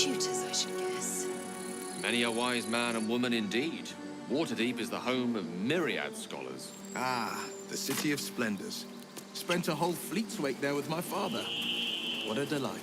tutors, I should guess. Many a wise man and woman indeed. Waterdeep is the home of myriad scholars. Ah, the City of Splendors. Spent a whole fleet's weight there with my father. What a delight.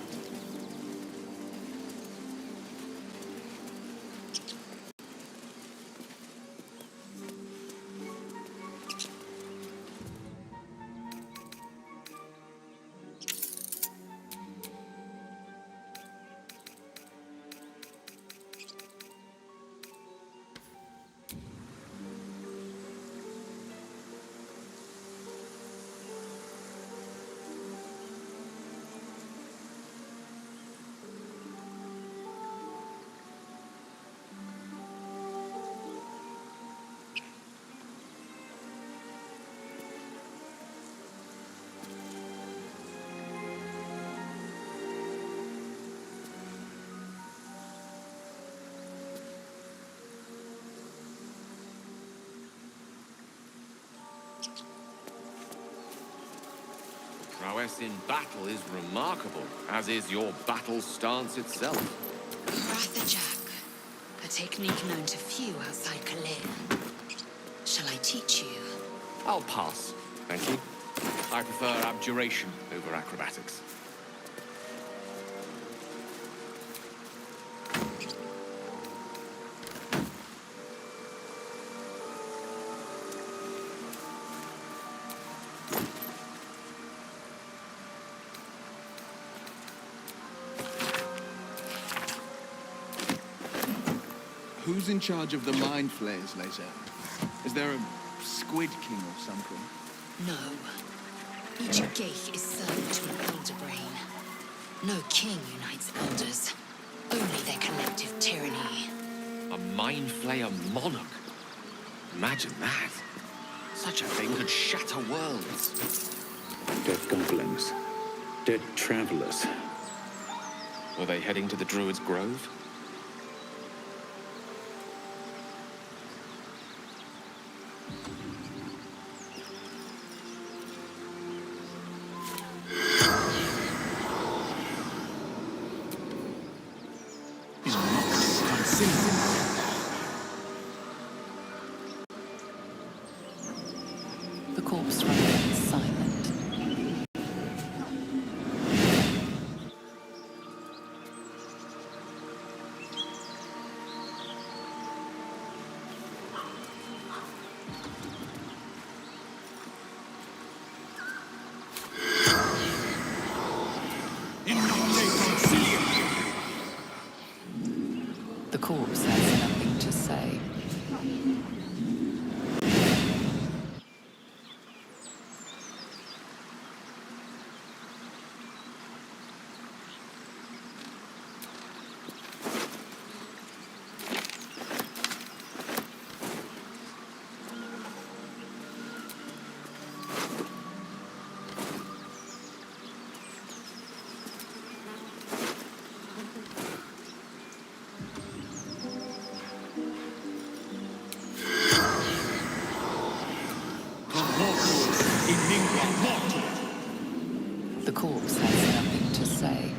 Prowess in battle is remarkable, as is your battle stance itself. Jack, a technique known to few outside Calais. Shall I teach you? I'll pass, thank you. I prefer abjuration over acrobatics. Who's in charge of the mind flayers, Lae'zel? Is there a Squid King or something? No. Each Geich is servant to an elder brain. No king unites elders. Only their collective tyranny. A mind flayer monarch. Imagine that. Such a thing could shatter worlds. Dead goblins. Dead travelers. Were they heading to the Druid's Grove? The corpse remains silent. The corpse has nothing to say. The corpse has nothing to say.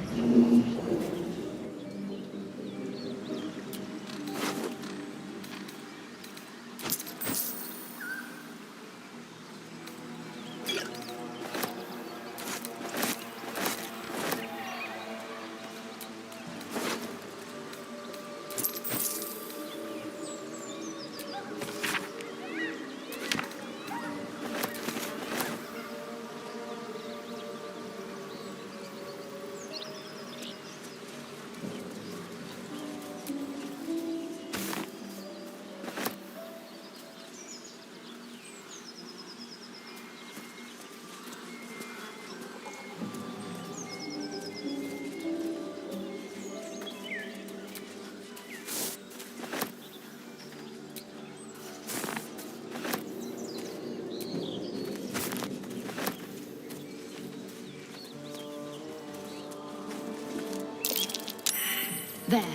There,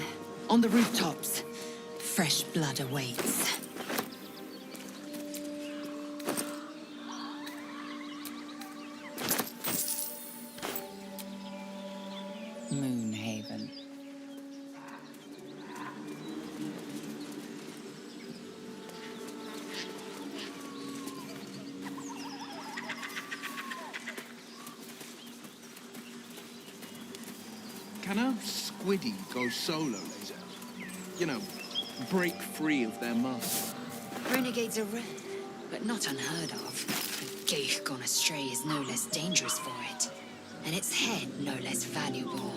on the rooftops, fresh blood awaits. Moonhaven. Squiddy go solo, Laser. You know, break free of their master. Renegades are rare, but not unheard of. A geich gone astray is no less dangerous for it, and its head no less valuable.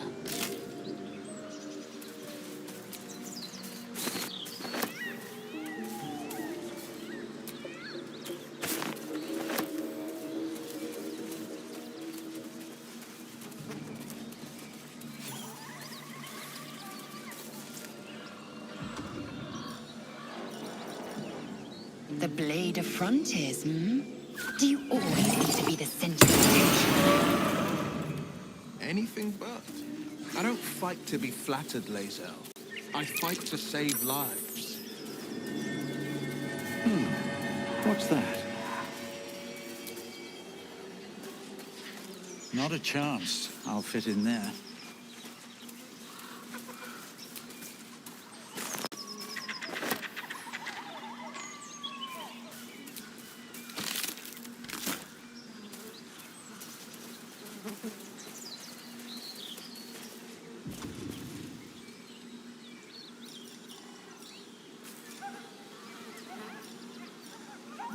The blade of frontiers, hmm? Do you always need to be the center of attention? Anything but. I don't fight to be flattered, Lazel. I fight to save lives. What's that? Not a chance. I'll fit in there.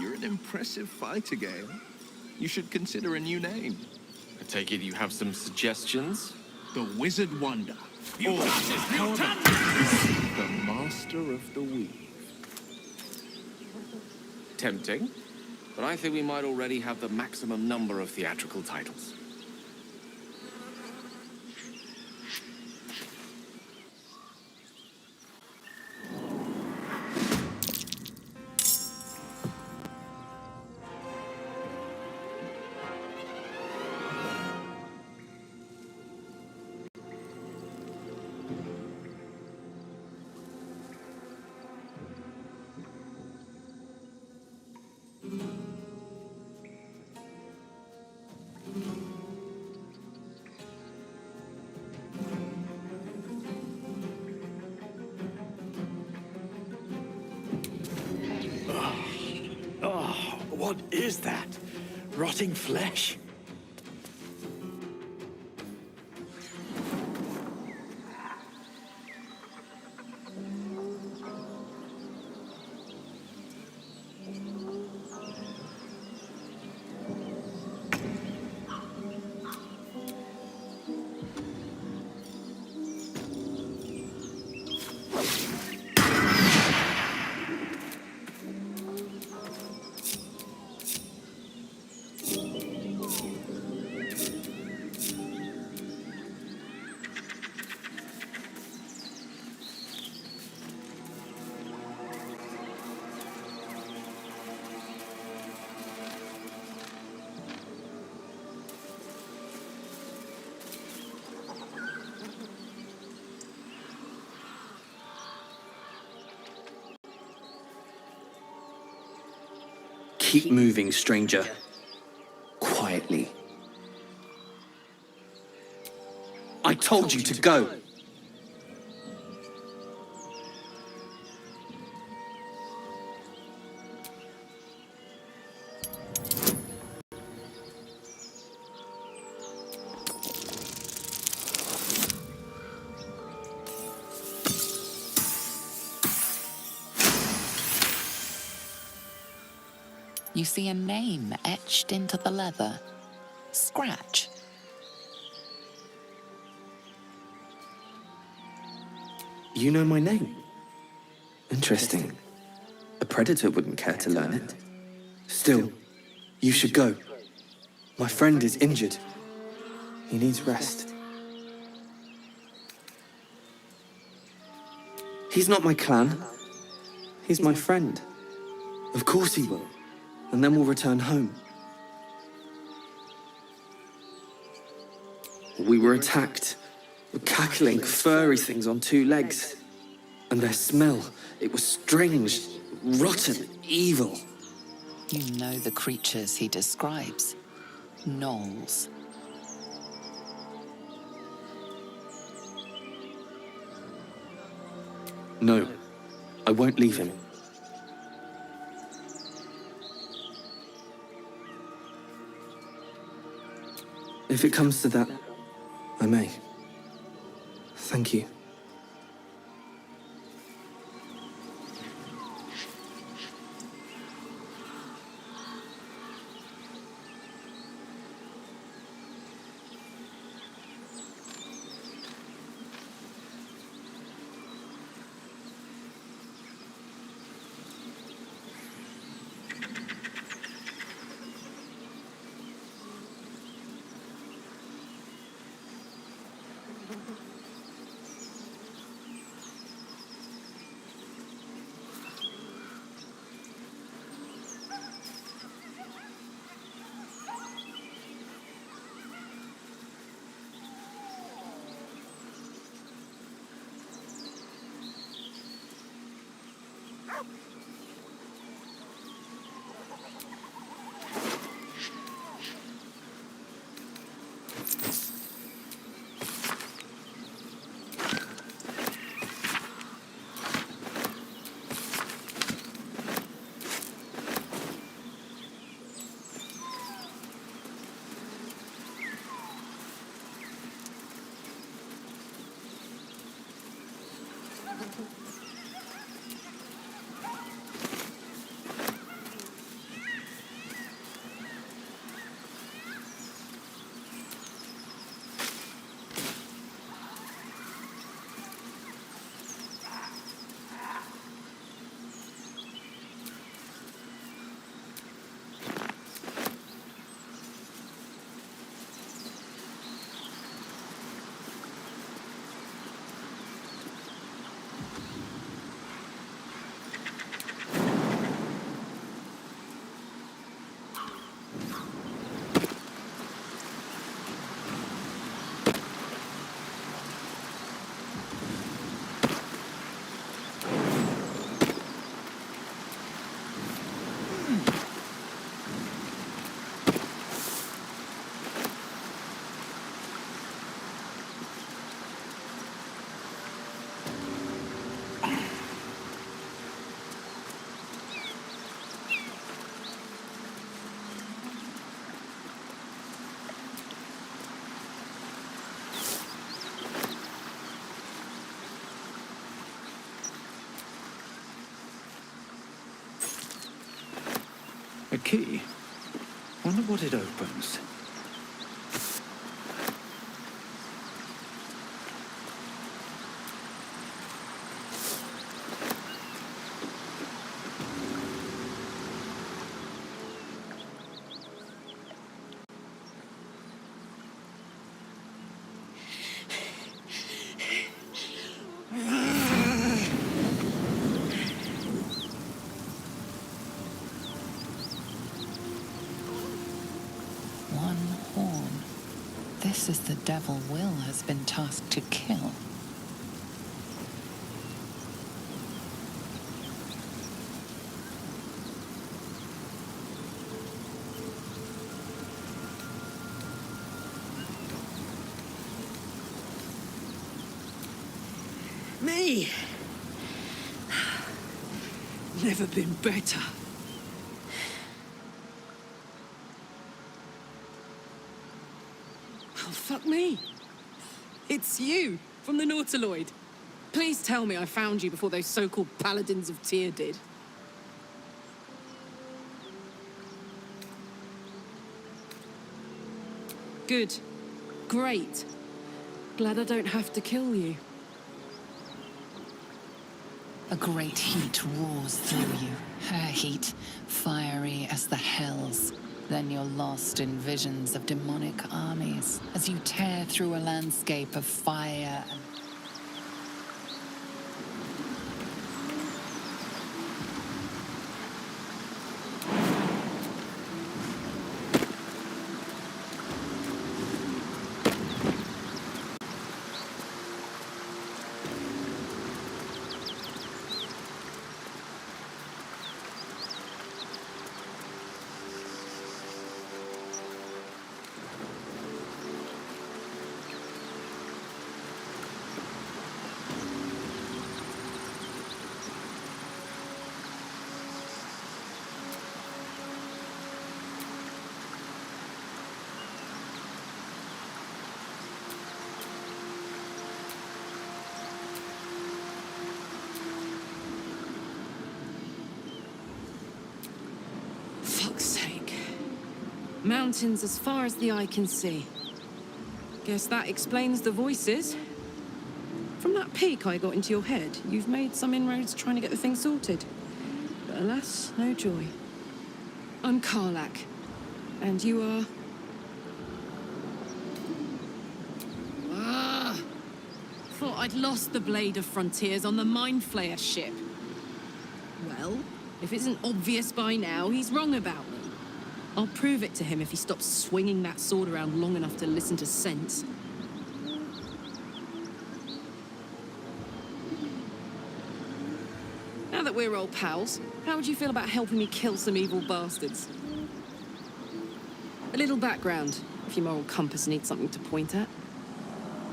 You're an impressive fighter, Gale. You should consider a new name. I take it you have some suggestions? The Wizard Wonder. You got his Newton! The Master of the Weave. Tempting, but I think we might already have the maximum number of theatrical titles. What is that? Rotting flesh? Keep moving, stranger. Quietly. I told you to go. You see a name etched into the leather. Scratch. You know my name? Interesting. A predator wouldn't care to learn it. Still, you should go. My friend is injured. He needs rest. He's not my clan. He's my friend. Of course he will. And then we'll return home. We were attacked. Cackling, furry things on two legs. And their smell, it was strange, rotten, evil. You know the creatures he describes. Gnolls. No, I won't leave him. If it comes to that, I may. Thank you. A key? Wonder what it opens. One horn. This is the devil Will has been tasked to kill. Me! Never been better. Oh, fuck me. It's you, from the Nautiloid. Please tell me I found you before those so-called Paladins of Tyr did. Good. Great. Glad I don't have to kill you. A great heat roars through you. Her heat, fiery as the hells. Then you're lost in visions of demonic armies as you tear through a landscape of fire and Mountains as far as the eye can see. Guess that explains the voices. From that peek I got into your head, you've made some inroads trying to get the thing sorted. But alas, no joy. I'm Karlak, and you are... Thought I'd lost the Blade of Frontiers on the Mind Flayer ship. Well, if it isn't obvious by now, he's wrong about me. I'll prove it to him if he stops swinging that sword around long enough to listen to sense. Now that we're old pals, how would you feel about helping me kill some evil bastards? A little background, if your moral compass needs something to point at.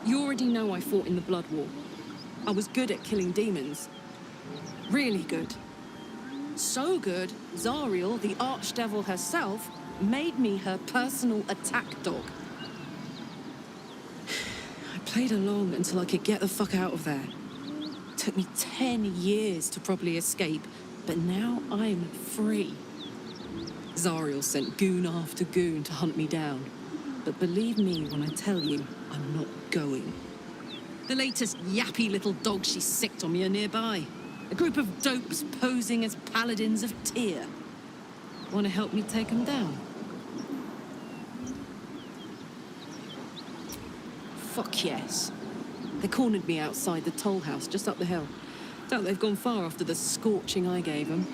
You already know I fought in the Blood War. I was good at killing demons. Really good. So good, Zariel, the Archdevil herself, made me her personal attack dog. I played along until I could get the fuck out of there. It took me 10 years to properly escape, but now I'm free. Zariel sent goon after goon to hunt me down. But believe me when I tell you, I'm not going. The latest yappy little dogs she sicked on me are nearby. A group of dopes posing as paladins of Tyr. Want to help me take them down? Fuck yes. They cornered me outside the toll house just up the hill. Doubt they've gone far after the scorching I gave them.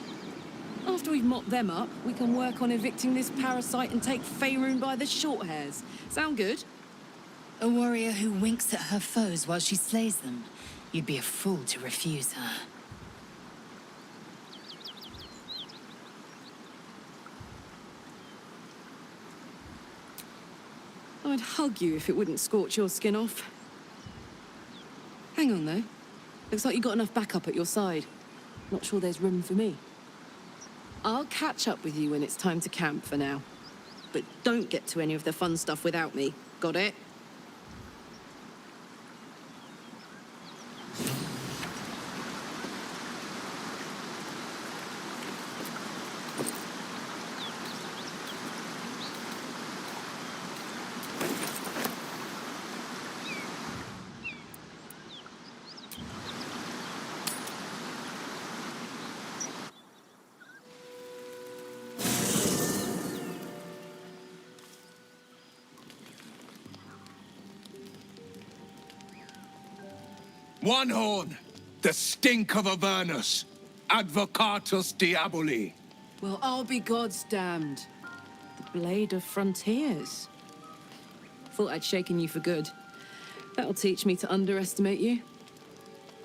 After we've mopped them up, we can work on evicting this parasite and take Faerun by the short hairs. Sound good? A warrior who winks at her foes while she slays them. You'd be a fool to refuse her. I'd hug you if it wouldn't scorch your skin off. Hang on, though. Looks like you got enough backup at your side. Not sure there's room for me. I'll catch up with you when it's time to camp for now. But don't get to any of the fun stuff without me. Got it? One horn, the stink of Avernus, advocatus diaboli. Well, I'll be God's damned. The Blade of Frontiers. Thought I'd shaken you for good. That'll teach me to underestimate you.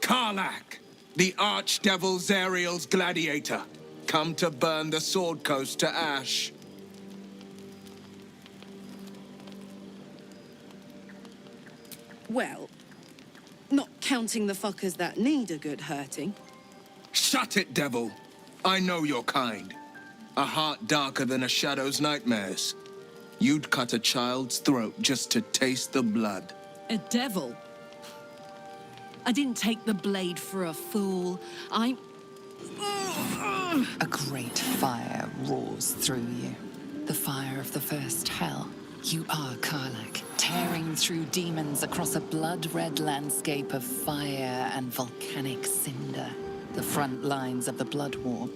Karlak, the Archdevil Zariel's gladiator, come to burn the Sword Coast to ash. Well, not counting the fuckers that need a good hurting. Shut it, devil. I know your kind. A heart darker than a shadow's nightmares. You'd cut a child's throat just to taste the blood. A devil? I didn't take the blade for a fool. I'm... A great fire roars through you. The fire of the first hell. You are Karlak, tearing through demons across a blood-red landscape of fire and volcanic cinder. The front lines of the Blood War.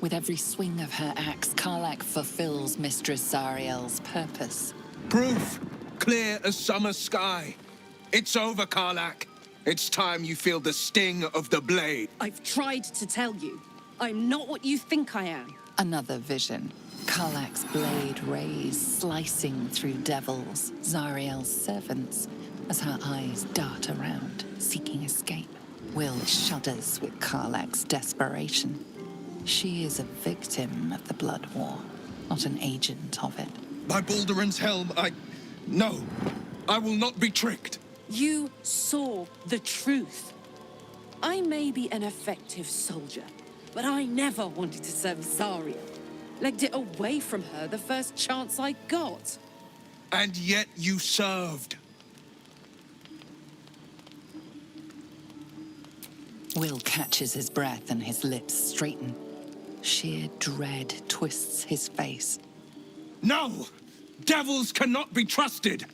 With every swing of her axe, Karlak fulfills Mistress Zariel's purpose. Proof, clear as summer sky. It's over, Karlak. It's time you feel the sting of the blade. I've tried to tell you. I'm not what you think I am. Another vision. Karlak's blade rays slicing through devils, Zariel's servants, as her eyes dart around, seeking escape. Will shudders with Karlak's desperation. She is a victim of the Blood War, not an agent of it. By Balduran's helm, No, I will not be tricked. You saw the truth. I may be an effective soldier, but I never wanted to serve Zariel. Legged it away from her the first chance I got. And yet you served. Will catches his breath and his lips straighten. Sheer dread twists his face. No! Devils cannot be trusted!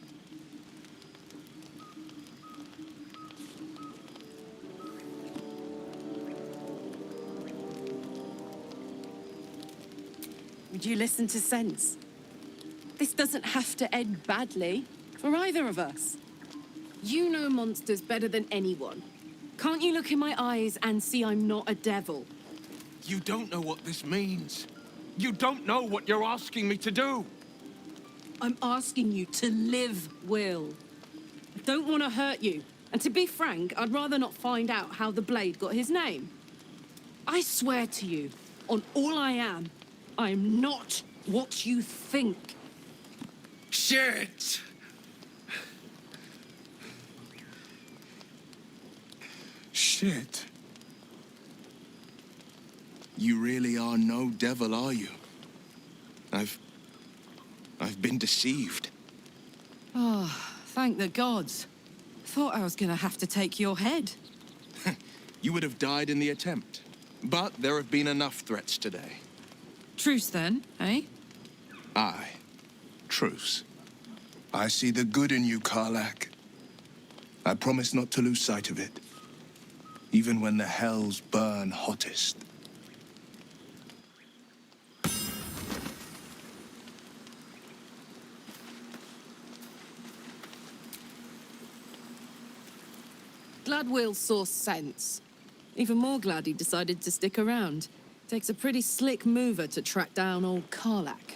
Would you listen to sense? This doesn't have to end badly for either of us. You know monsters better than anyone. Can't you look in my eyes and see I'm not a devil? You don't know what this means. You don't know what you're asking me to do. I'm asking you to live, Will. I don't want to hurt you. And to be frank, I'd rather not find out how the blade got his name. I swear to you, on all I am not what you think. Shit! Shit. You really are no devil, are you? I've been deceived. Oh, thank the gods. Thought I was gonna have to take your head. You would have died in the attempt. But there have been enough threats today. Truce then, eh? Aye. Truce. I see the good in you, Karlak. I promise not to lose sight of it. Even when the hells burn hottest. Glad Will saw sense. Even more glad he decided to stick around. Takes a pretty slick mover to track down old Karlak.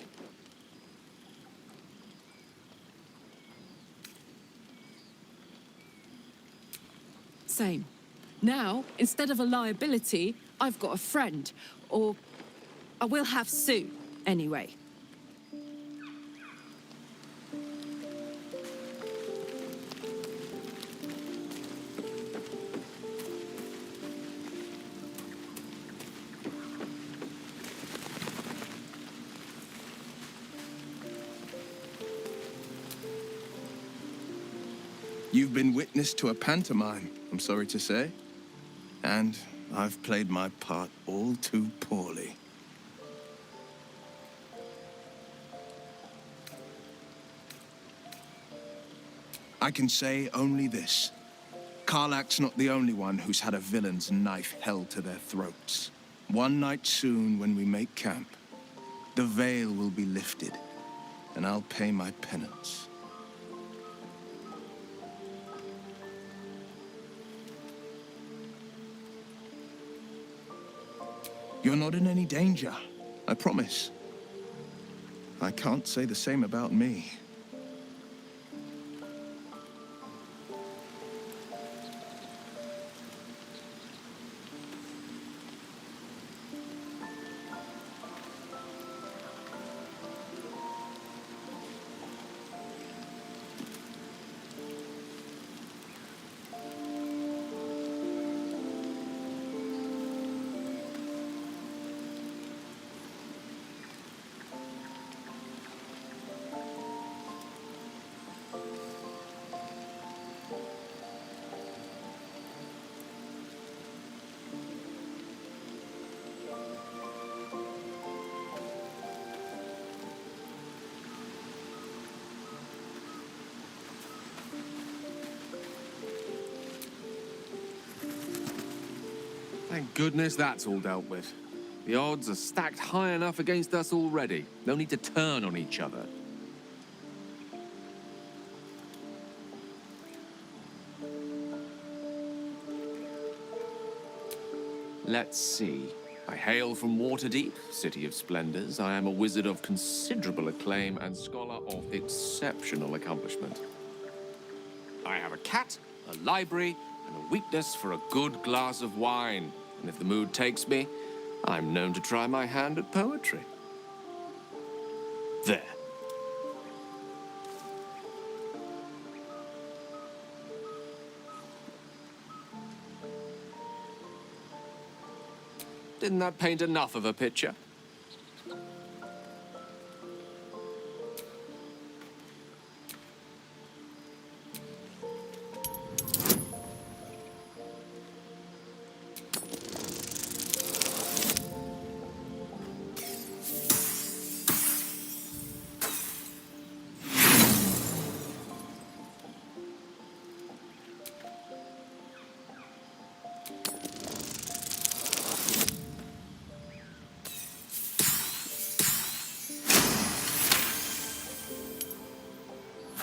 Same. Now, instead of a liability, I've got a friend. Or I will have Sue, anyway. You've been witness to a pantomime, I'm sorry to say. And I've played my part all too poorly. I can say only this. Karlak's not the only one who's had a villain's knife held to their throats. One night soon, when we make camp, the veil will be lifted, and I'll pay my penance. You're not in any danger, I promise. I can't say the same about me. Thank goodness that's all dealt with. The odds are stacked high enough against us already. No need to turn on each other. Let's see. I hail from Waterdeep, city of splendors. I am a wizard of considerable acclaim and scholar of exceptional accomplishment. I have a cat, a library, and a weakness for a good glass of wine. And if the mood takes me, I'm known to try my hand at poetry. There. Didn't that paint enough of a picture?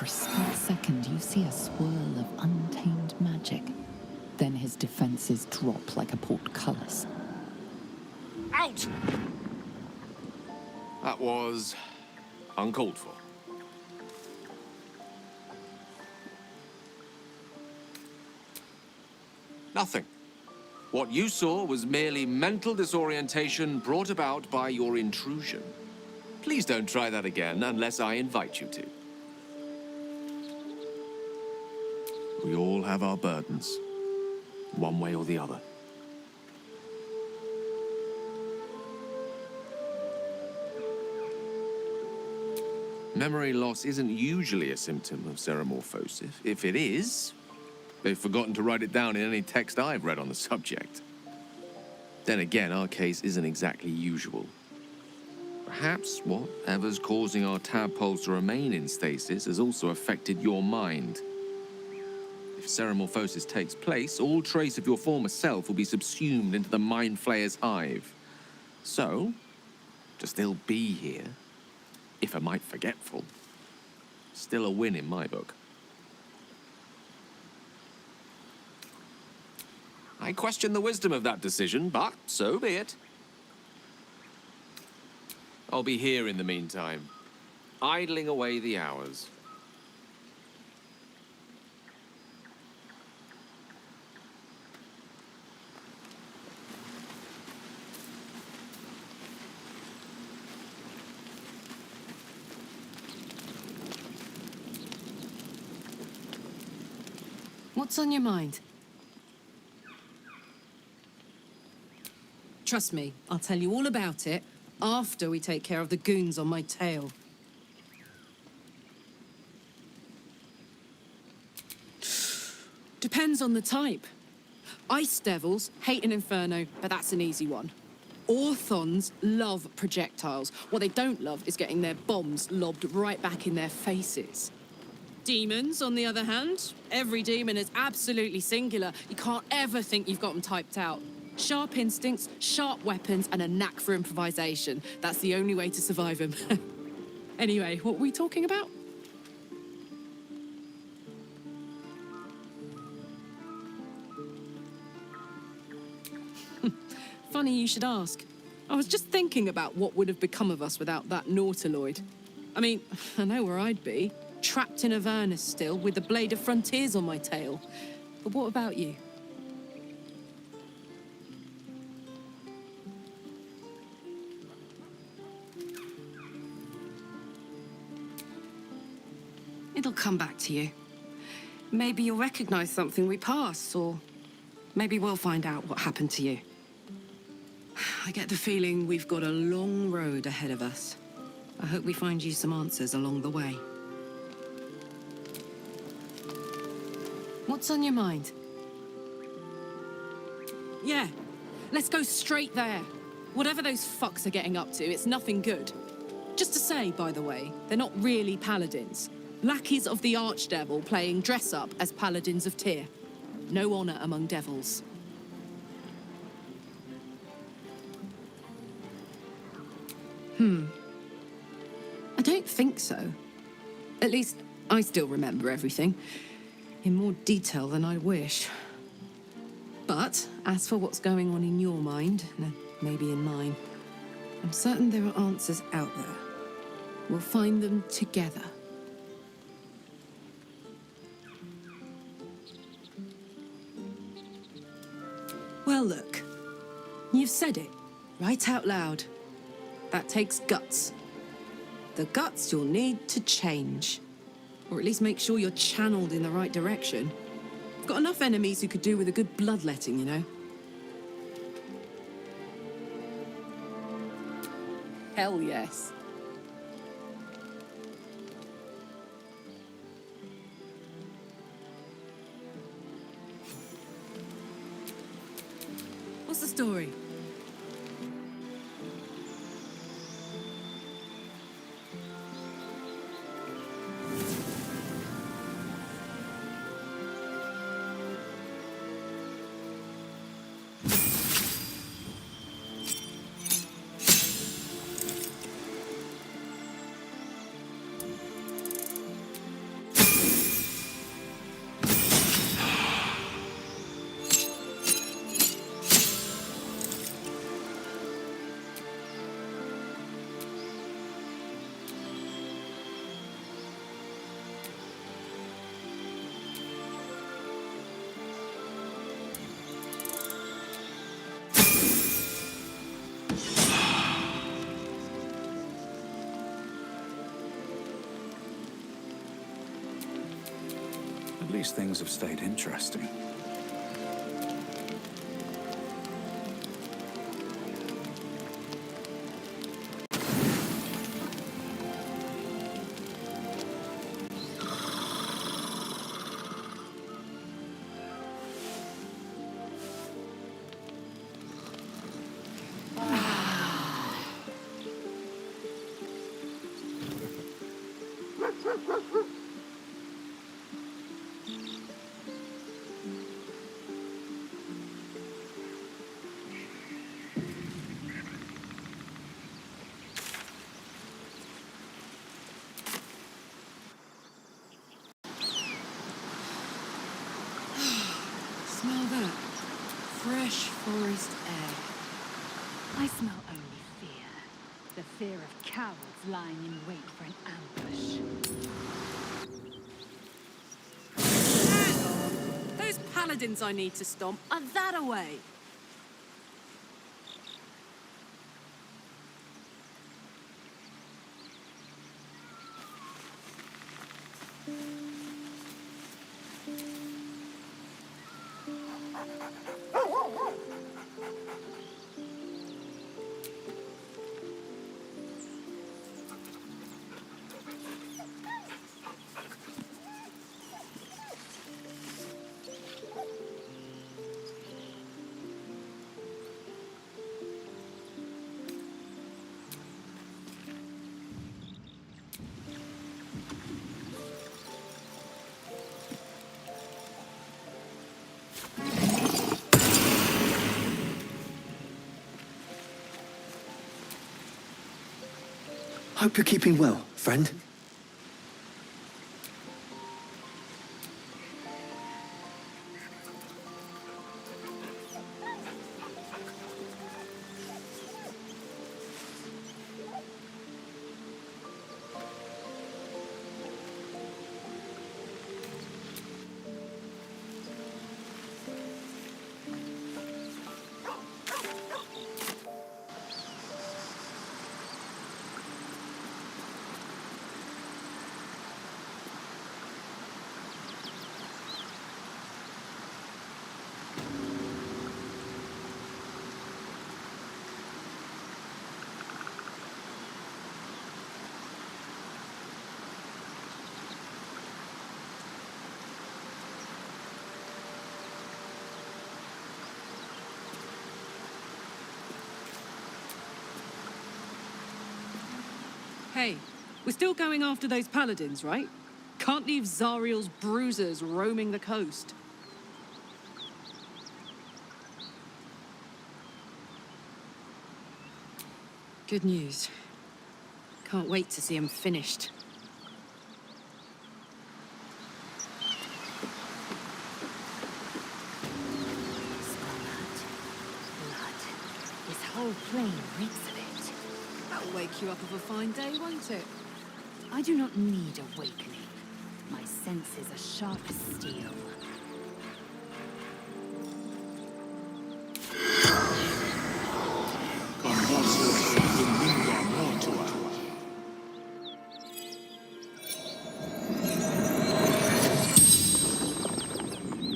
a split second, you see a swirl of untamed magic. Then his defenses drop like a portcullis. Out! That was uncalled for. Nothing. What you saw was merely mental disorientation brought about by your intrusion. Please don't try that again unless I invite you to. We all have our burdens, one way or the other. Memory loss isn't usually a symptom of ceremorphosis. If it is, they've forgotten to write it down in any text I've read on the subject. Then again, our case isn't exactly usual. Perhaps whatever's causing our tadpoles to remain in stasis has also affected your mind. If ceremorphosis takes place, all trace of your former self will be subsumed into the Mind Flayer's hive. So, to still be here, if a mite forgetful, still a win in my book. I question the wisdom of that decision, but so be it. I'll be here in the meantime, idling away the hours. What's on your mind? Trust me, I'll tell you all about it after we take care of the goons on my tail. Depends on the type. Ice devils hate an inferno, but that's an easy one. Orthons love projectiles. What they don't love is getting their bombs lobbed right back in their faces. Demons, on the other hand, every demon is absolutely singular. You can't ever think you've got them typed out. Sharp instincts, sharp weapons, and a knack for improvisation. That's the only way to survive them. Anyway, what were we talking about? Funny you should ask. I was just thinking about what would have become of us without that Nautiloid. I mean, I know where I'd be. Trapped in Avernus still, with the Blade of Frontiers on my tail. But what about you? It'll come back to you. Maybe you'll recognize something we pass, or maybe we'll find out what happened to you. I get the feeling we've got a long road ahead of us. I hope we find you some answers along the way. What's on your mind? Yeah, let's go straight there. Whatever those fucks are getting up to, it's nothing good. Just to say, by the way, they're not really paladins. Lackeys of the Archdevil playing dress-up as paladins of Tyr. No honor among devils. I don't think so. At least, I still remember everything. In more detail than I wish. But, as for what's going on in your mind, and maybe in mine, I'm certain there are answers out there. We'll find them together. Well, look. You've said it, right out loud. That takes guts. The guts you'll need to change. Or at least make sure you're channeled in the right direction. I've got enough enemies who could do with a good bloodletting, you know? Hell yes. What's the story? least things have stayed interesting. Smell that. Fresh forest air. I smell only fear. The fear of cowards lying in wait for an ambush. Hang on! Those paladins I need to stomp are that away. Hope you're keeping well, friend. Hey, we're still going after those paladins, right? Can't leave Zariel's bruisers roaming the coast. Good news. Can't wait to see him finished. Blood. This whole plain reeks of it. That'll wake you up of a fine day, won't it? I do not need awakening. My senses are sharp as steel.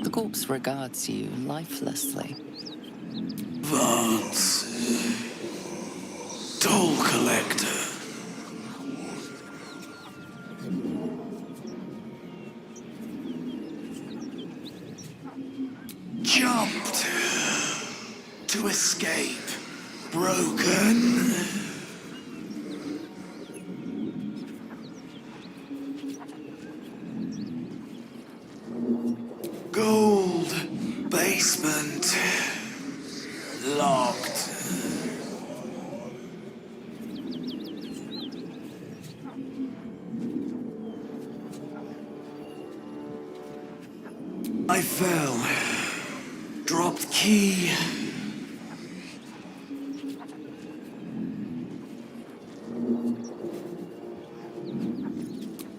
The corpse regards you lifelessly. Vance. Toll collector. Jumped. To escape. Broken. Gold. Basement. Locked. I fell. Dropped key.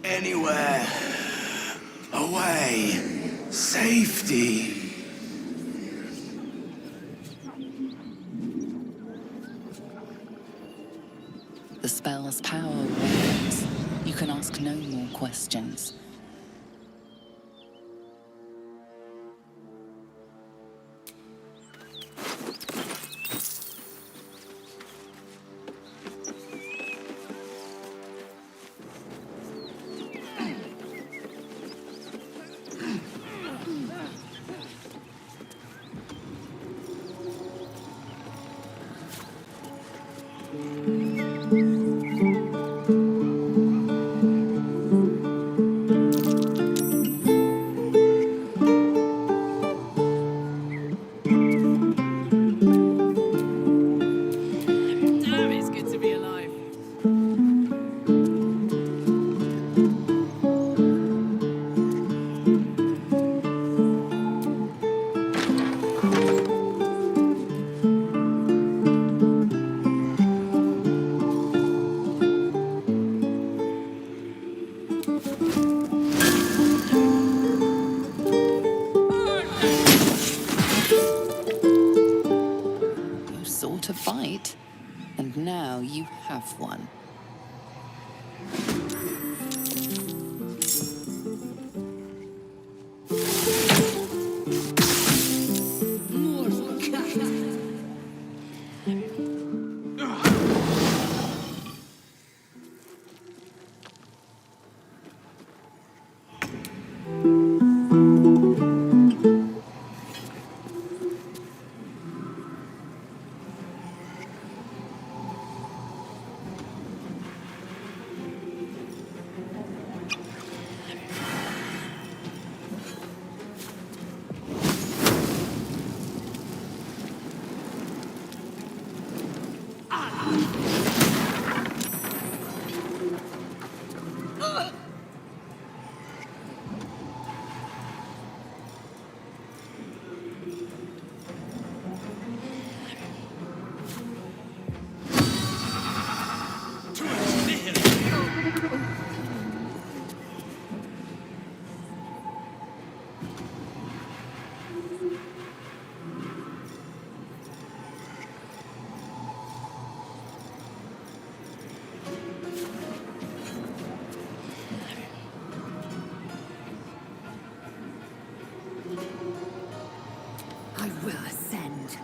Anywhere. Away. Safety. The spell's power wanes. You can ask no more questions. Damn, it's good to be alive. You sought a fight, and now you have one. I will ascend.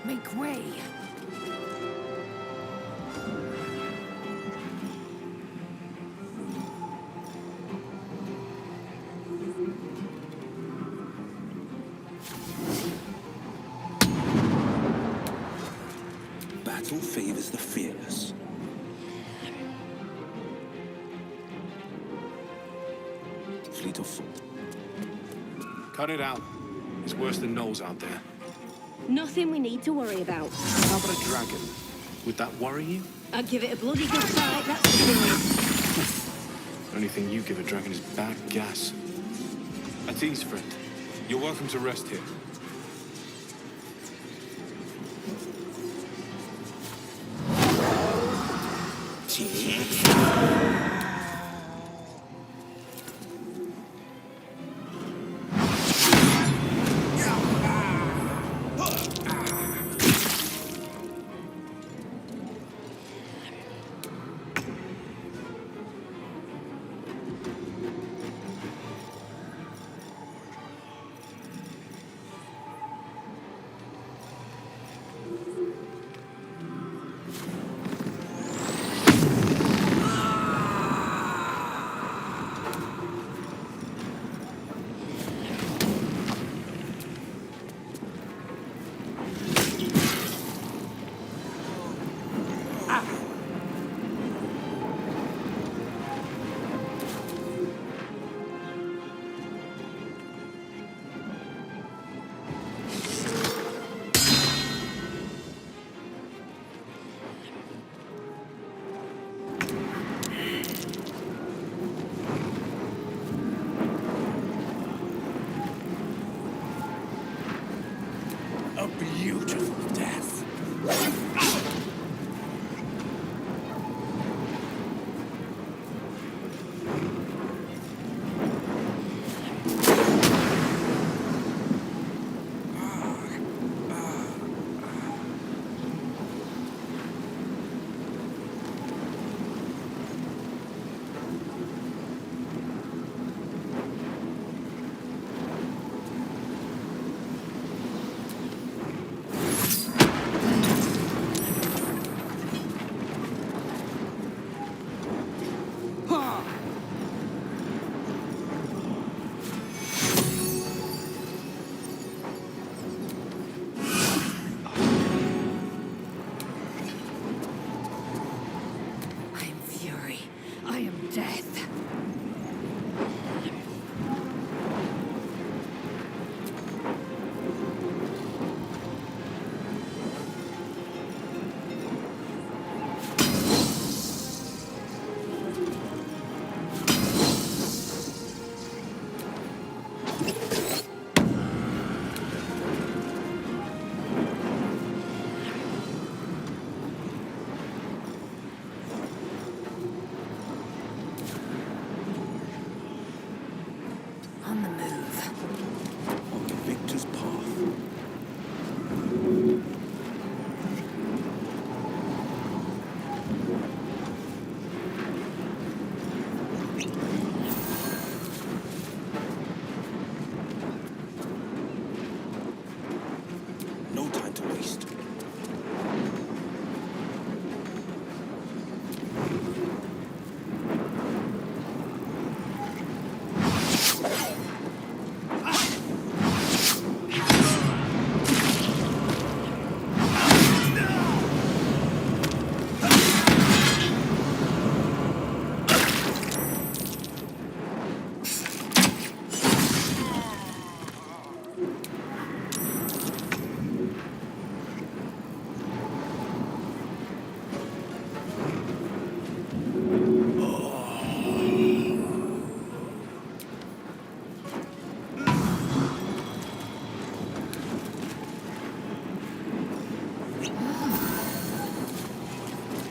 Make way. Battle favors the fearless. Fleet of foot. Cut it out. It's worse than gnolls out there. Nothing we need to worry about. How about a dragon? Would that worry you? I'd give it a bloody good fight, that's for sure. Only thing you give a dragon is bad gas. At ease, friend. You're welcome to rest here.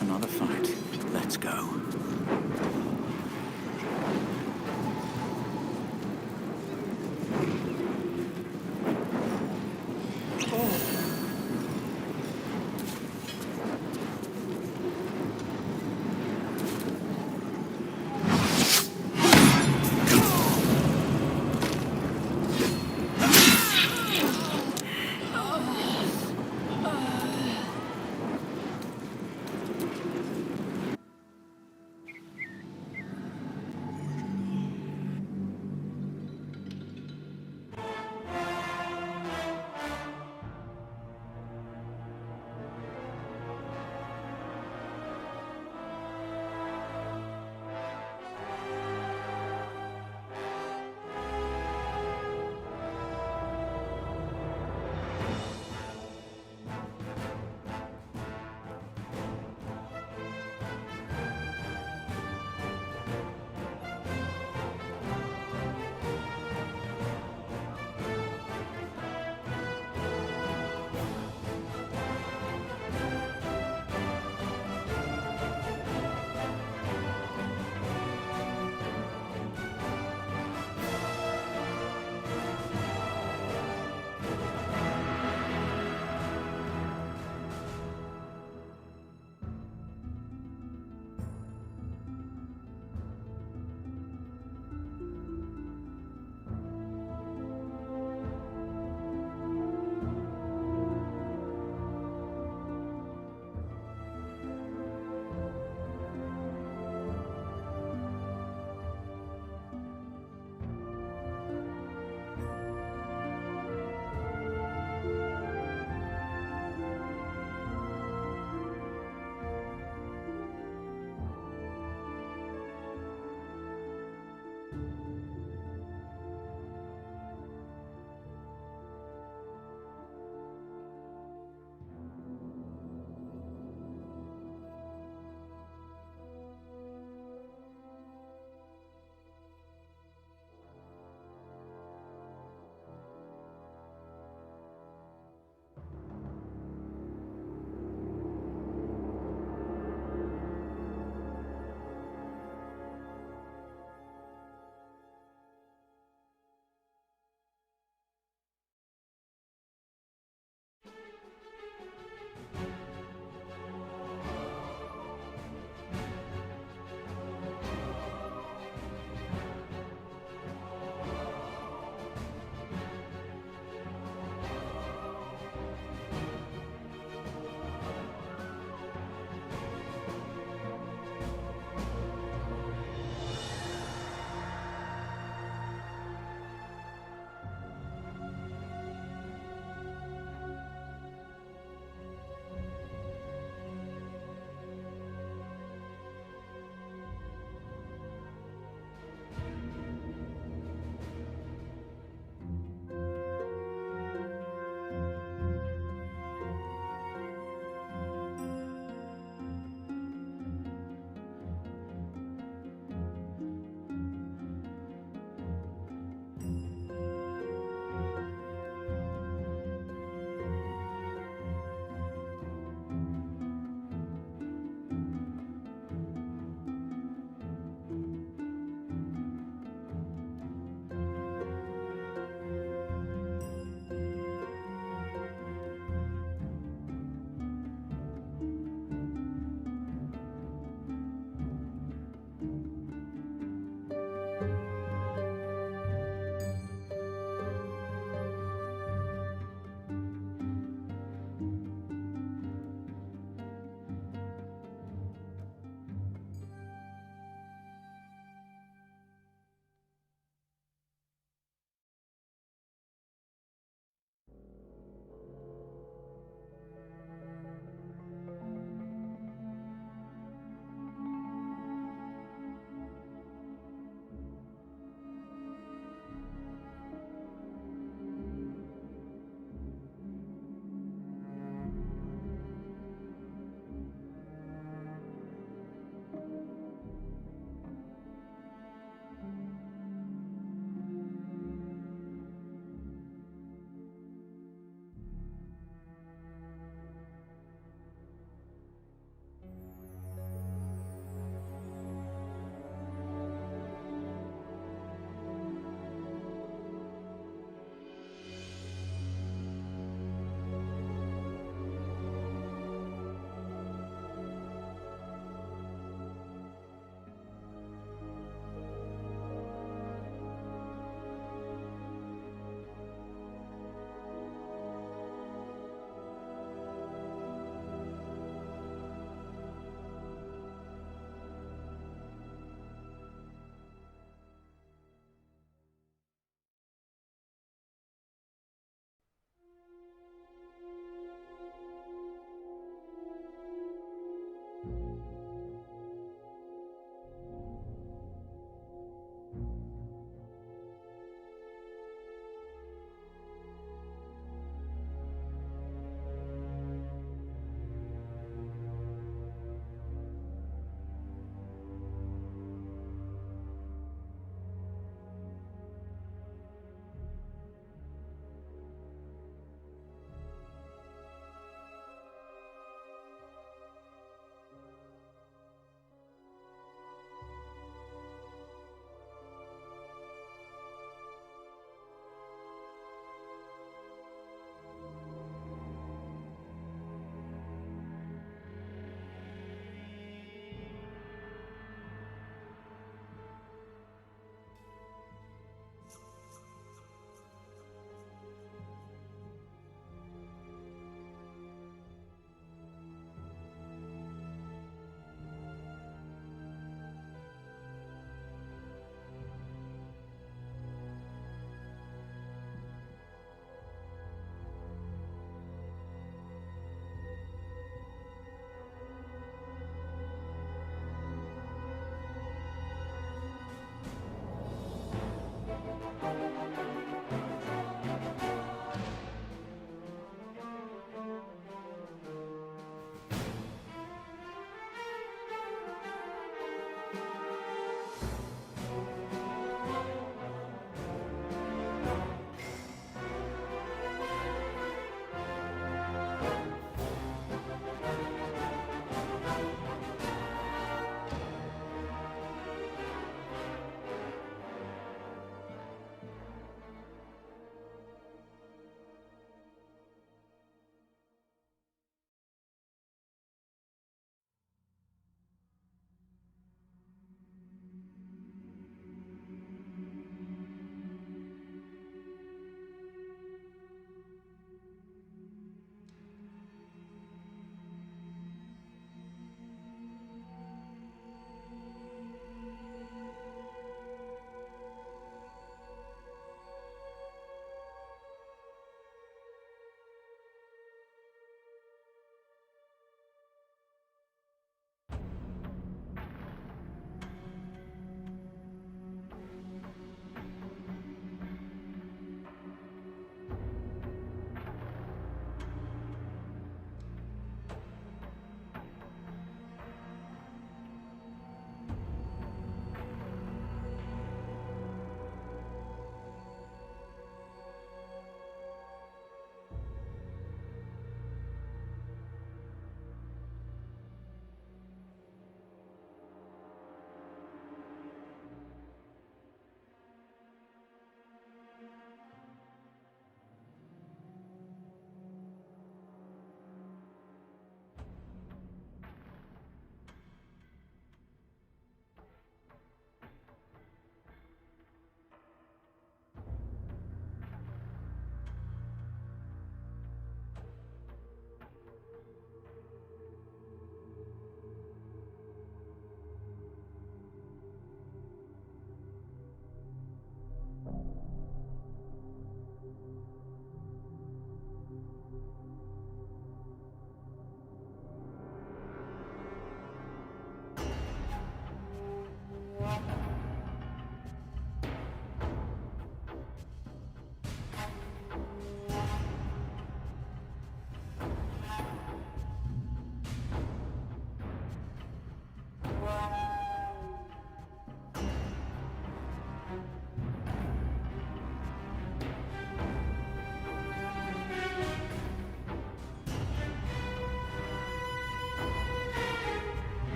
Another fight. Let's go.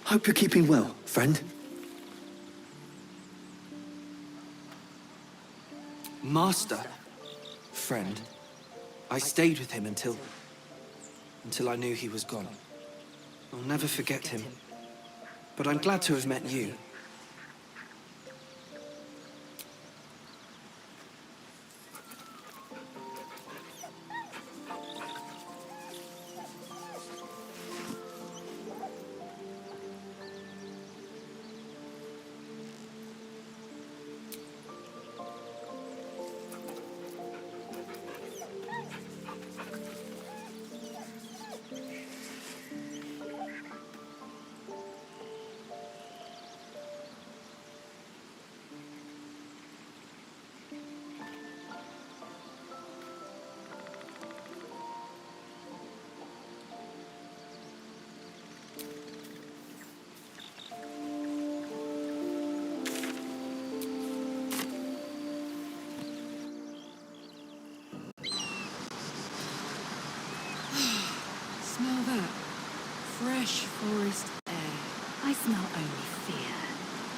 Hope you're keeping well, friend. Master? Friend. I stayed with him until I knew he was gone. I'll never forget him. But I'm glad to have met you. Smell that? Fresh forest air. I smell only fear.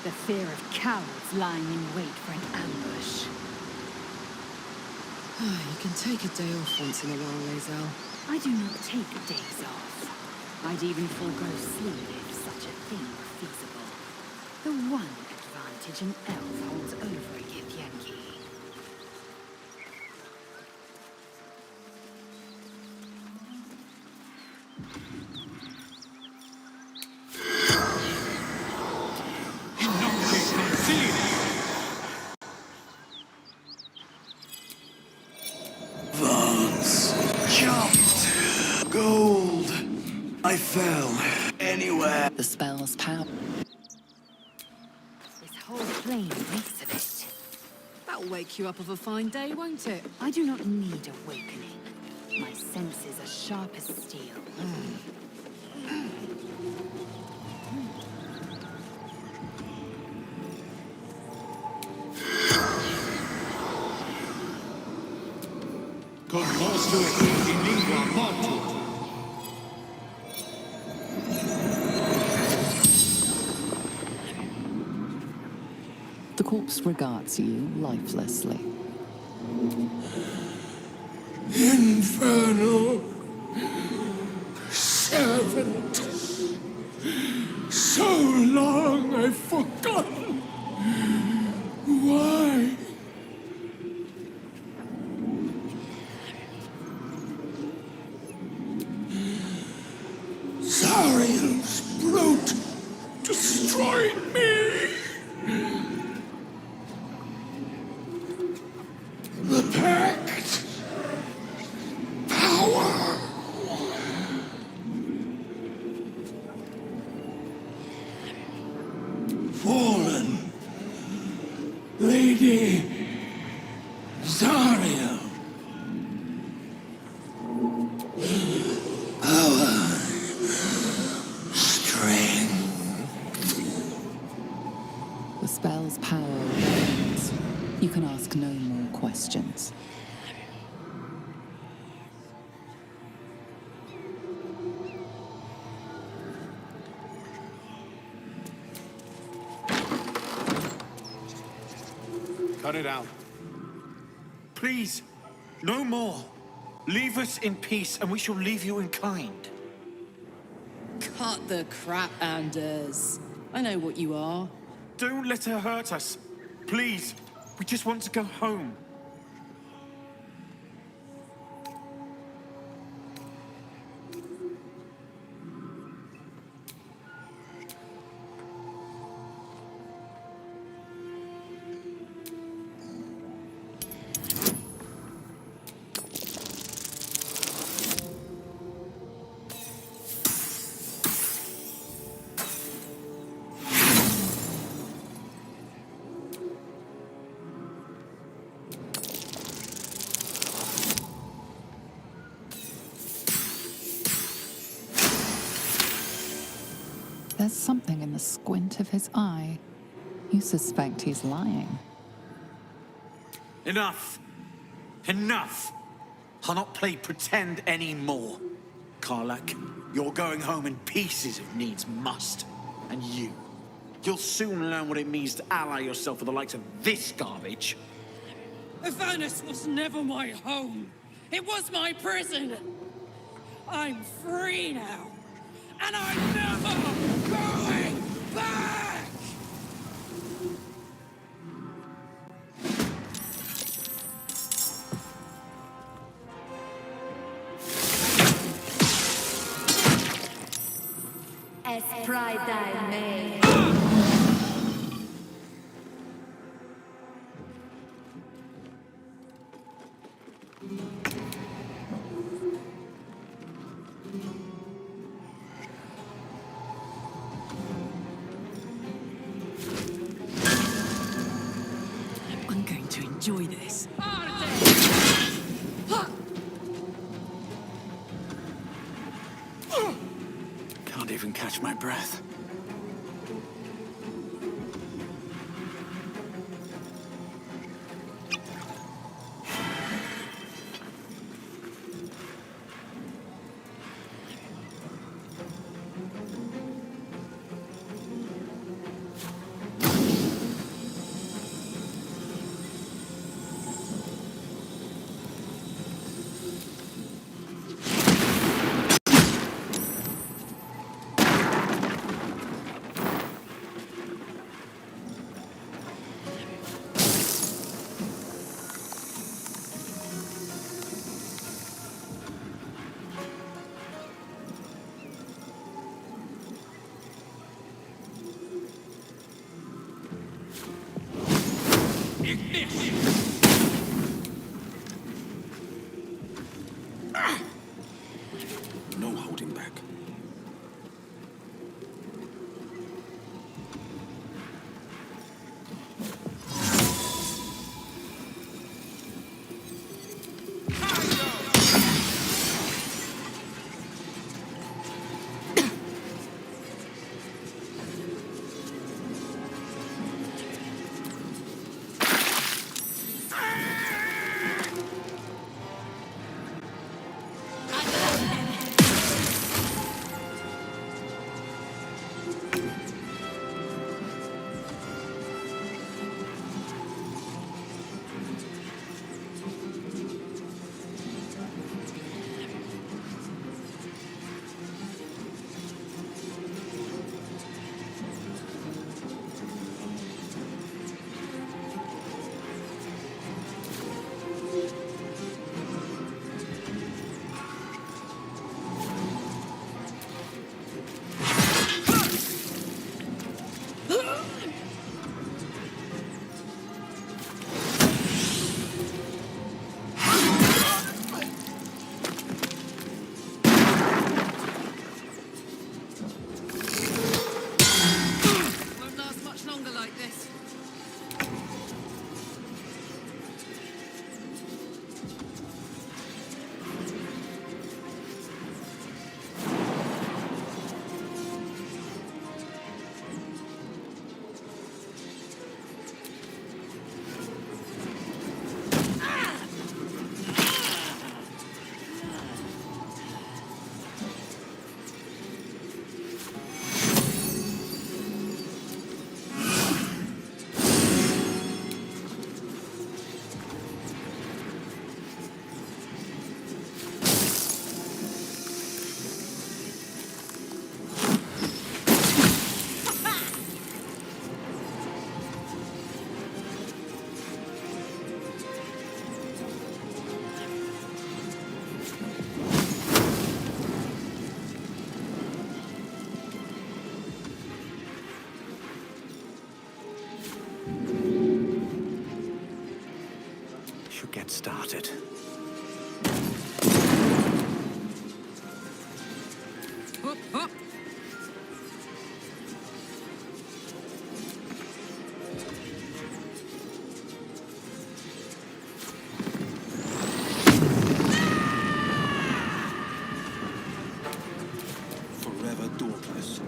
The fear of cowards lying in wait for an ambush. You can take a day off once in a while, Lae'zel. I do not take days off. I'd even forego sleep if such a thing were feasible. The one advantage an elf holds over a Githyanki. Gold! I fell. Anywhere. The spell's power. This whole plain reeks of it. That'll wake you up of a fine day, won't it? I do not need awakening. My senses are sharp as steel. The corpse regards you lifelessly. Infernal servant. So long I've forgotten why. Zariel's brute destroyed me. The pact. Power. Fallen. Lady Zariel. Power. Strength. The spell's power remains. You can ask no more questions. Cut it out. Please, no more. Leave us in peace, and we shall leave you in kind. Cut the crap, Anders. I know what you are. Don't let her hurt us. Please, we just want to go home. There's something in the squint of his eye. You suspect he's lying. Enough! Enough! I'll not play pretend anymore. Karlak, you're going home in pieces if needs must. And you'll soon learn what it means to ally yourself with the likes of this garbage. Avernus was never my home. It was my prison. I'm free now. And I'm never going back! As pride thy may. I'm going to enjoy this. Can't even catch my breath. No holding back. Won't last much longer like this. Should get started. Hop, hop. Forever dauntless.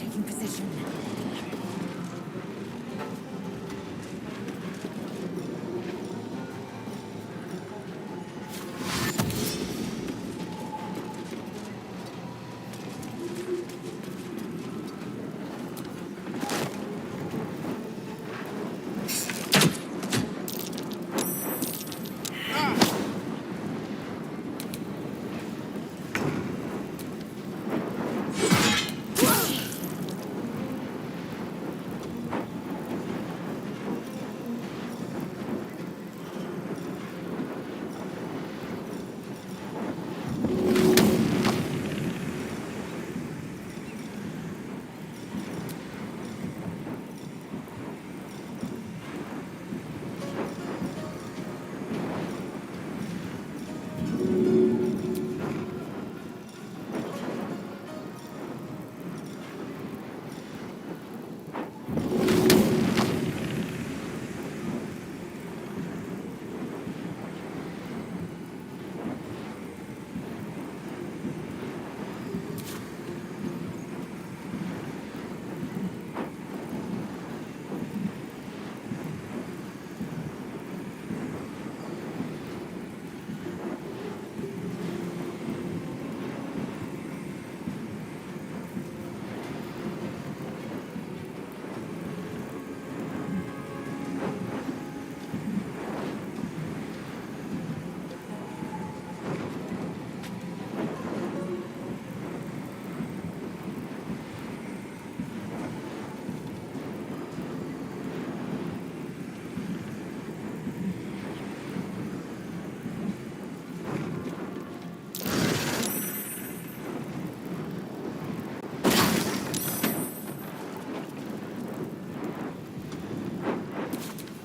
Taking position.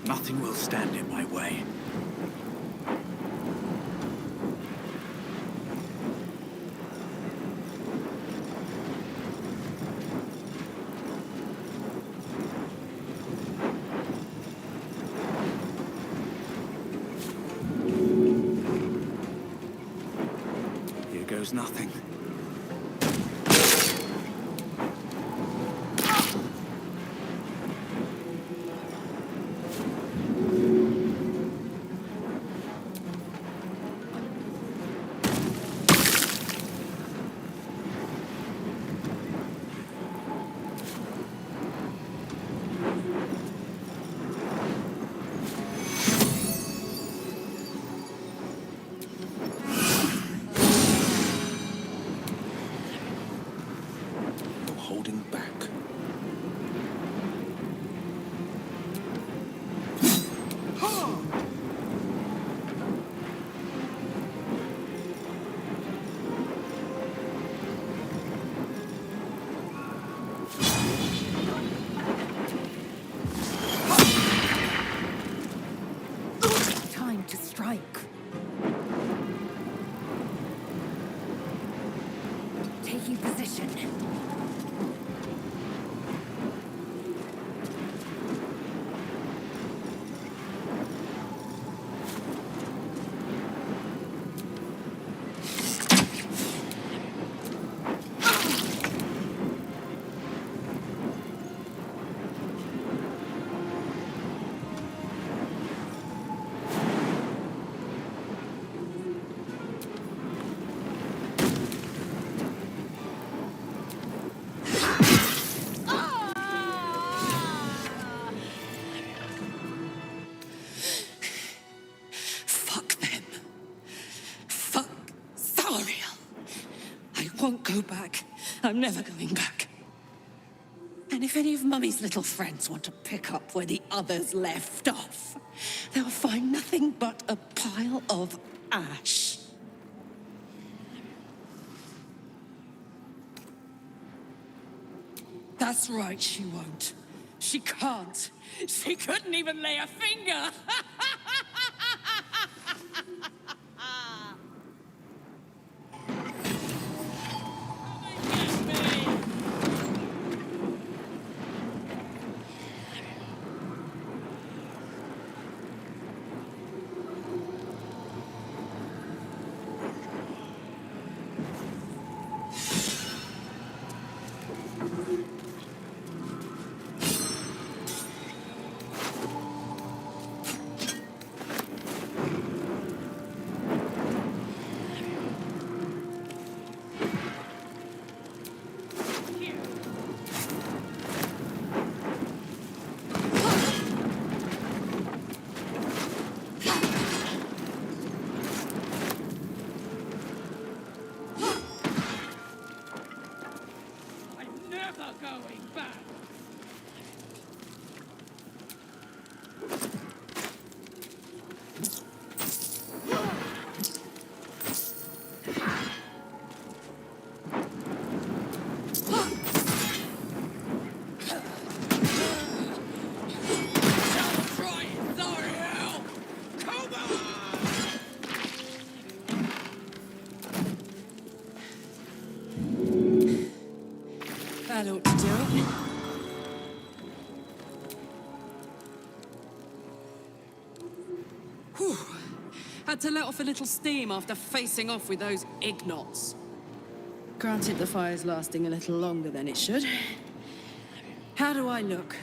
Nothing will stand in my way. Here goes nothing. Holding back. Time to strike. Taking position. Fuck them. Fuck Zariel. I won't go back. I'm never going back. And if any of Mummy's little friends want to pick up where the others left off, they'll find nothing but a pile of ash. That's right, she won't. She can't. She couldn't even lay a finger. going back. That ought to do it. Whew. Had to let off a little steam after facing off with those ignots. Granted, the fire's lasting a little longer than it should. How do I look?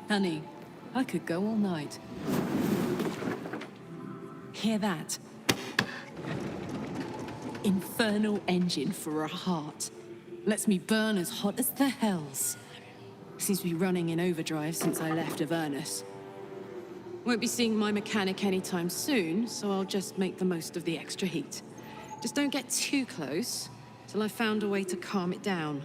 Honey, I could go all night. Hear that? Infernal engine for a heart. Lets me burn as hot as the hells. Seems to be running in overdrive since I left Avernus. Won't be seeing my mechanic anytime soon, so I'll just make the most of the extra heat. Just don't get too close till I've found a way to calm it down.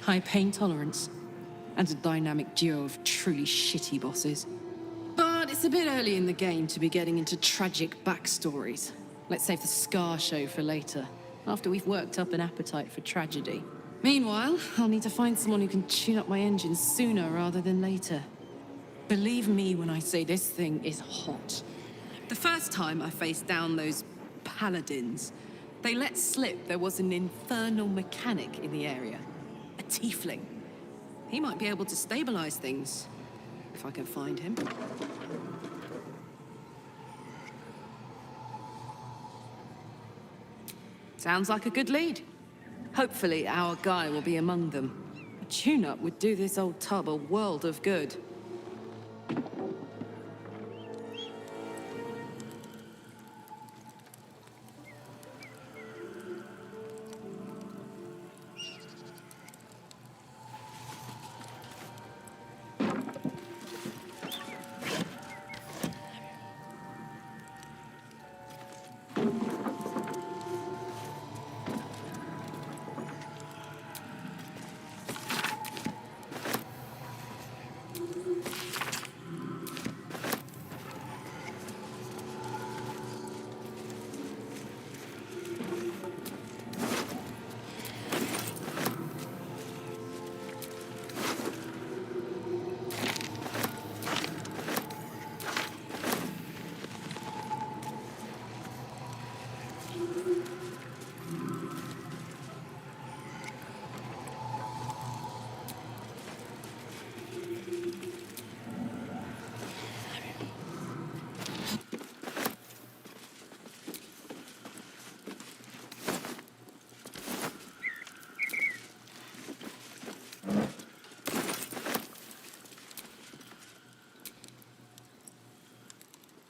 High pain tolerance, and a dynamic duo of truly shitty bosses. But it's a bit early in the game to be getting into tragic backstories. Let's save the Scar show for later, after we've worked up an appetite for tragedy. Meanwhile, I'll need to find someone who can tune up my engine sooner rather than later. Believe me when I say this thing is hot. The first time I faced down those paladins, they let slip there was an infernal mechanic in the area. A tiefling. He might be able to stabilize things, if I can find him. Sounds like a good lead. Hopefully our guy will be among them. A tune-up would do this old tub a world of good.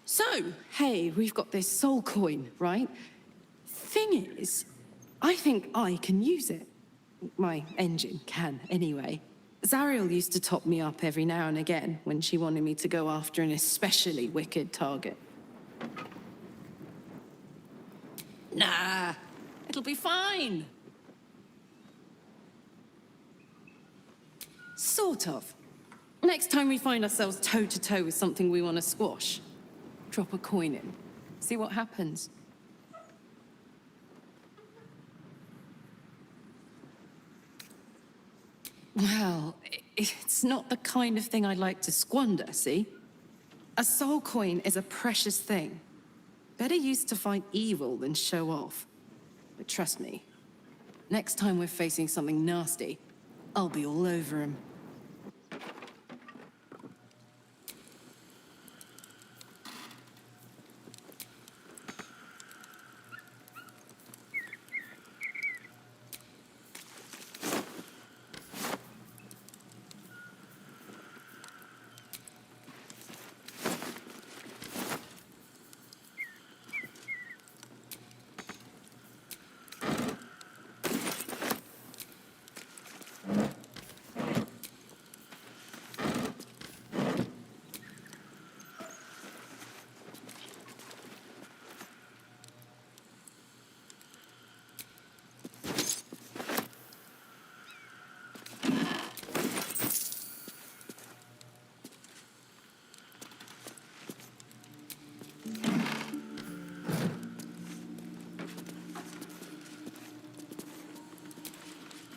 So, hey, we've got this soul coin, right? Thing is, I think I can use it. My engine can, anyway. Zariel used to top me up every now and again when she wanted me to go after an especially wicked target. Nah, it'll be fine. Sort of. Next time we find ourselves toe-to-toe with something we want to squash, drop a coin in. See what happens. Well, it's not the kind of thing I'd like to squander, see? A soul coin is a precious thing. Better used to fight evil than show off. But trust me, next time we're facing something nasty, I'll be all over him.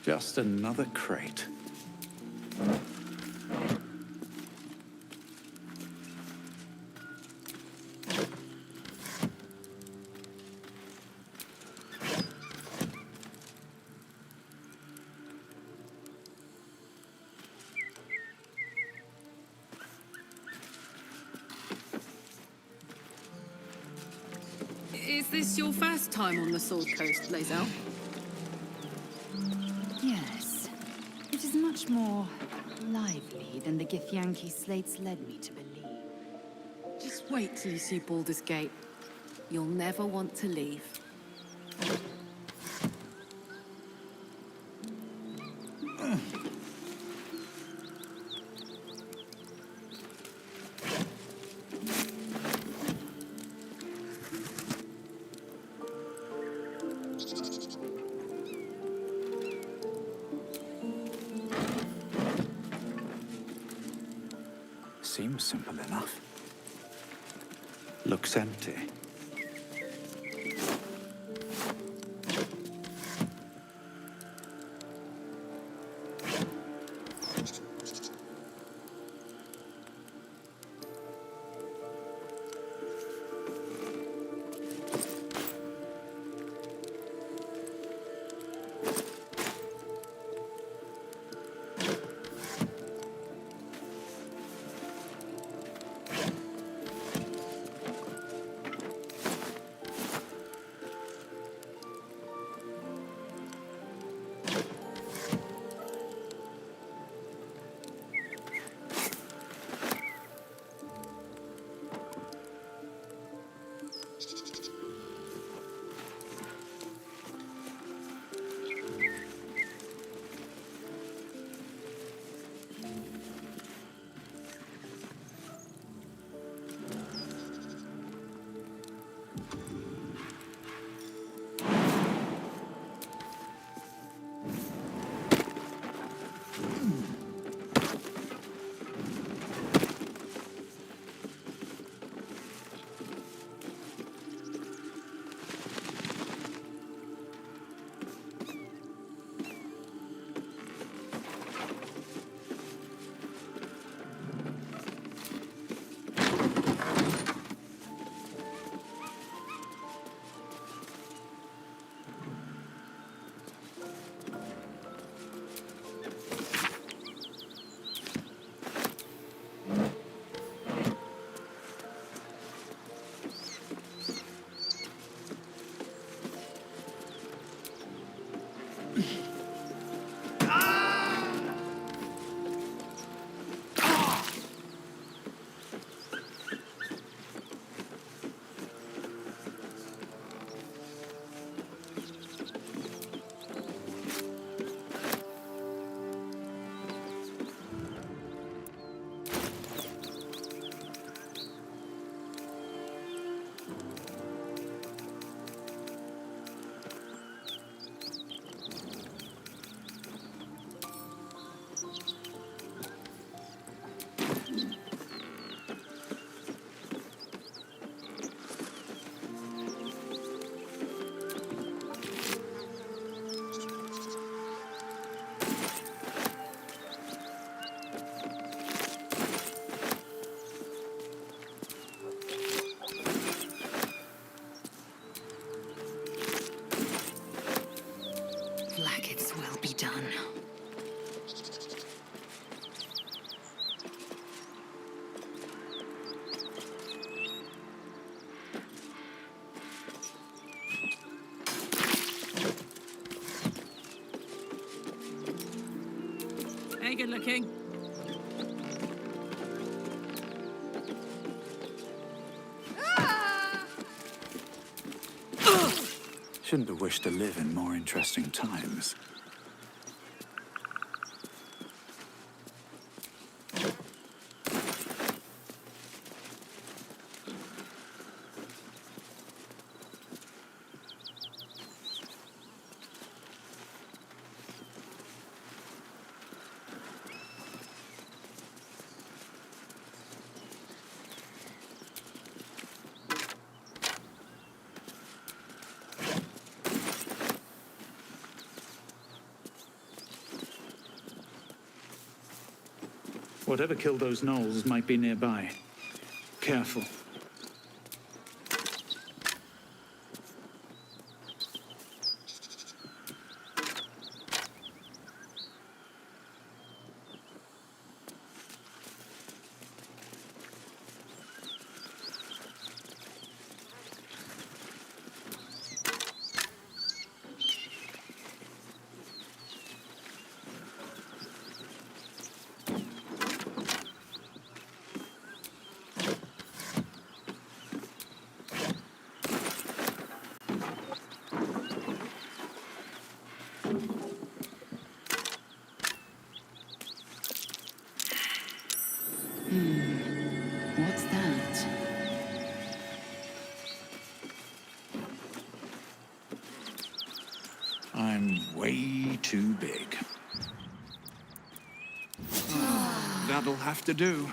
Just another crate. Is this your first time on the Sword Coast, Lae'zel? Yes. It is much more lively than the Githyanki slates led me to believe. Just wait till you see Baldur's Gate. You'll never want to leave. Seems simple enough. Looks empty. Blacket's will be done. Hey, good looking. Shouldn't have wished to live in more interesting times. Whatever killed those gnolls might be nearby. Careful. What's that? I'm way too big. That'll have to do.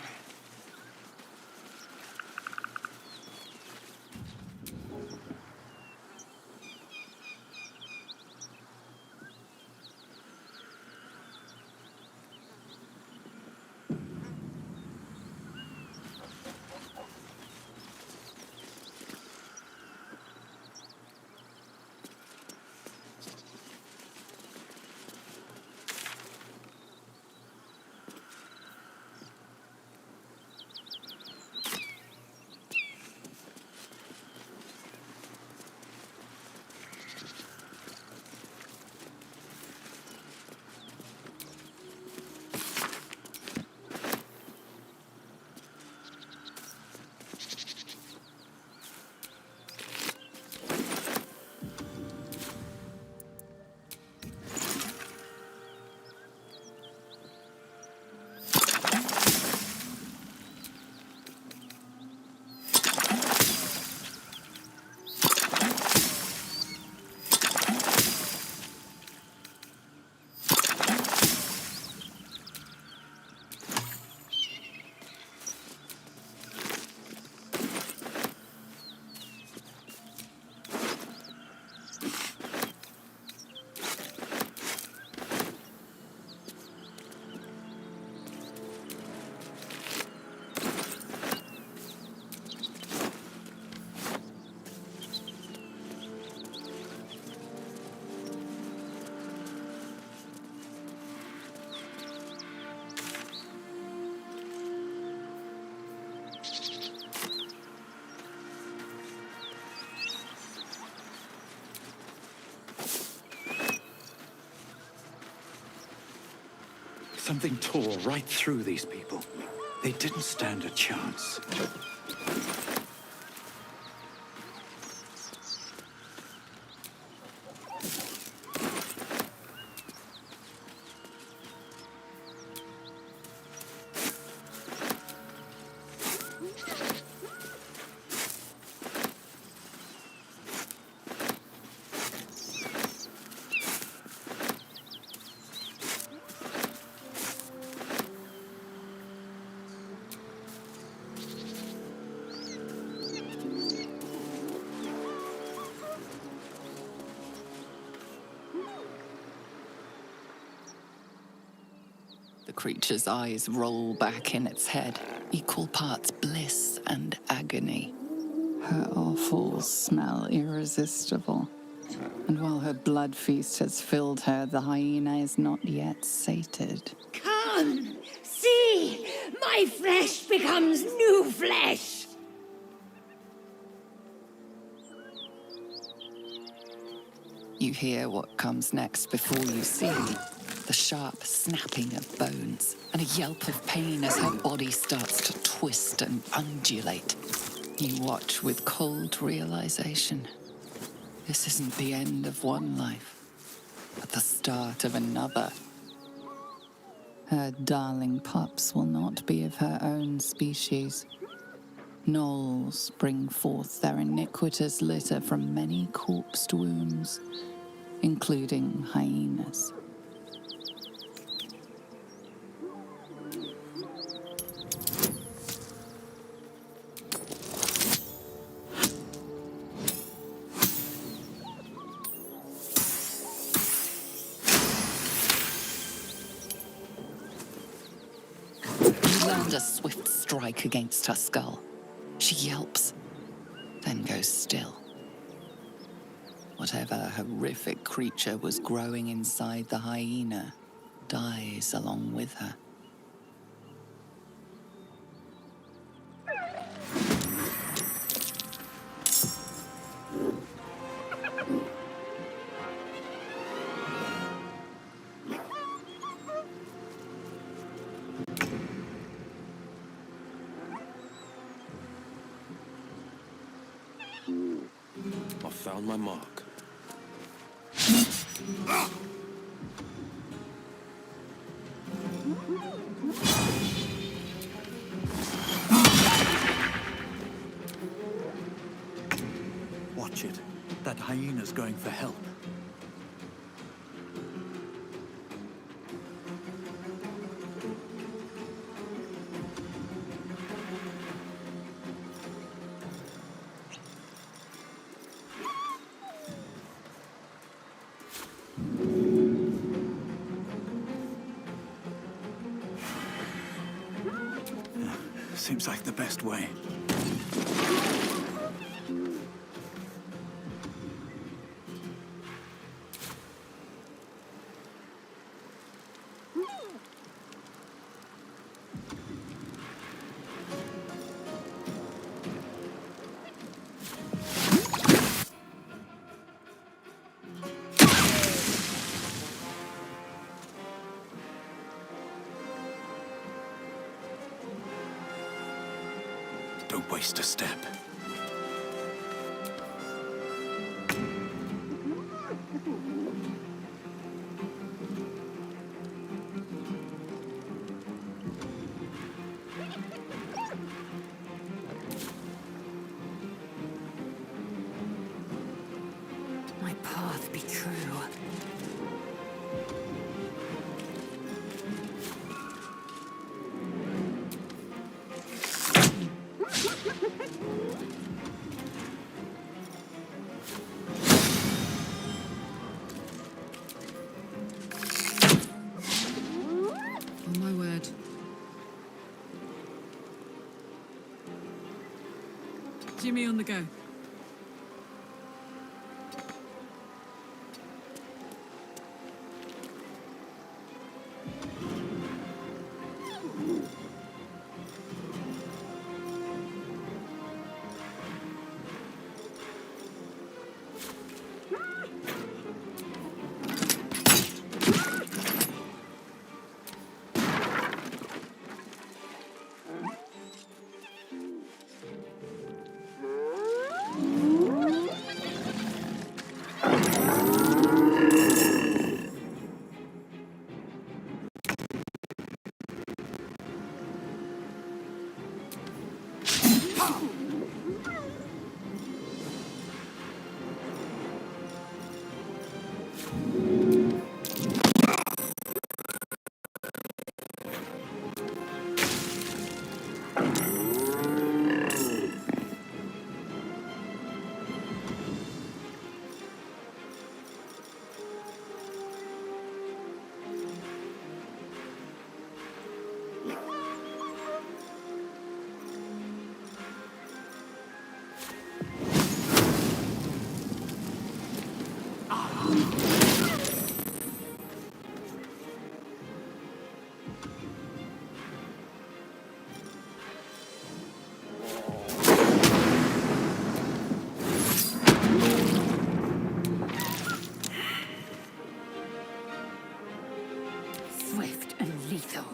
Something tore right through these people. They didn't stand a chance. The creature's eyes roll back in its head, equal parts bliss and agony. Her offals smell irresistible. And while her blood feast has filled her, the hyena is not yet sated. Come! See! My flesh becomes new flesh! You hear what comes next before you see. The sharp snapping of bones, and a yelp of pain as her body starts to twist and undulate. You watch with cold realization. This isn't the end of one life, but the start of another. Her darling pups will not be of her own species. Gnolls bring forth their iniquitous litter from many corpsed wombs, including hyenas. and a swift strike against her skull. She yelps, then goes still. Whatever horrific creature was growing inside the hyena dies along with her. I found my mark. Watch it. That hyena's going for help. Seems like the best way. Don't waste a step. My path be true. On my word. Jimmy on the go. Swift and lethal.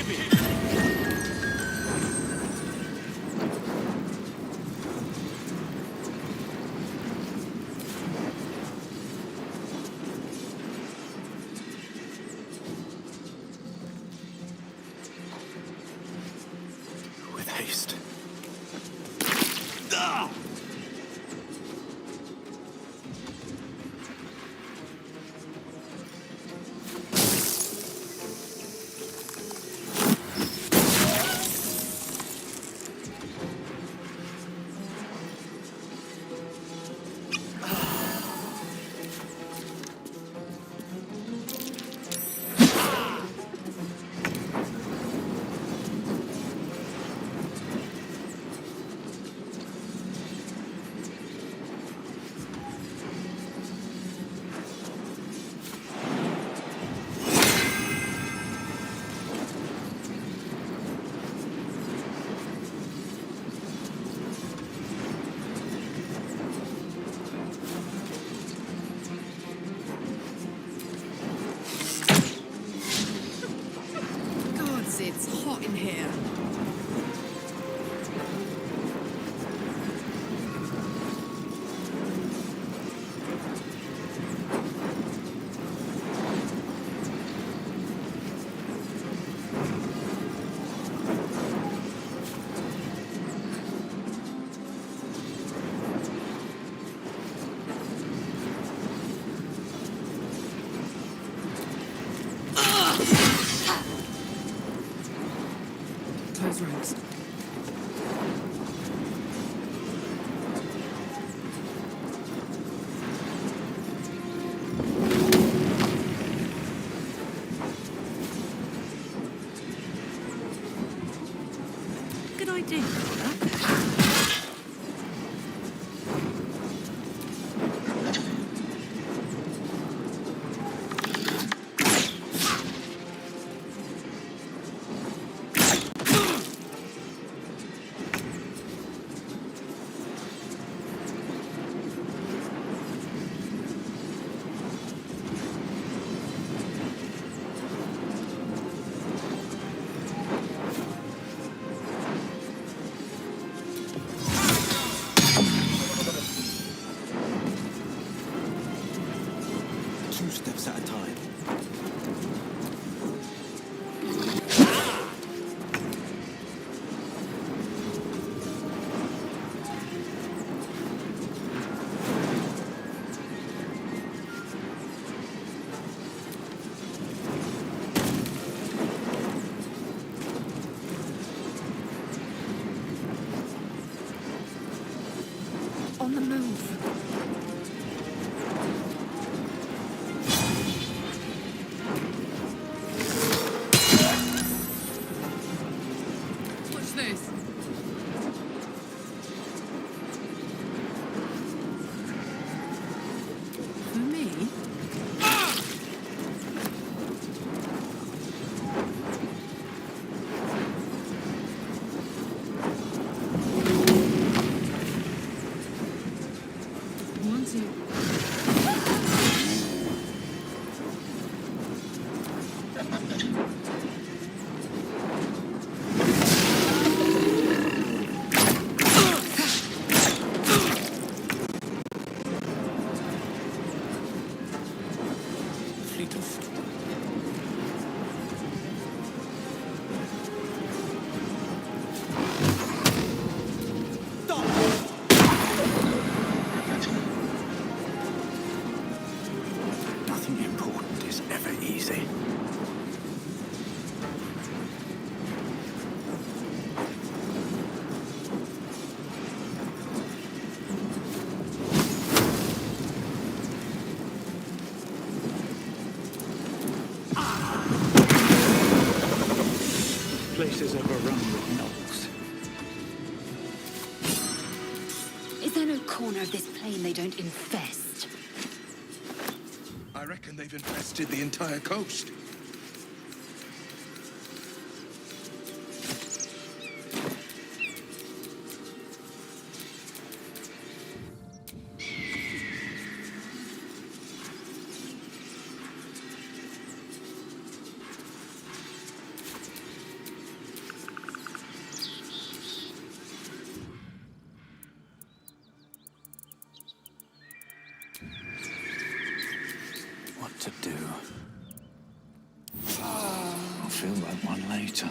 With haste. Gods, it's hot in here. Close ranks. Good idea. Two steps at a time. On the move. What's this? For me? One, two. Fleet of foot. Nothing important is ever easy. Place is overrun with gnolls. Is there no corner of this plain they don't infest? I reckon they've infested the entire coast. feel like one later.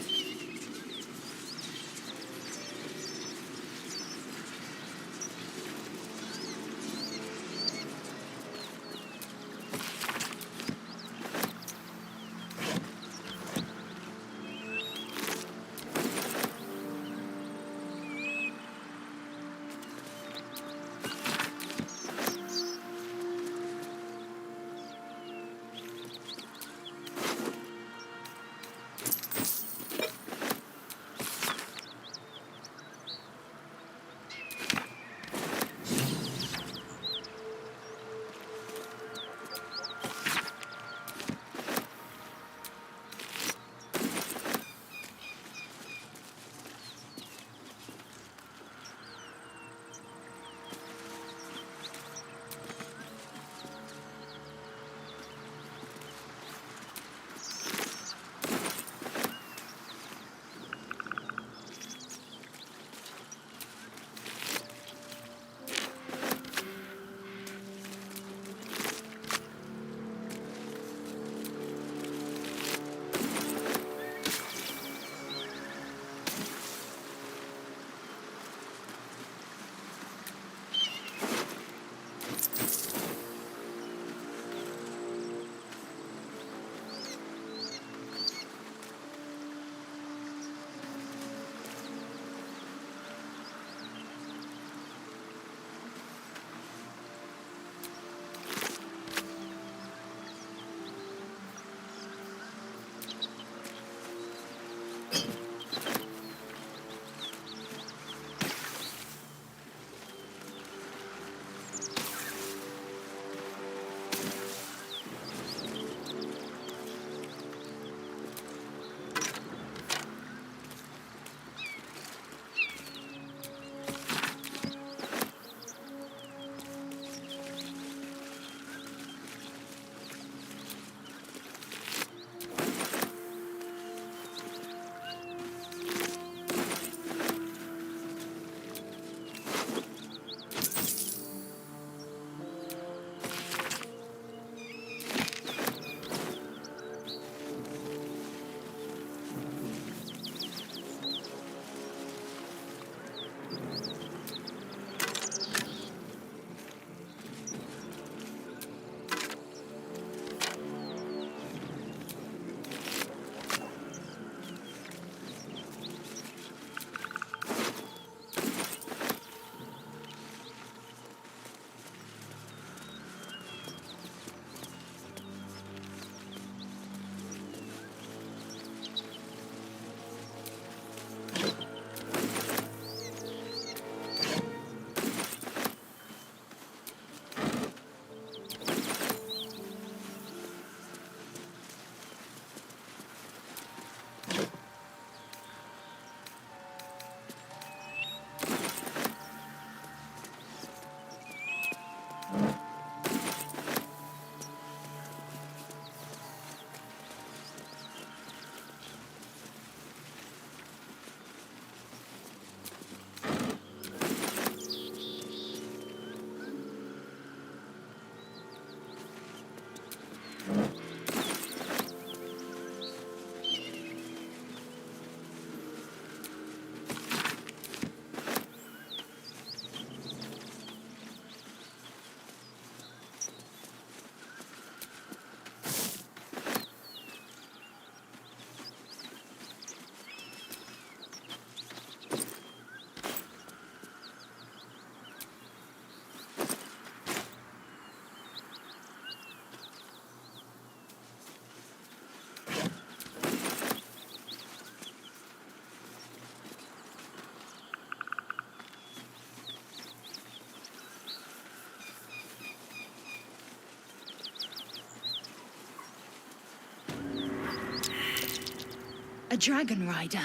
A dragon rider.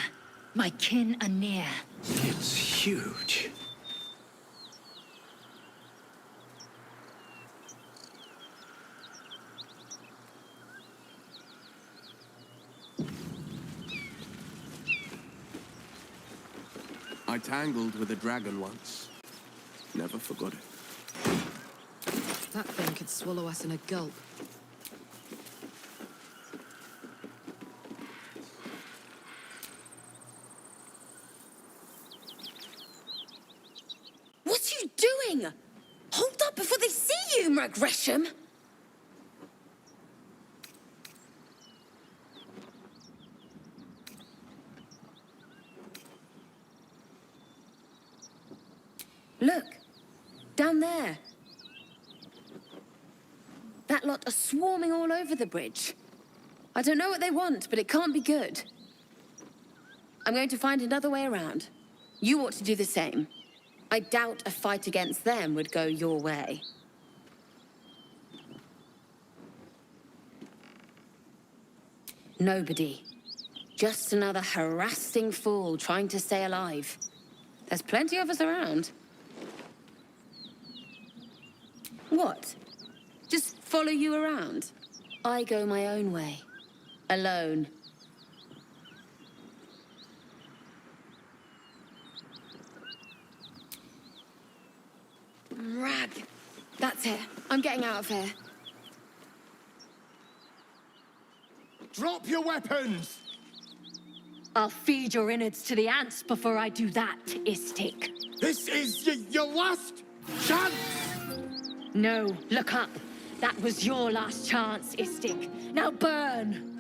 My kin are near. It's huge. I tangled with a dragon once. Never forgot it. That thing could swallow us in a gulp. Boomerang Gresham! Look, down there. That lot are swarming all over the bridge. I don't know what they want, but it can't be good. I'm going to find another way around. You ought to do the same. I doubt a fight against them would go your way. Nobody. Just another harassing fool trying to stay alive. There's plenty of us around. What? Just follow you around? I go my own way. Alone. Rag. That's it. I'm getting out of here. Drop your weapons! I'll feed your innards to the ants before I do that, Istik. This is your last chance! No, look up. That was your last chance, Istik. Now burn!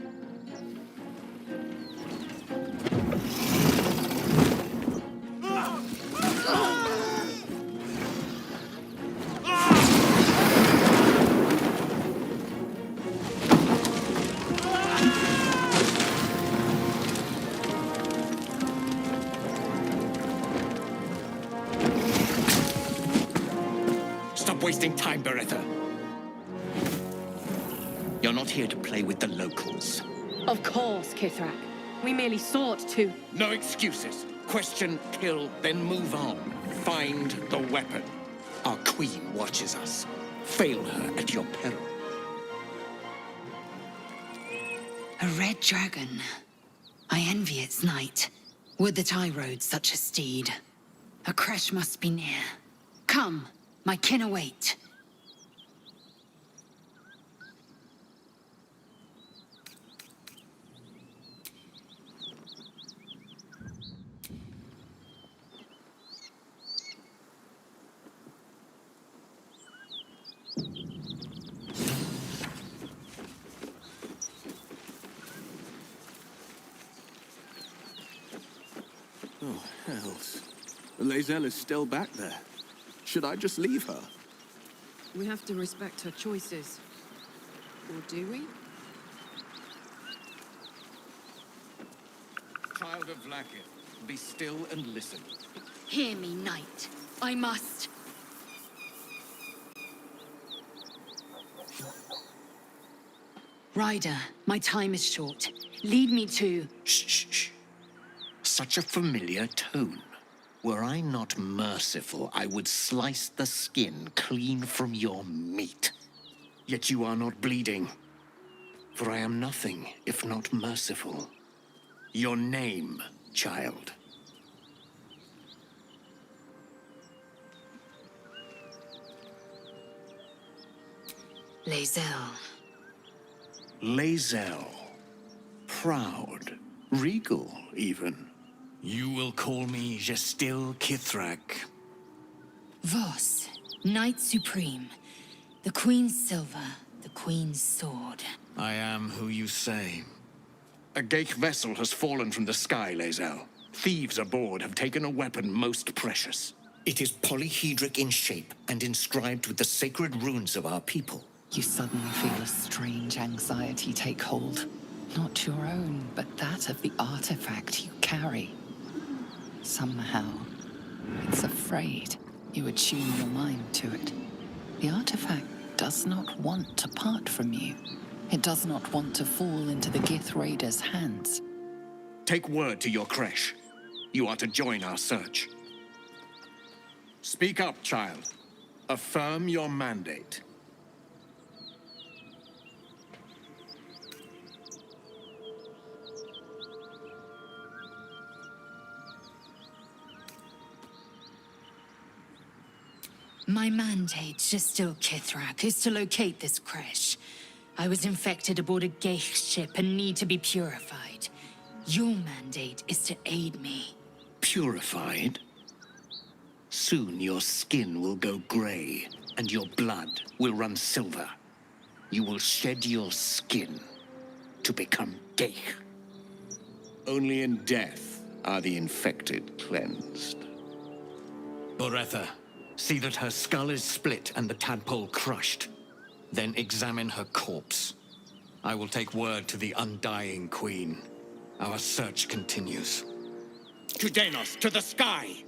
Stop wasting time, Beretta. You're not here to play with the locals. Of course, Kithrak. We merely sought to... No excuses. Question, kill, then move on. Find the weapon. Our queen watches us. Fail her at your peril. A red dragon. I envy its knight. Would that I rode such a steed. A crash must be near. Come, my kin await. Oh, hells. Lae'zel is still back there. Should I just leave her? We have to respect her choices. Or do we? Child of Vlaakith, be still and listen. Hear me, knight. I must. Ryder, my time is short. Lead me to... Shh, shh, shh. Such a familiar tone. Were I not merciful, I would slice the skin clean from your meat. Yet you are not bleeding. For I am nothing if not merciful. Your name, child. Lae'zel. Lae'zel. Proud. Regal, even. You will call me Gestil Kithrak. Voss, Knight Supreme. The Queen's silver, the Queen's sword. I am who you say. A Geich vessel has fallen from the sky, Lae'zel. Thieves aboard have taken a weapon most precious. It is polyhedric in shape and inscribed with the sacred runes of our people. You suddenly feel a strange anxiety take hold. Not your own, but that of the artifact you carry. Somehow, it's afraid. You attune your mind to it. The artifact does not want to part from you. It does not want to fall into the Gith Raiders' hands. Take word to your creche. You are to join our search. Speak up, child. Affirm your mandate. My mandate, Gestil Kithrak, is to locate this creche. I was infected aboard a Geich ship and need to be purified. Your mandate is to aid me. Purified? Soon your skin will go gray, and your blood will run silver. You will shed your skin to become Geich. Only in death are the infected cleansed. Boretha, see that her skull is split and the tadpole crushed. Then examine her corpse. I will take word to the Undying Queen. Our search continues. To Denos, to the sky!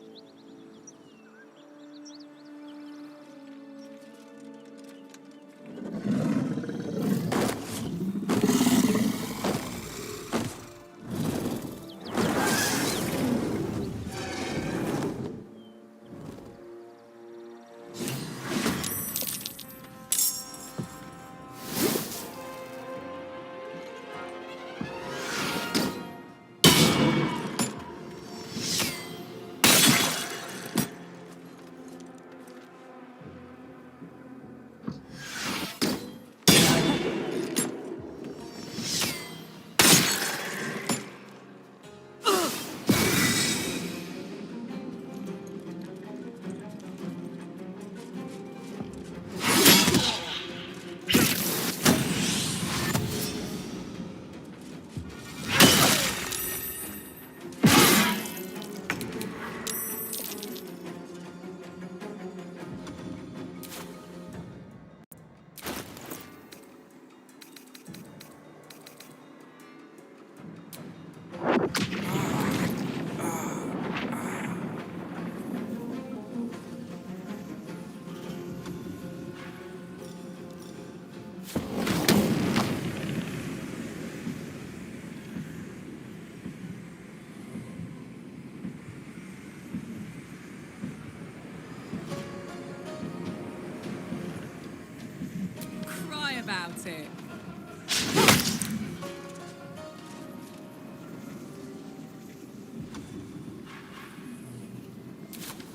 Cry about it.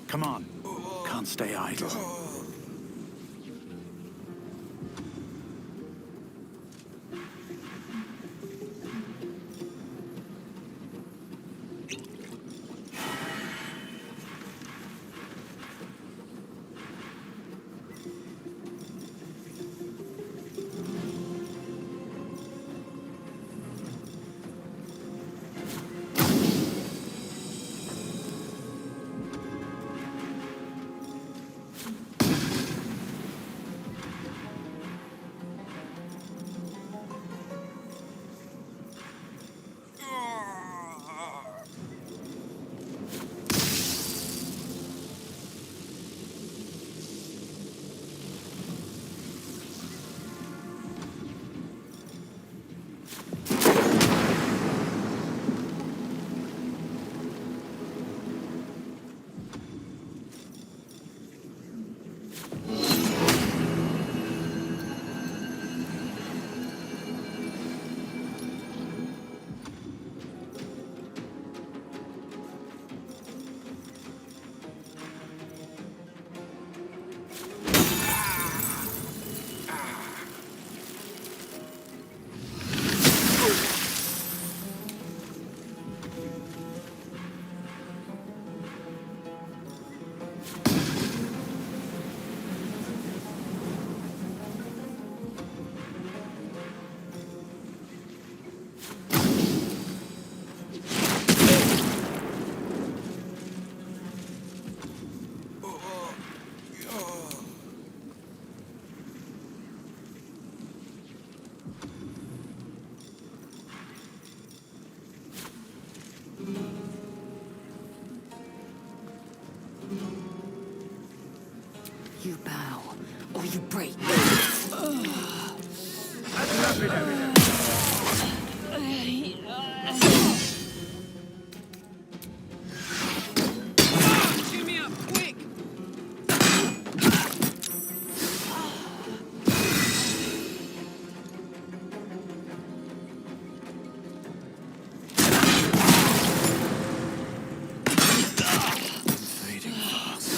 Come on. Can't stay idle. You bow, or you break. Cheer me up, quick! Fading fast.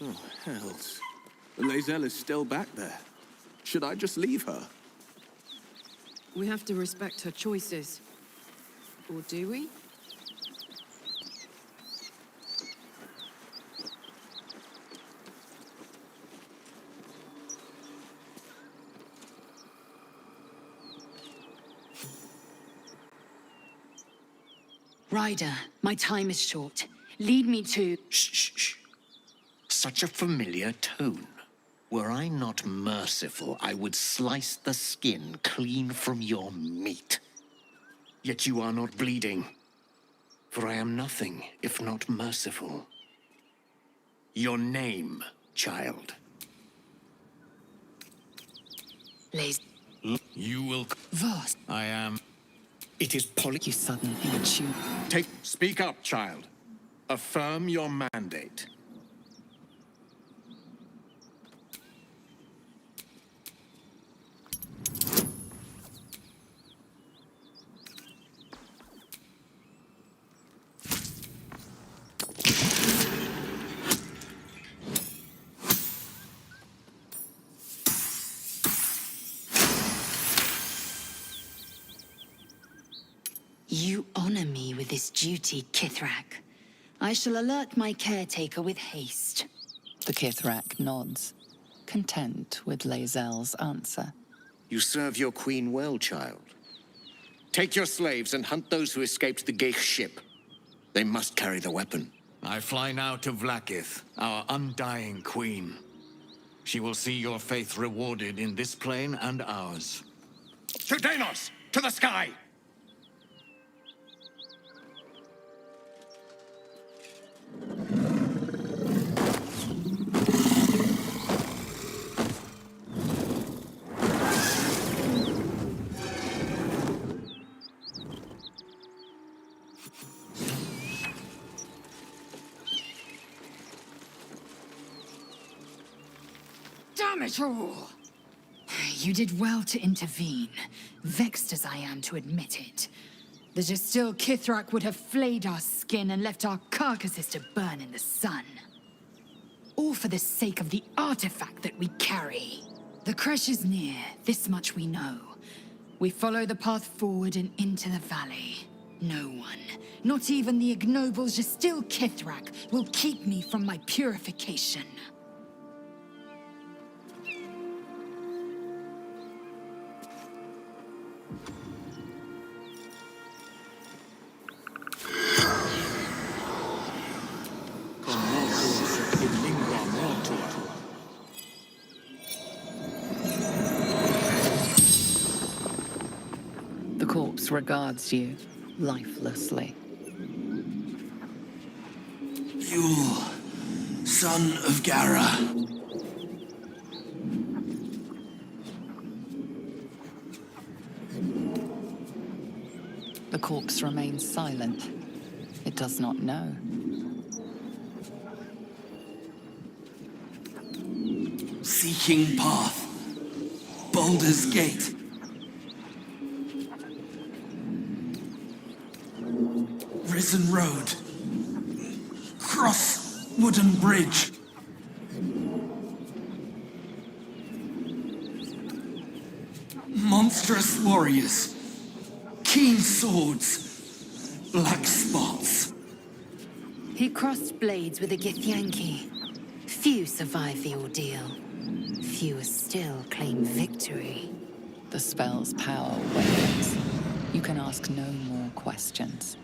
Oh, hells. Lae'zel is still back there. Should I just leave her? We have to respect her choices. Or do we? Ryder, my time is short. Lead me to... Shh, shh, shh. Such a familiar tone. Were I not merciful, I would slice the skin clean from your meat. Yet you are not bleeding. For I am nothing if not merciful. Your name, child. Lae'zel. You will... Voss. I am... It is You suddenly mature. Speak up, child. Affirm your mandate. You honor me with this duty, Kithrak. I shall alert my caretaker with haste. The Kithrak nods, content with Lae'zel's answer. You serve your queen well, child. Take your slaves and hunt those who escaped the Geich ship. They must carry the weapon. I fly now to Vlakith, our undying queen. She will see your faith rewarded in this plane and ours. To Denos! To the sky! Damn it all! You did well to intervene, vexed as I am to admit it. The Jastil Kithrak would have flayed our skin and left our carcasses to burn in the sun. All for the sake of the artifact that we carry. The crash is near, this much we know. We follow the path forward and into the valley. No one, not even the ignoble Jastil Kithrak, will keep me from my purification. The corpse regards you lifelessly. You, son of Gara. The corpse remains silent. It does not know. Seeking path. Baldur's Gate. Risen Road. Cross Wooden Bridge. Monstrous warriors. Keen swords. Black spots. He crossed blades with a Githyanki. Few survive the ordeal. Fewer still claim victory. The spell's power wanes. You can ask no more questions.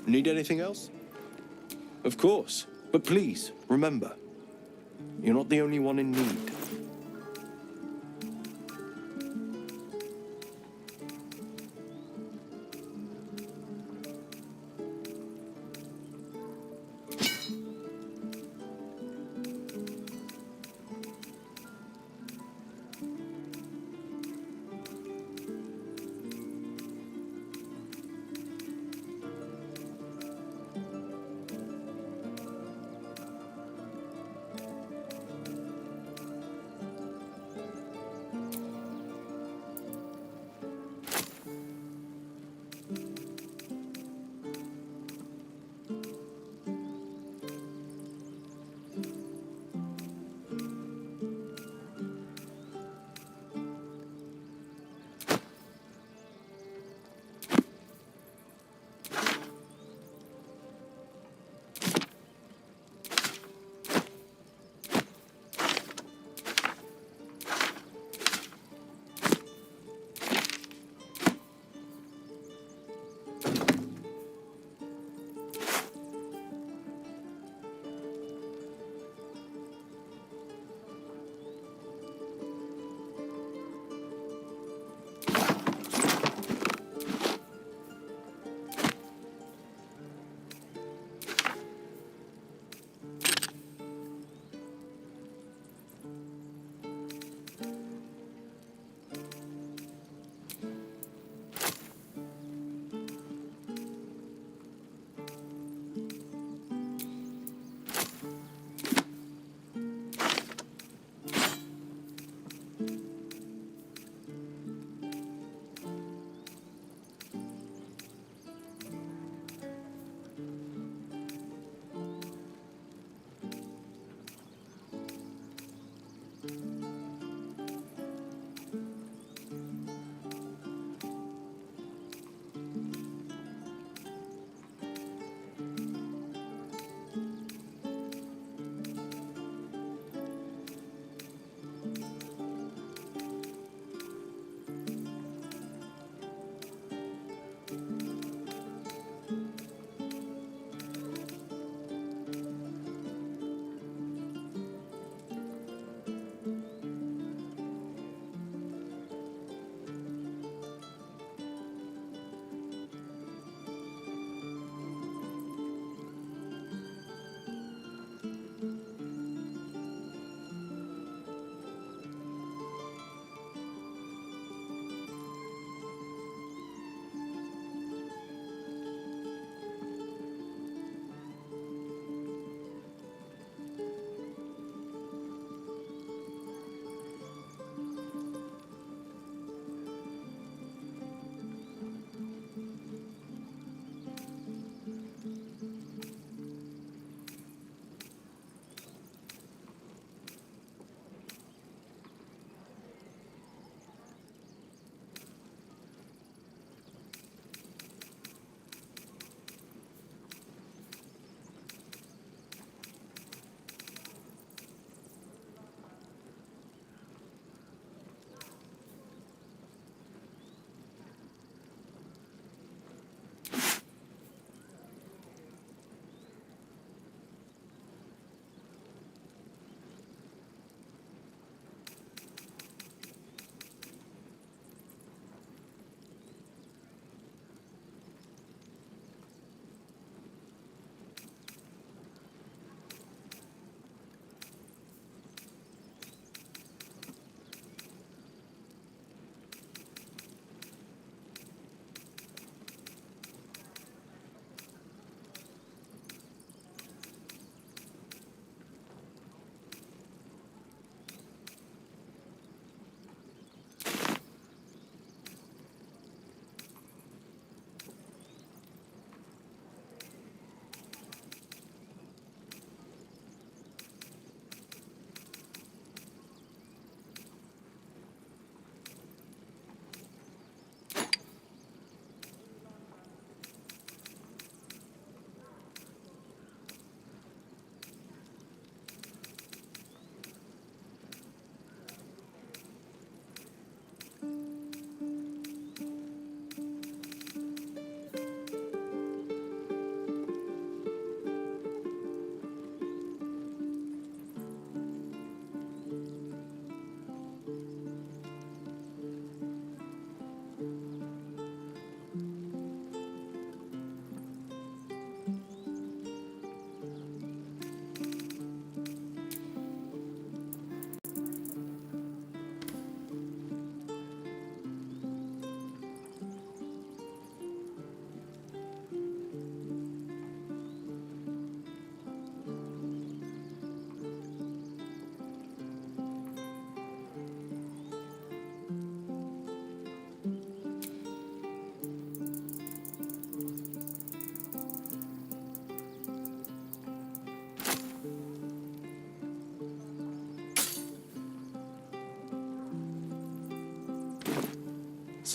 Need anything else? Of course. But please, remember, you're not the only one in need.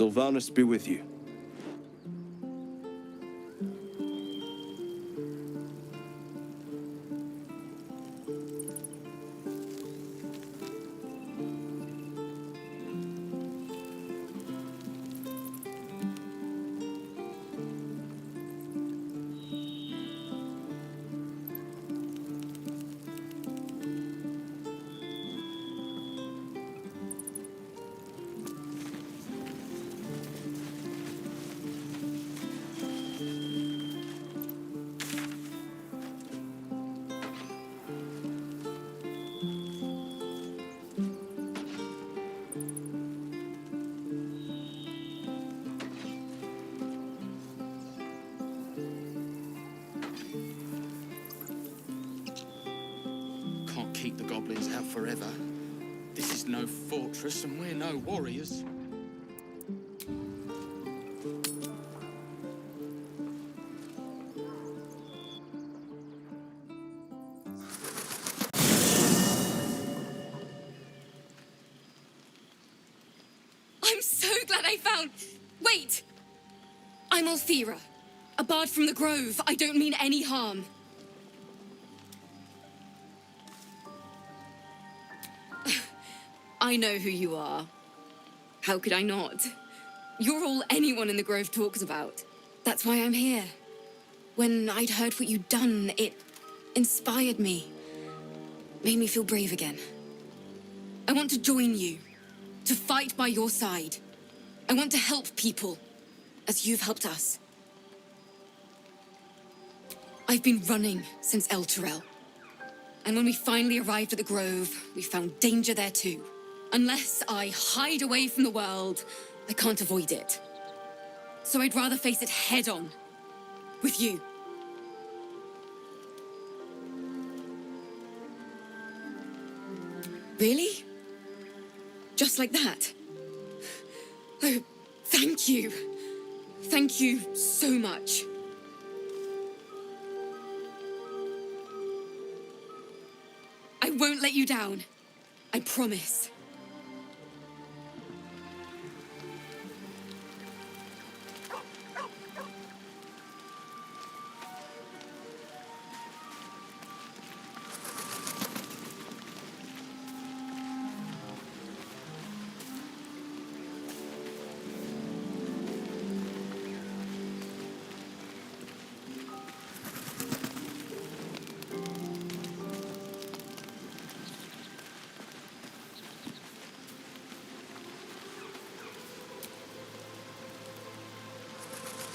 Sylvanus be with you. Can't keep the goblins out forever. This is no fortress, and we're no warriors. I'm so glad I found... Wait! I'm Althira, a bard from the Grove. I don't mean any harm. I know who you are. How could I not? You're all anyone in the Grove talks about. That's why I'm here. When I'd heard what you'd done, it inspired me. Made me feel brave again. I want to join you. To fight by your side. I want to help people, as you've helped us. I've been running since El Turel. And when we finally arrived at the Grove, we found danger there too. Unless I hide away from the world, I can't avoid it. So I'd rather face it head on. With you. Really? Just like that? Oh, thank you. Thank you so much. I won't let you down. I promise.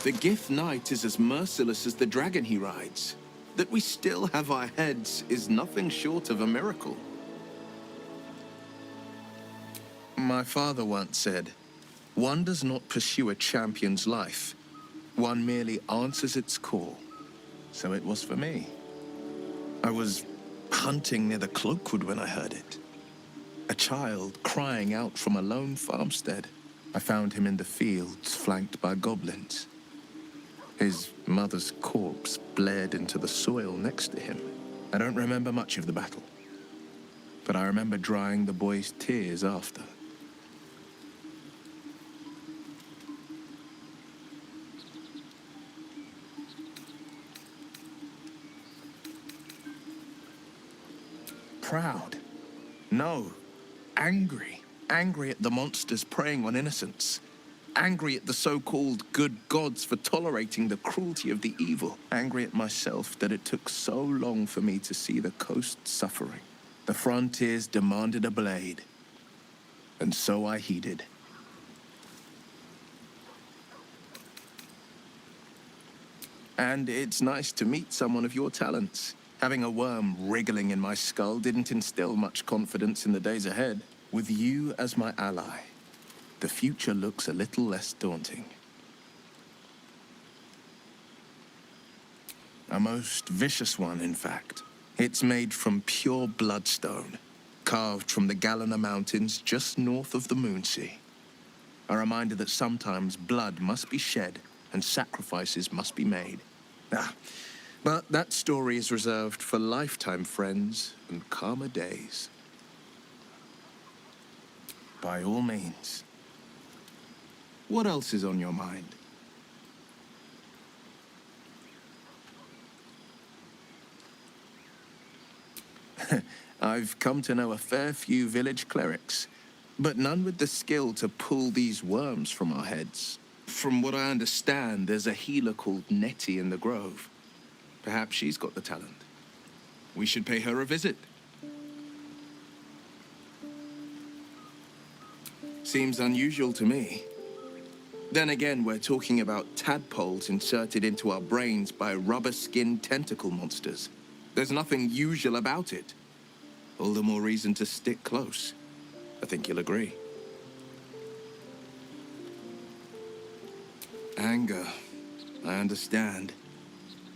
The Gith Knight is as merciless as the dragon he rides. That we still have our heads is nothing short of a miracle. My father once said, "One does not pursue a champion's life. One merely answers its call." So it was for me. I was hunting near the Cloakwood when I heard it. A child crying out from a lone farmstead. I found him in the fields, flanked by goblins. His mother's corpse blared into the soil next to him. I don't remember much of the battle, but I remember drying the boy's tears after. Proud? No. Angry. Angry at the monsters preying on innocents. Angry at the so-called good gods for tolerating the cruelty of the evil. Angry at myself that it took so long for me to see the coast suffering. The frontiers demanded a blade. And so I heeded. And it's nice to meet someone of your talents. Having a worm wriggling in my skull didn't instill much confidence in the days ahead. With you as my ally, the future looks a little less daunting. A most vicious one, in fact. It's made from pure bloodstone, carved from the Galena Mountains just north of the Moonsea. A reminder that sometimes blood must be shed and sacrifices must be made. But that story is reserved for lifetime friends and calmer days. By all means. What else is on your mind? I've come to know a fair few village clerics, but none with the skill to pull these worms from our heads. From what I understand, there's a healer called Nettie in the Grove. Perhaps she's got the talent. We should pay her a visit. Seems unusual to me. Then again, we're talking about tadpoles inserted into our brains by rubber-skinned tentacle monsters. There's nothing usual about it. All the more reason to stick close. I think you'll agree. Anger. I understand.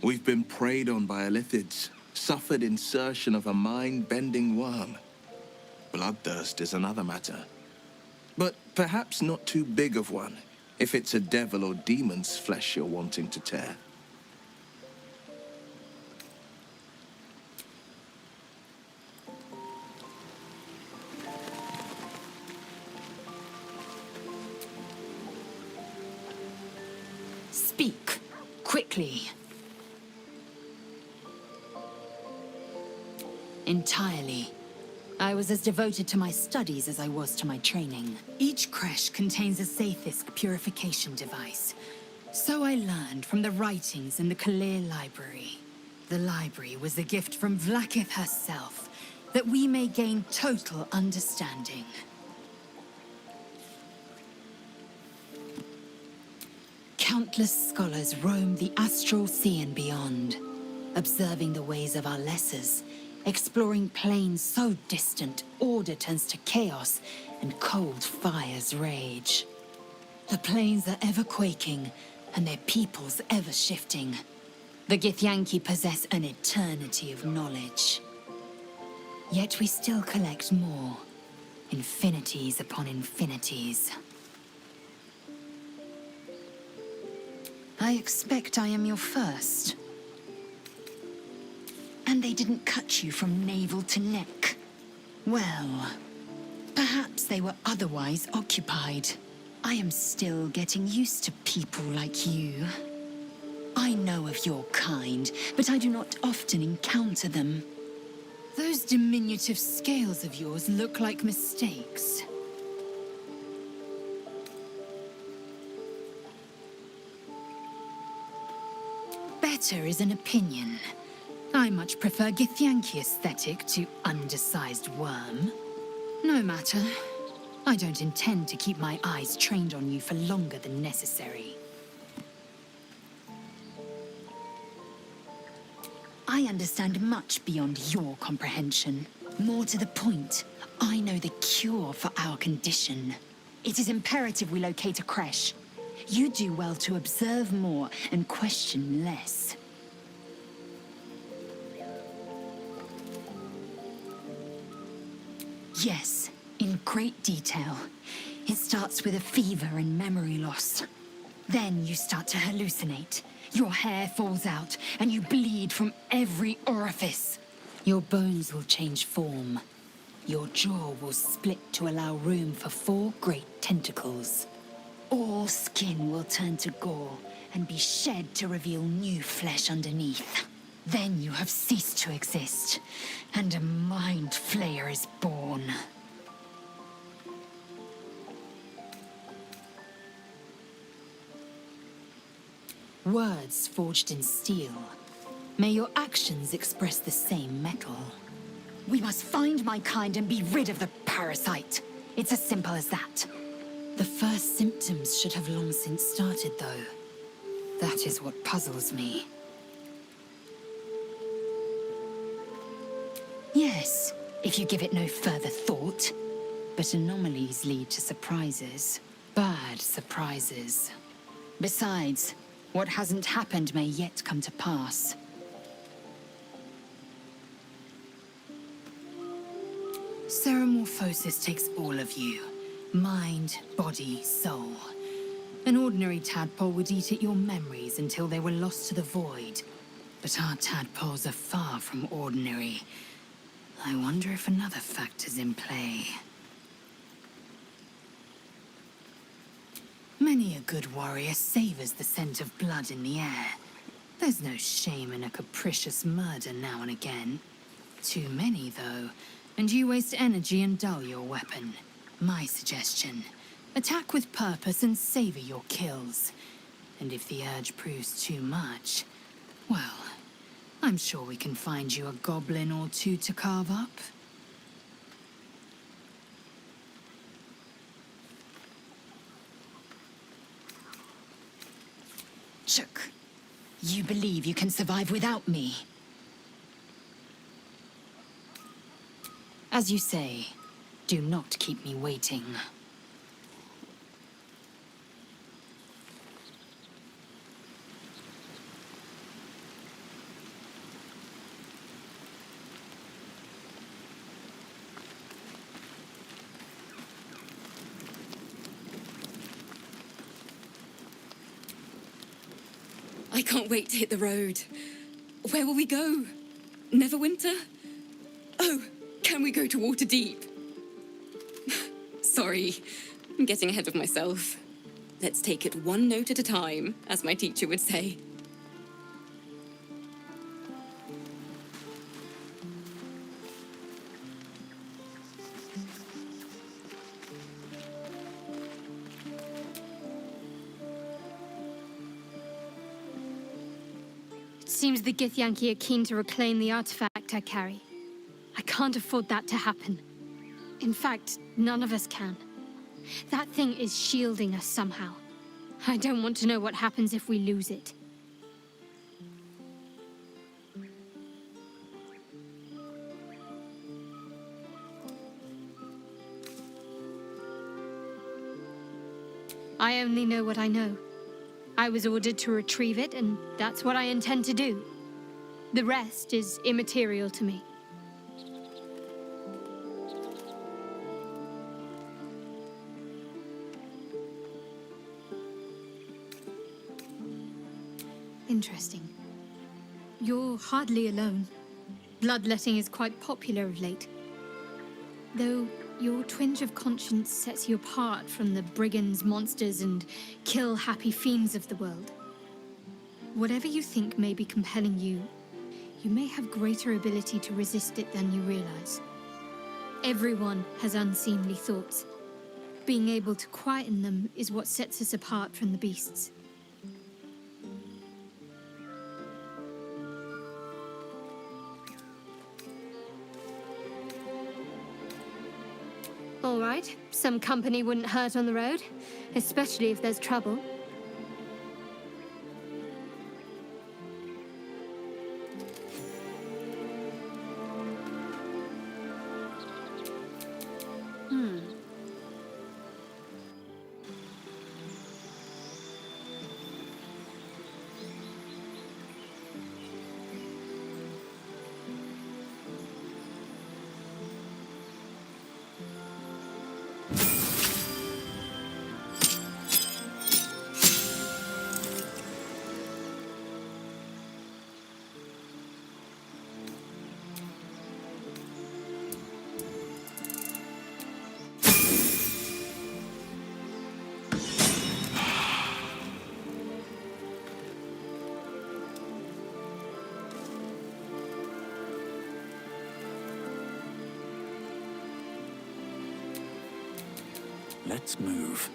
We've been preyed on by elithids, suffered insertion of a mind-bending worm. Bloodthirst is another matter. But perhaps not too big of one, if it's a devil or demon's flesh you're wanting to tear. Speak, quickly. Entirely. I was as devoted to my studies as I was to my training. Each creche contains a Sathisk purification device. So I learned from the writings in the Kalir Library. The library was a gift from Vlaakith herself, that we may gain total understanding. Countless scholars roam the astral sea and beyond, observing the ways of our lessers, exploring planes so distant, order turns to chaos, and cold fires rage. The planes are ever quaking, and their peoples ever shifting. The Githyanki possess an eternity of knowledge. Yet we still collect more, infinities upon infinities. I expect I am your first. And they didn't cut you from navel to neck. Well, perhaps they were otherwise occupied. I am still getting used to people like you. I know of your kind, but I do not often encounter them. Those diminutive scales of yours look like mistakes. Better is an opinion. I much prefer Githyanki aesthetic to undersized worm. No matter. I don't intend to keep my eyes trained on you for longer than necessary. I understand much beyond your comprehension. More to the point, I know the cure for our condition. It is imperative we locate a creche. You do well to observe more and question less. Yes, in great detail. It starts with a fever and memory loss. Then you start to hallucinate. Your hair falls out, and you bleed from every orifice. Your bones will change form. Your jaw will split to allow room for 4 great tentacles. All skin will turn to gore and be shed to reveal new flesh underneath. Then you have ceased to exist, and a mind flayer is born. Words forged in steel. May your actions express the same metal. We must find my kind and be rid of the parasite. It's as simple as that. The first symptoms should have long since started, though. That is what puzzles me. Yes, if you give it no further thought. But anomalies lead to surprises. Bad surprises. Besides, what hasn't happened may yet come to pass. Ceramorphosis takes all of you. Mind, body, soul. An ordinary tadpole would eat at your memories until they were lost to the void. But our tadpoles are far from ordinary. I wonder if another factor's in play. Many a good warrior savors the scent of blood in the air. There's no shame in a capricious murder now and again. Too many, though, and you waste energy and dull your weapon. My suggestion: attack with purpose and savor your kills. And if the urge proves too much, well, I'm sure we can find you a goblin or two to carve up. Chook, you believe you can survive without me? As you say, do not keep me waiting. I can't wait to hit the road. Where will we go? Neverwinter? Oh, can we go to Waterdeep? Sorry, I'm getting ahead of myself. Let's take it one note at a time, as my teacher would say. Seems the Githyanki are keen to reclaim the artifact I carry. I can't afford that to happen. In fact, none of us can. That thing is shielding us somehow. I don't want to know what happens if we lose it. I only know what I know. I was ordered to retrieve it, and that's what I intend to do. The rest is immaterial to me. Interesting. You're hardly alone. Bloodletting is quite popular of late. Though your twinge of conscience sets you apart from the brigands, monsters, and kill-happy fiends of the world. Whatever you think may be compelling you, you may have greater ability to resist it than you realize. Everyone has unseemly thoughts. Being able to quieten them is what sets us apart from the beasts. All right, some company wouldn't hurt on the road, especially if there's trouble. Let's move.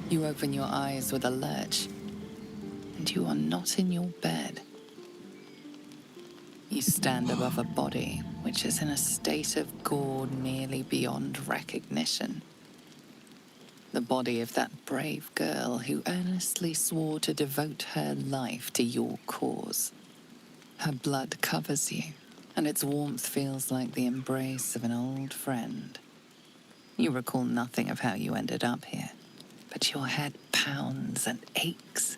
You open your eyes with a lurch, and you are not in your bed. You stand above a body which is in a state of gore nearly beyond recognition. The body of that brave girl who earnestly swore to devote her life to your cause. Her blood covers you, and its warmth feels like the embrace of an old friend. You recall nothing of how you ended up here, but your head pounds and aches.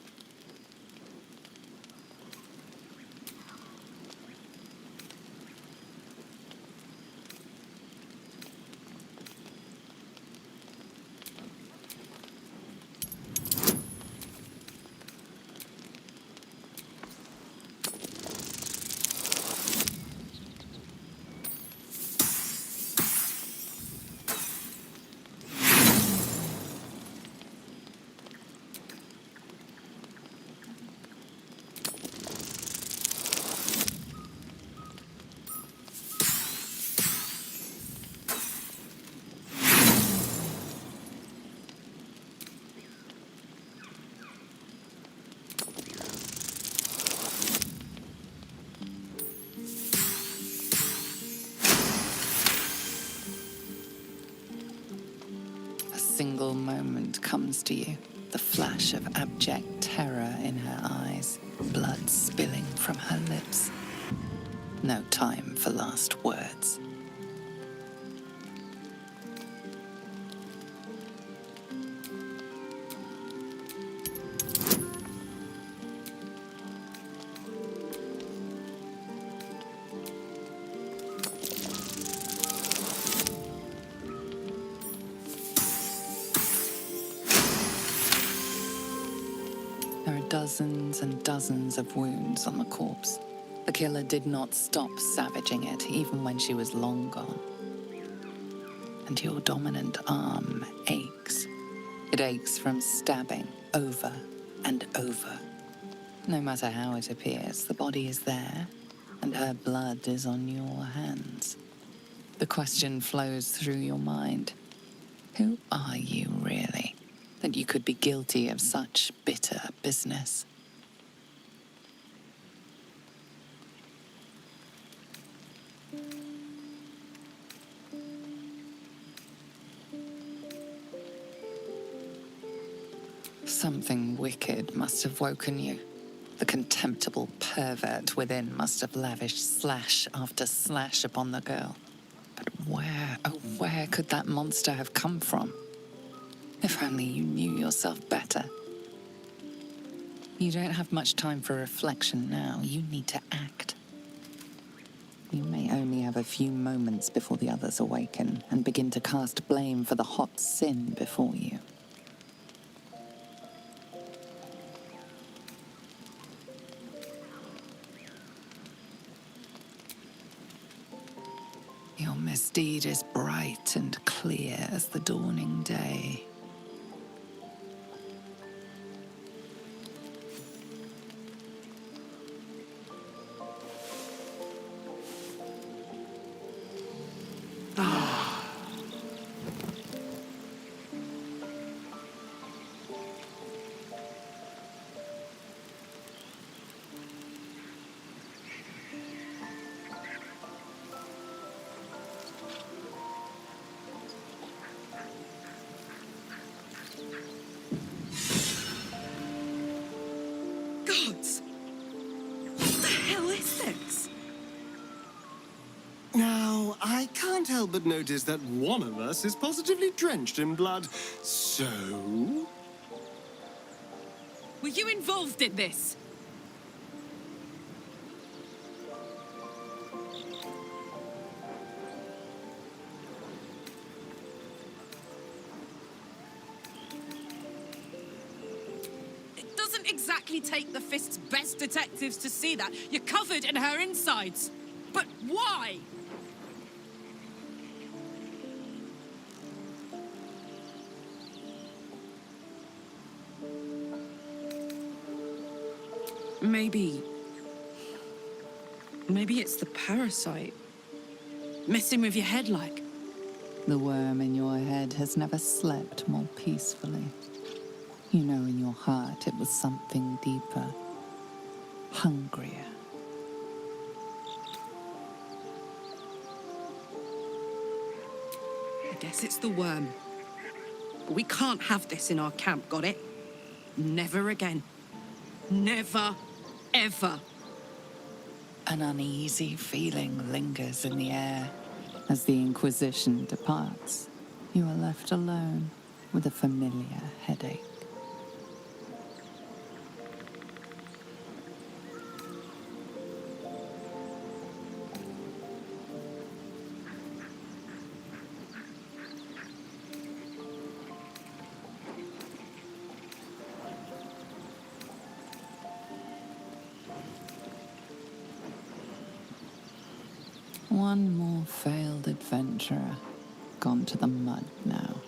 A single moment comes to you, the flash of abject terror in her eyes, blood spilling from her lips. No time for last words. There are dozens and dozens of wounds on the corpse. The killer did not stop savaging it, even when she was long gone. And your dominant arm aches. It aches from stabbing over and over. No matter how it appears, the body is there, and her blood is on your hands. The question flows through your mind. Who are you, really, that you could be guilty of such bitter business? Something wicked must have woken you. The contemptible pervert within must have lavished slash after slash upon the girl. But where, oh where could that monster have come from? If only you knew yourself better. You don't have much time for reflection now. You need to act. You may only have a few moments before the others awaken and begin to cast blame for the hot sin before you. Your misdeed is bright and clear as the dawning day. Gods! What the hell is this? Now, I can't help but notice that one of us is positively drenched in blood. So? Were you involved in this? It doesn't exactly take the Fist's best detectives to see that. You're covered in her insides. But why? Maybe it's the parasite. Messing with your head like. The worm in your head has never slept more peacefully. You know in your heart it was something deeper, hungrier. I guess it's the worm. We can't have this in our camp, got it? Never again. Never, ever. An uneasy feeling lingers in the air. As the Inquisition departs, you are left alone with a familiar headache. One more failed adventurer, gone to the mud now.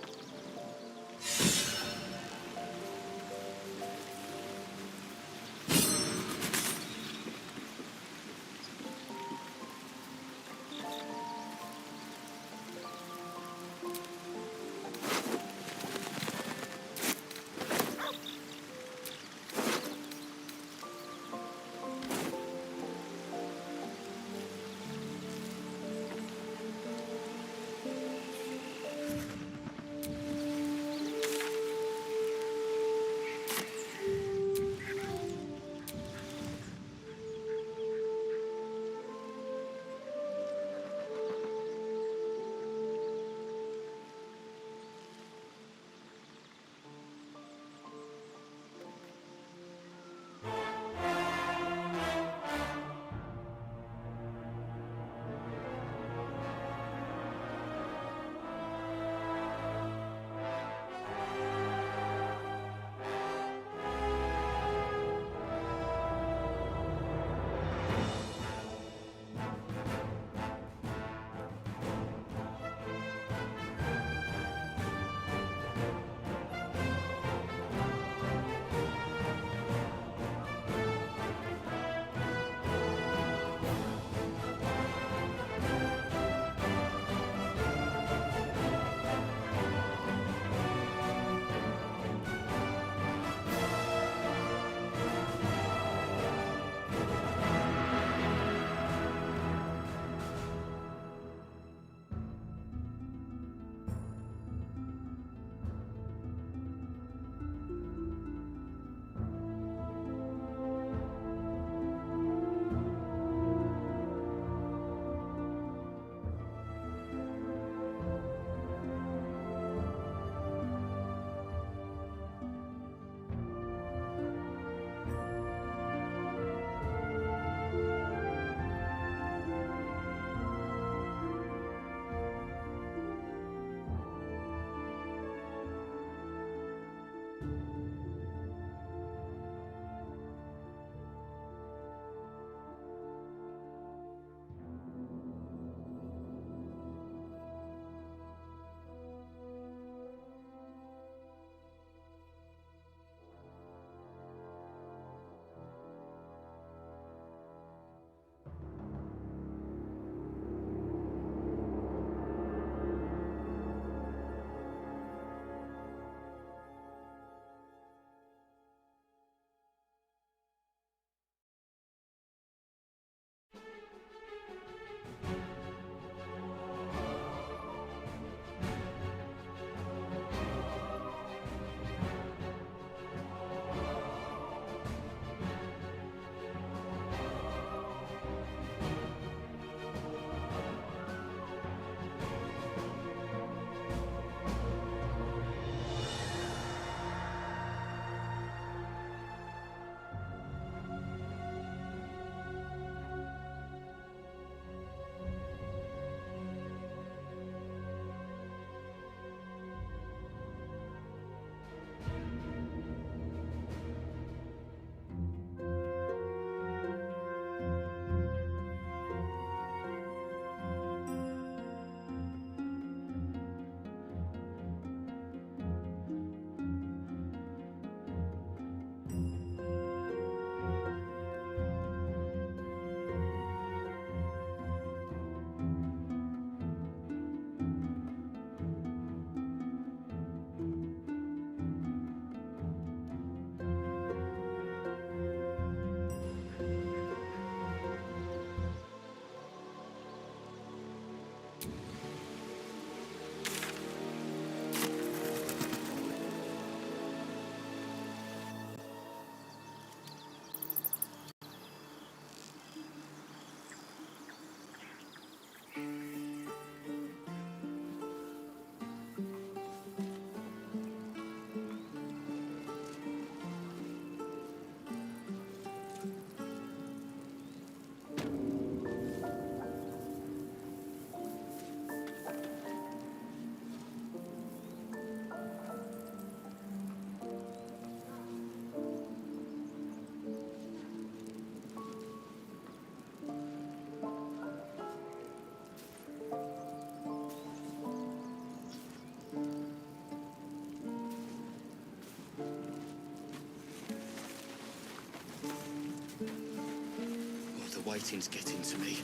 waiting's getting to me.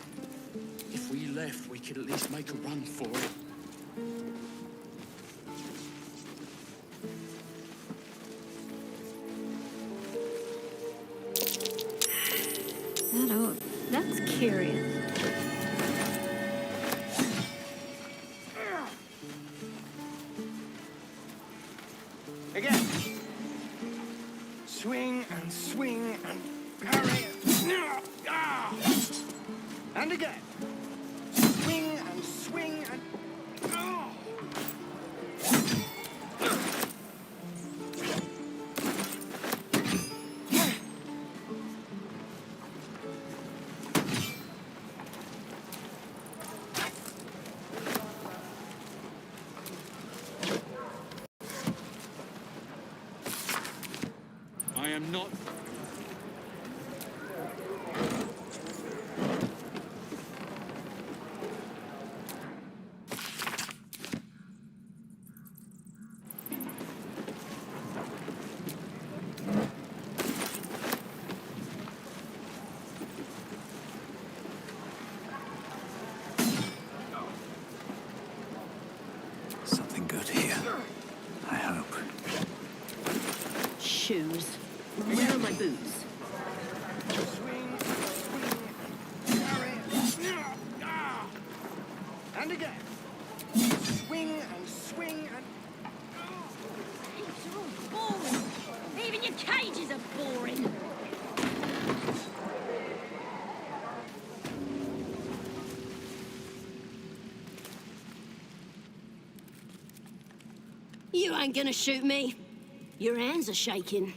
If we left, we could at least make a run for it. That odd. That's curious. Again. Swing and swing and parry. Ah! And again. Swing and swing and... Oh! I am not... Something good here. I hope. Shoes. Where are my boots? Swing, swing, parry. Ah! And again. Swing and swing and... It's all boring. Even your cages are boring. You ain't gonna shoot me. Your hands are shaking.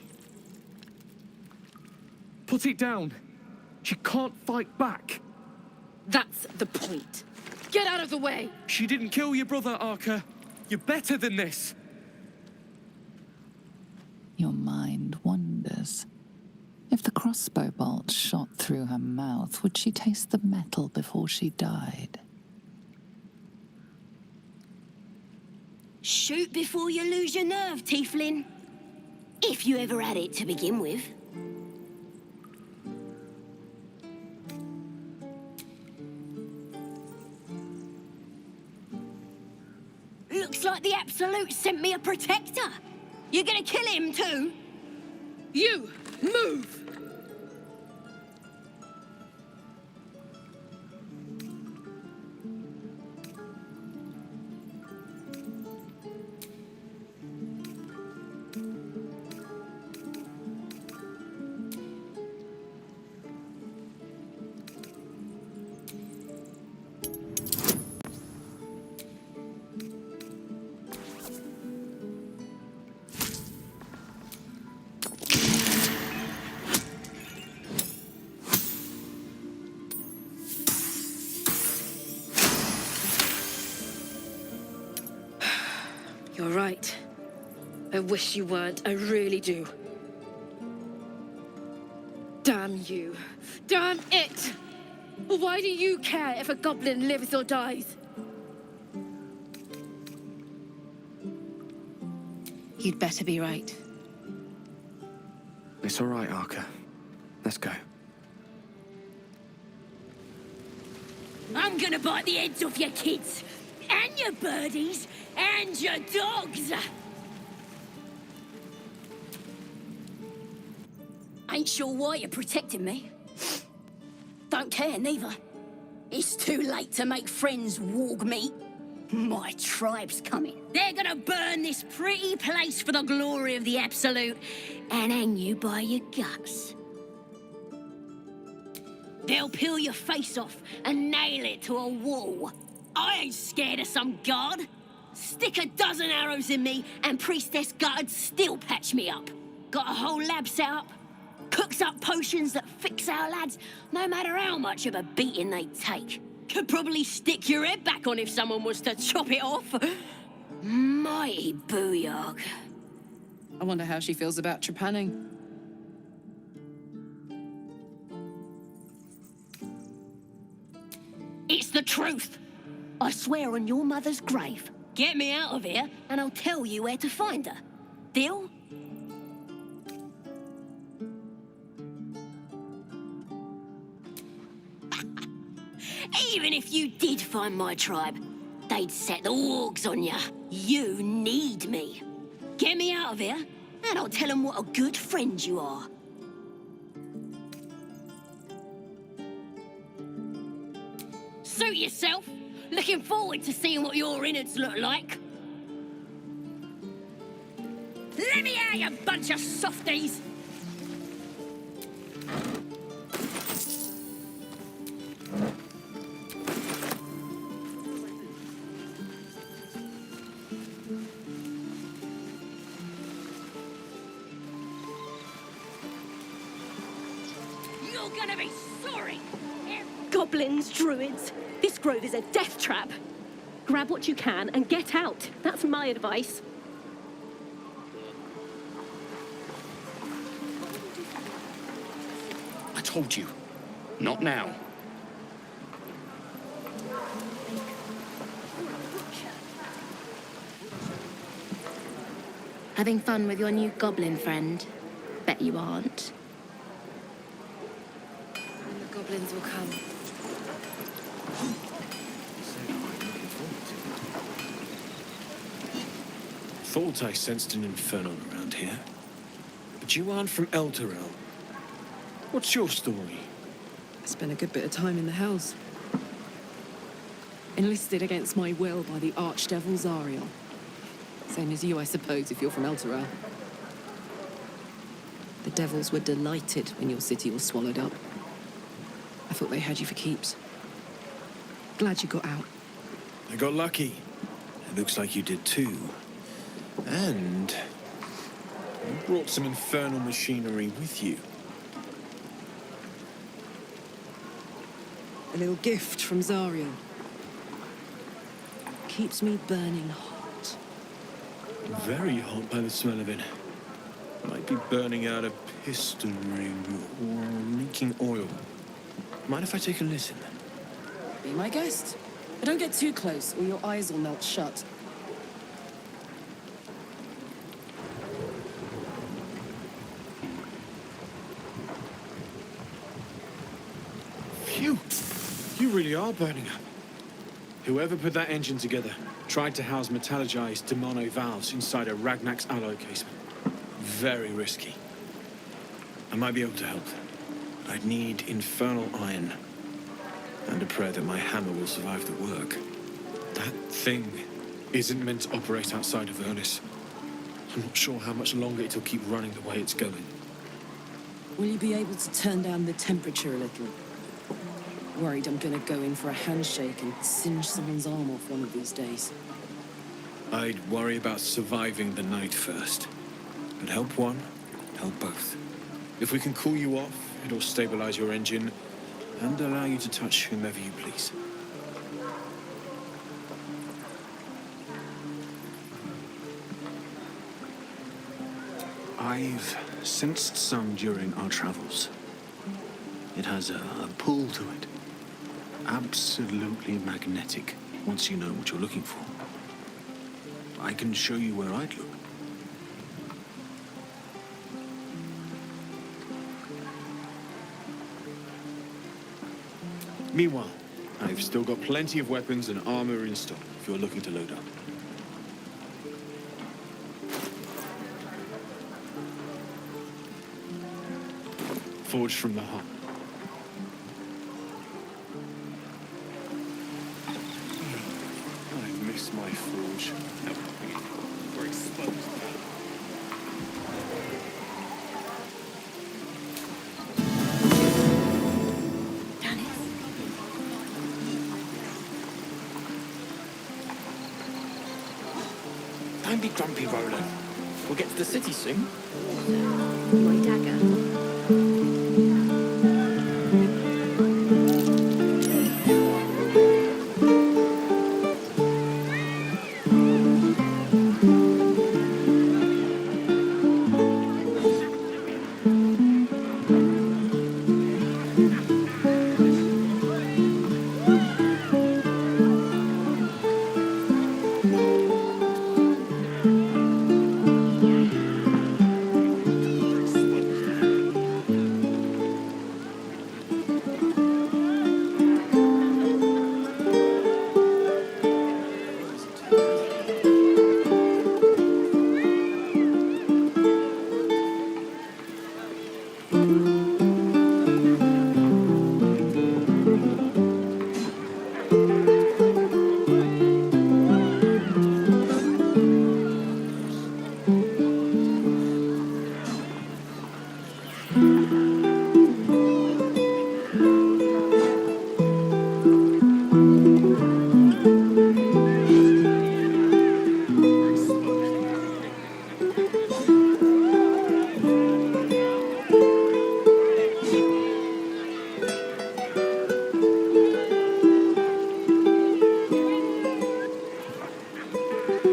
Put it down. She can't fight back. That's the point. Get out of the way! She didn't kill your brother, Arca. You're better than this. Your mind wanders. If the crossbow bolt shot through her mouth, would she taste the metal before she died? Shoot before you lose your nerve, Tieflin. If you ever had it to begin with. Looks like the Absolute sent me a protector. You gonna kill him too? You! Move! You're right. I wish you weren't. I really do. Damn you. Damn it! Why do you care if a goblin lives or dies? You'd better be right. It's all right, Arca. Let's go. I'm gonna bite the heads off your kids, and your birdies, and your dogs! Ain't sure why you're protecting me. Don't care, neither. It's too late to make friends, warg meat. My tribe's coming. They're gonna burn this pretty place for the glory of the Absolute and hang you by your guts. They'll peel your face off and nail it to a wall. I ain't scared of some god. Stick a dozen arrows in me and Priestess Gut'd still patch me up. Got a whole lab set up. Cooks up potions that fix our lads, no matter how much of a beating they take. Could probably stick your head back on if someone was to chop it off. Mighty booyog. I wonder how she feels about trepanning. It's the truth. I swear on your mother's grave. Get me out of here, and I'll tell you where to find her. Deal? Even if you did find my tribe, they'd set the wargs on ya. You need me. Get me out of here, and I'll tell them what a good friend you are. Suit yourself. Looking forward to seeing what your innards look like. Let me out, you bunch of softies! You're gonna be sorry! Goblins, druids. This grove is a death trap. Grab what you can and get out. That's my advice. I told you. Not now. Having fun with your new goblin friend? Bet you aren't. And the goblins will come. Thought I sensed an infernal around here. But you aren't from Elturel. What's your story? I spent a good bit of time in the Hells. Enlisted against my will by the Archdevil Zariel. Same as you, I suppose, if you're from Elturel. The devils were delighted when your city was swallowed up. I thought they had you for keeps. Glad you got out. I got lucky. It looks like you did too. And you brought some infernal machinery with you. A little gift from Zariel. Keeps me burning hot. Very hot by the smell of it. Might be burning out a piston ring or leaking oil. Mind if I take a listen? Be my guest. But don't get too close or your eyes will melt shut. Phew! You really are burning up. Whoever put that engine together tried to house metallurgized demono valves inside a Ragnak's alloy casement. Very risky. I might be able to help. I'd need infernal iron. And a prayer that my hammer will survive the work. That thing isn't meant to operate outside of Ernest. I'm not sure how much longer it'll keep running the way it's going. Will you be able to turn down the temperature a little? Worried I'm gonna go in for a handshake and singe someone's arm off one of these days. I'd worry about surviving the night first. But help one, help both. If we can cool you off, it'll stabilize your engine and allow you to touch whomever you please. I've sensed some during our travels. It has a pull to it. Absolutely magnetic, once you know what you're looking for. I can show you where I'd look. Meanwhile, I've still got plenty of weapons and armor in stock if you're looking to load up. Forged from the heart. I miss my forge. We're exposed now. Don't be grumpy, Roland. We'll get to the city soon. My dagger. Where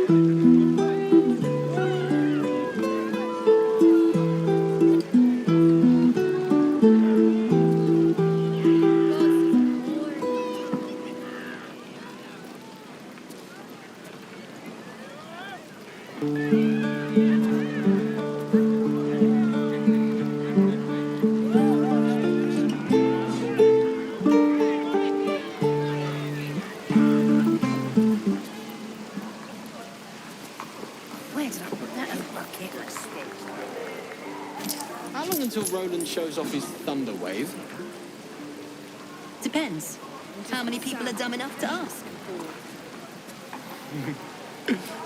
did I put that other bucket? How long until Roland shows off his thunder wave? Depends. How many people are dumb enough to ask?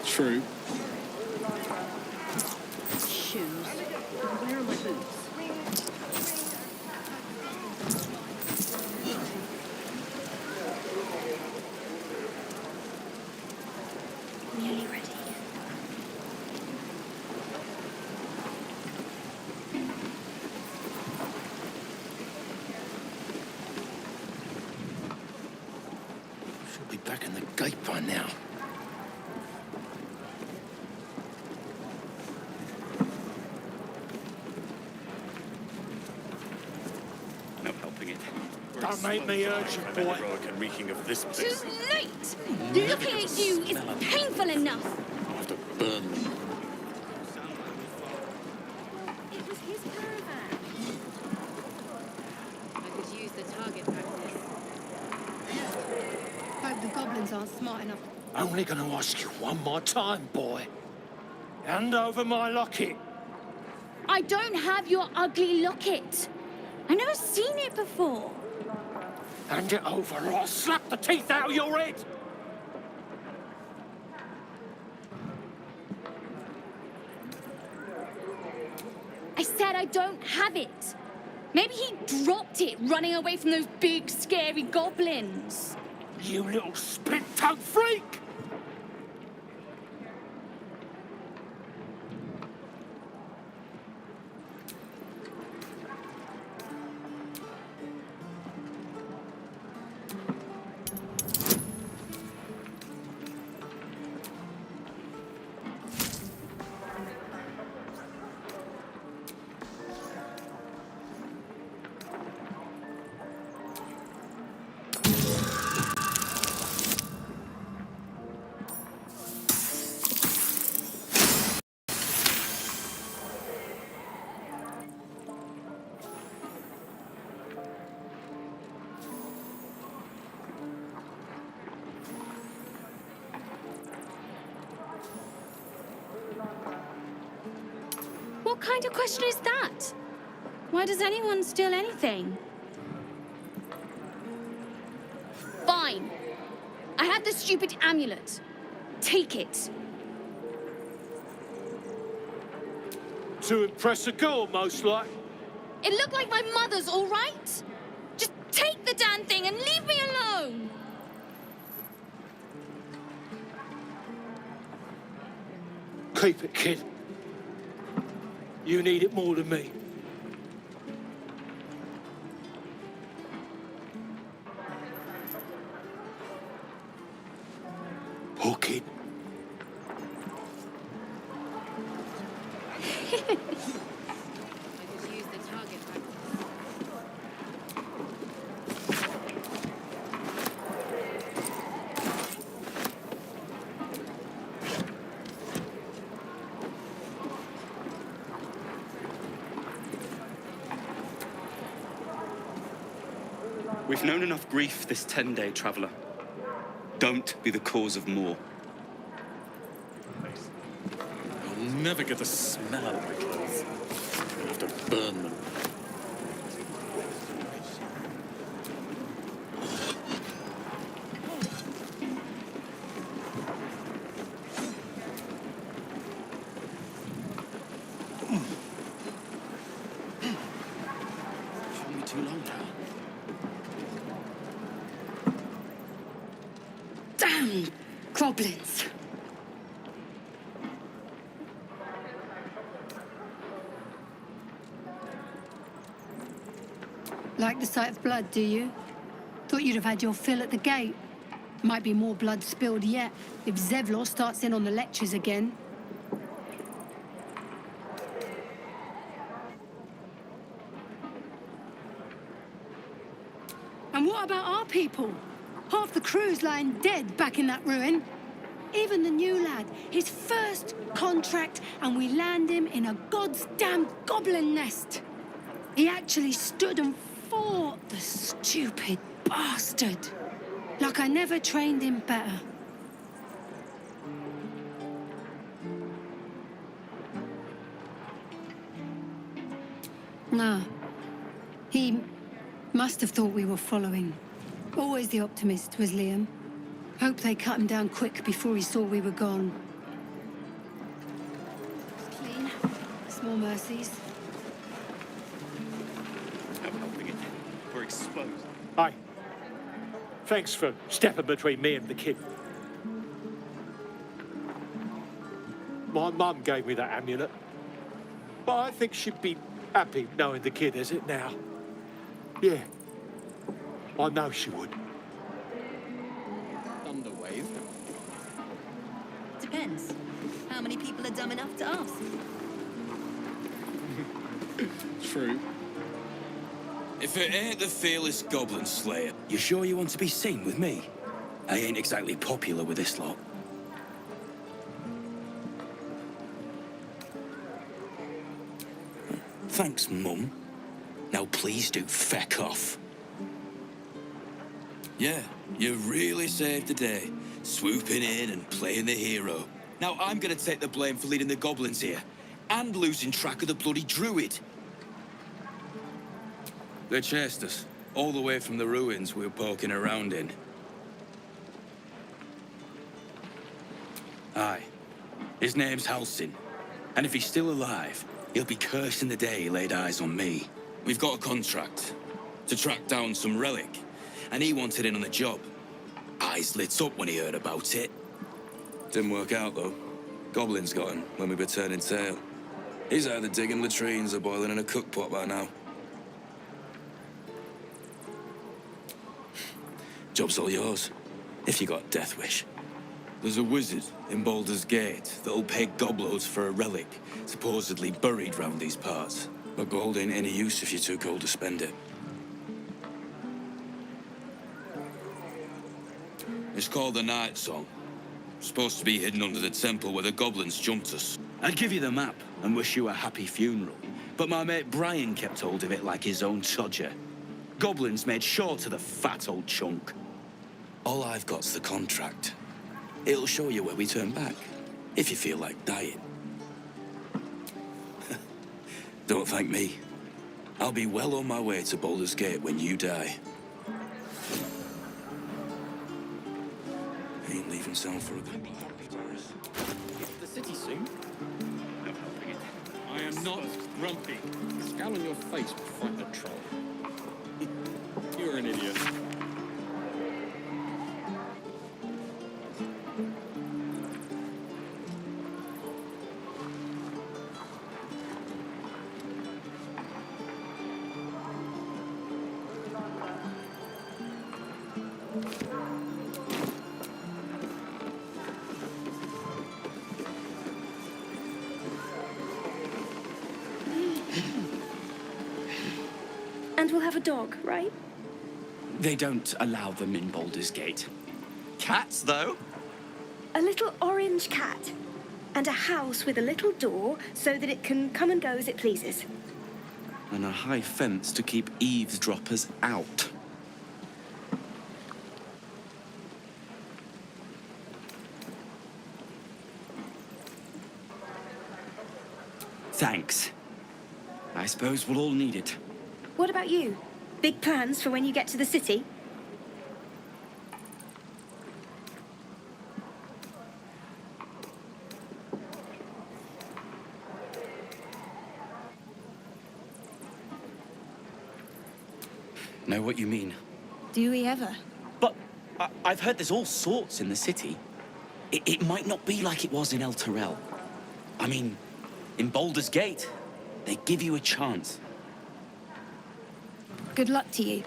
True. Shoes. Where are my boots? Nearly ready. Should be back in the gate by now. No helping it. Don't make me urge you, boy. Heroic and reeking of this Too place. late! Looking at you is painful enough! I'll have to burn them. It was his caravan. I could use the target practice. Hope the goblins aren't smart enough. Only gonna ask you one more time, boy. Hand over my locket. I don't have your ugly locket. I've never seen it before. Hand it over or I'll slap the teeth out of your head. I said I don't have it. Maybe he dropped it running away from those big, scary goblins. You little split-tongued freak! What kind of question is that? Why does anyone steal anything? Fine. I have the stupid amulet. Take it. To impress a girl, most like. It looked like my mother's, all right? Just take the damn thing and leave me alone! Keep it, kid. You need it more than me. Hook it. We've known enough grief this 10-day traveler. Don't be the cause of more. You'll never get the smell out of my clothes. I'll have to burn them. Shouldn't be too long now. Damn goblins! Like the sight of blood, do you? Thought you'd have had your fill at the gate. Might be more blood spilled yet if Zevlor starts in on the lectures again. And what about our people? Half the crew's lying dead back in that ruin. Even the new lad, his first contract, and we land him in a goddamn goblin nest. He actually stood and fought, the stupid bastard. Like I never trained him better. Nah. He must have thought we were following. Always the optimist was Liam. Hope they cut him down quick before he saw we were gone. Clean. Small mercies. We're exposed. Hi. Thanks for stepping between me and the kid. My mum gave me that amulet. But I think she'd be happy knowing the kid has it now. Yeah. I know she would. Thunderwave. Depends. How many people are dumb enough to ask? True. If it ain't the fearless Goblin Slayer, you sure you want to be seen with me? I ain't exactly popular with this lot. Thanks, Mum. Now please do feck off. Yeah, you really saved the day, swooping in and playing the hero. Now I'm gonna take the blame for leading the goblins here, and losing track of the bloody druid. They chased us, all the way from the ruins we were poking around in. Aye. His name's Halsin. And if he's still alive, he'll be cursing the day he laid eyes on me. We've got a contract to track down some relic, and he wanted in on the job. Eyes lit up when he heard about it. Didn't work out, though. Goblins got him when we were turning tail. He's either digging latrines or boiling in a cookpot by now. Job's all yours, if you got a death wish. There's a wizard in Baldur's Gate that'll pay gobloads for a relic, supposedly buried round these parts. But gold ain't any use if you're too cold to spend it. It's called the Night Song. Supposed to be hidden under the temple where the goblins jumped us. I'd give you the map and wish you a happy funeral, but my mate Brian kept hold of it like his own todger. Goblins made sure to the fat old chunk. All I've got's the contract. It'll show you where we turn back, if you feel like dying. Don't thank me. I'll be well on my way to Baldur's Gate when you die. Ain't leaving town for a good The city soon. I am not grumpy. The scowl on your face will frighten a troll. You're an idiot. And we'll have a dog, right? They don't allow them in Baldur's Gate. Cats, though? A little orange cat. And a house with a little door so that it can come and go as it pleases. And a high fence to keep eavesdroppers out. Thanks. I suppose we'll all need it. What about you? Big plans for when you get to the city? Know what you mean? Do we ever? But I've heard there's all sorts in the city. It might not be like it was in El Terrell. I mean, in Baldur's Gate, they give you a chance. Good luck to you.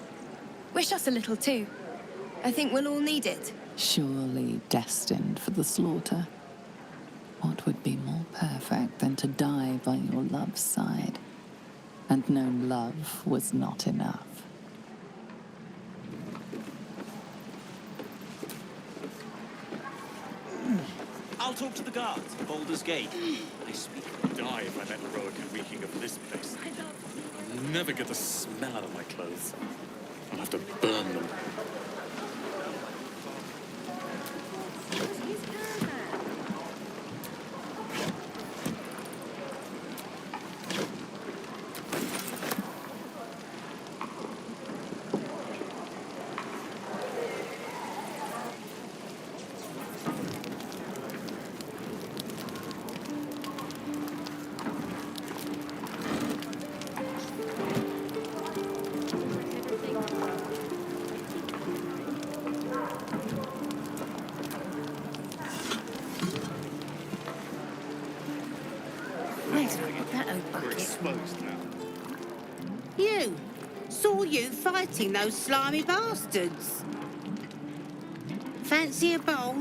Wish us a little too. I think we'll all need it. Surely destined for the slaughter. What would be more perfect than to die by your love's side? And know love was not enough. I'll talk to the guards at Baldur's Gate. I speak. Die if I met Heroica reeking of this place. I'll never get the smell out of my clothes. I'll have to burn them. Where's that old We're bucket? exposed now. You! Saw you fighting those slimy bastards. Fancy a bowl?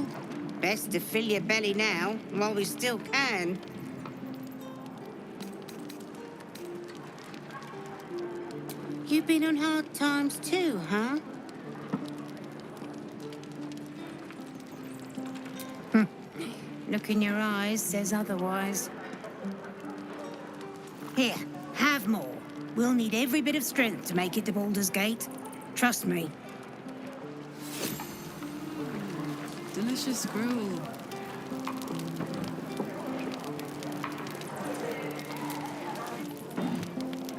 Best to fill your belly now, while we still can. You've been on hard times too, huh? Look in your eyes says otherwise. Here, have more. We'll need every bit of strength to make it to Baldur's Gate. Trust me. Delicious gruel.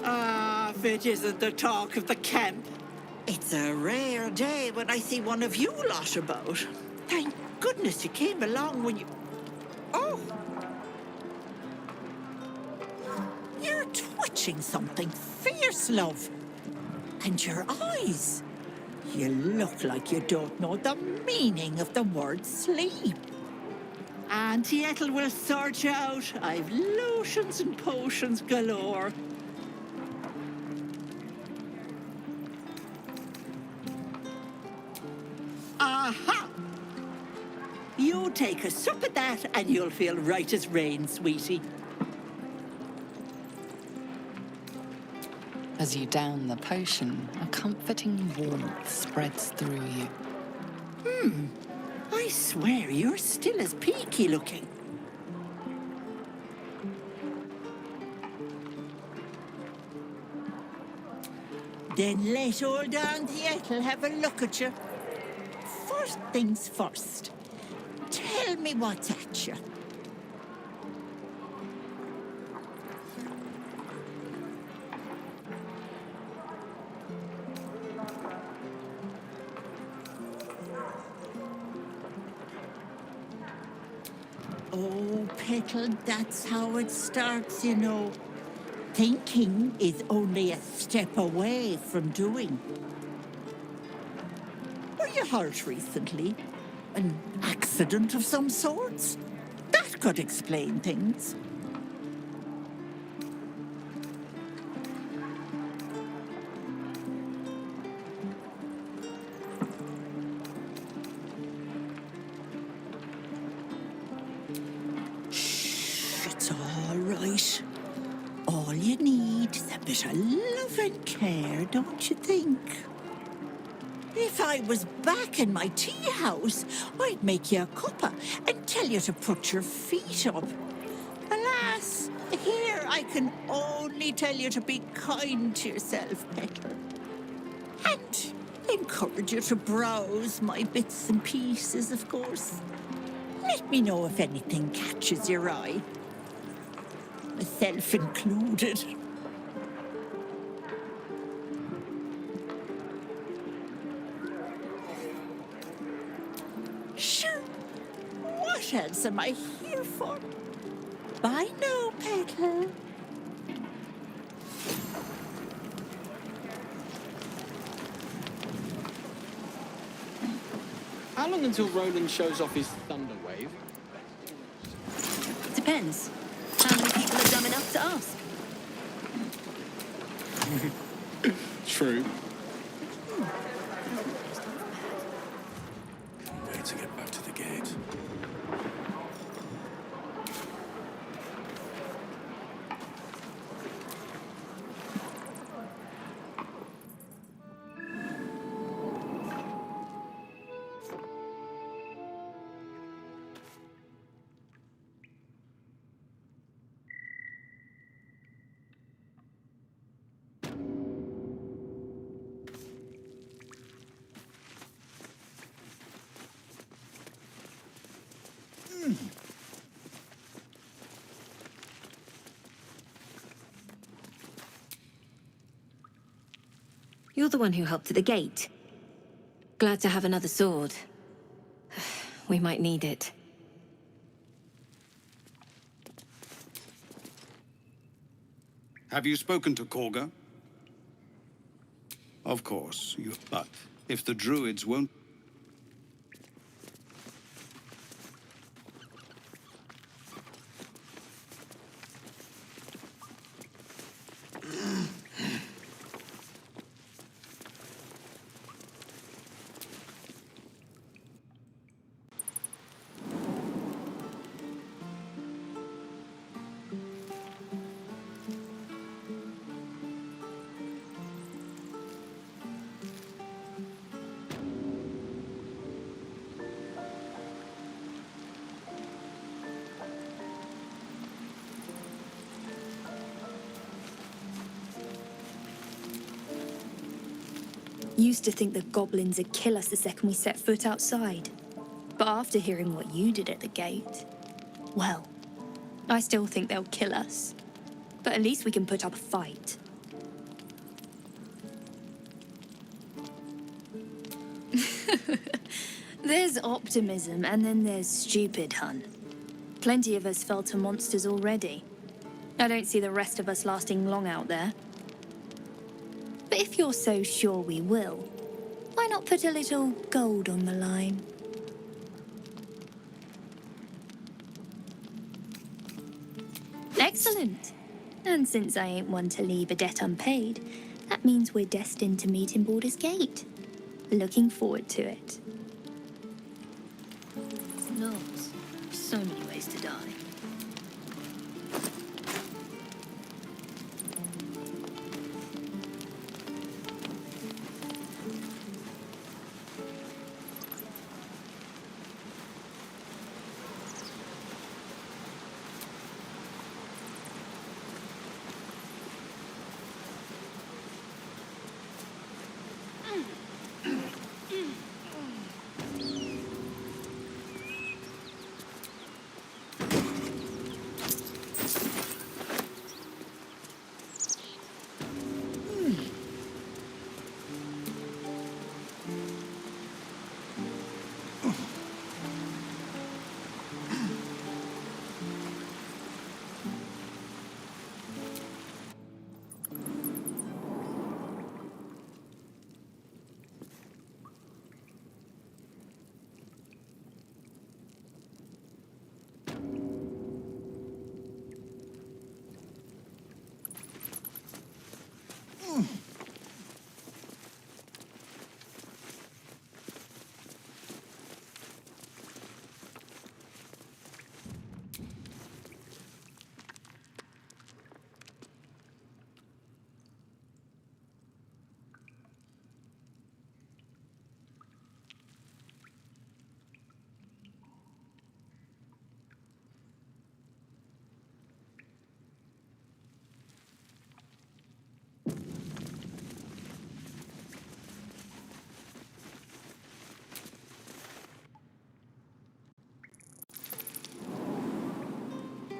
Ah, if it isn't the talk of the camp. It's a rare day when I see one of you lot about. Thank goodness you came along when you... Oh! You're twitching something fierce, love. And your eyes. You look like you don't know the meaning of the word sleep. Auntie Ethel will sort you out. I've lotions and potions galore. Aha! You take a sup at that and you'll feel right as rain, sweetie. As you down the potion, a comforting warmth spreads through you. I swear you're still as peaky looking. Then let old Auntie Ethel have a look at you. First things first. Tell me what's at you. Oh, Petal, that's how it starts, you know. Thinking is only a step away from doing. Were you hurt recently? An accident of some sorts? That could explain things. Shh, it's all right. All you need is a bit of love and care, don't you think? If I was back in my tea house, I'd make you a cuppa and tell you to put your feet up. Alas, here I can only tell you to be kind to yourself, Petal. And encourage you to browse my bits and pieces, of course. Let me know if anything catches your eye. Myself included. Sure. What else am I here for? Bye now, Petal. How long until Roland shows off his thunder wave? Depends. How many people are dumb enough to ask? True. Wait You're the one who helped at the gate. Glad to have another sword. We might need it. Have you spoken to Korga? Of course, but if the druids won't... Used to think the goblins would kill us the second we set foot outside. But after hearing what you did at the gate, well, I still think they'll kill us. But at least we can put up a fight. There's optimism, and then there's stupid, hun. Plenty of us fell to monsters already. I don't see the rest of us lasting long out there. But if you're so sure we will, why not put a little gold on the line? Excellent. And since I ain't one to leave a debt unpaid, that means we're destined to meet in Baldur's Gate. Looking forward to it. Lords, so many ways to die.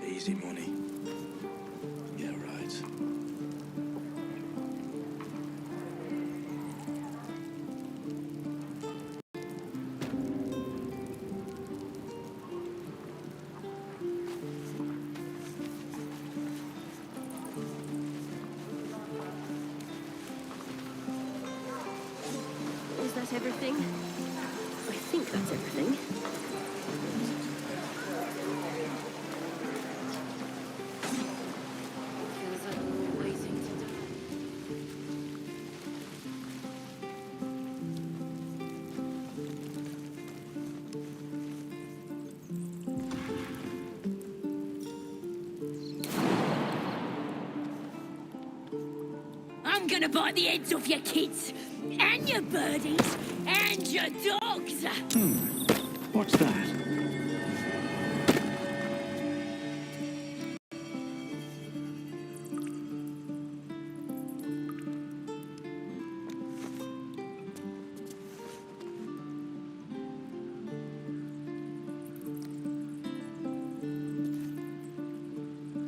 Easy money. Yeah, right. Is that everything? I think that's everything. I'm gonna bite the heads off your kids, and your birdies, and your dogs. What's that?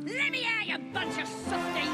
Let me out, you bunch of softies!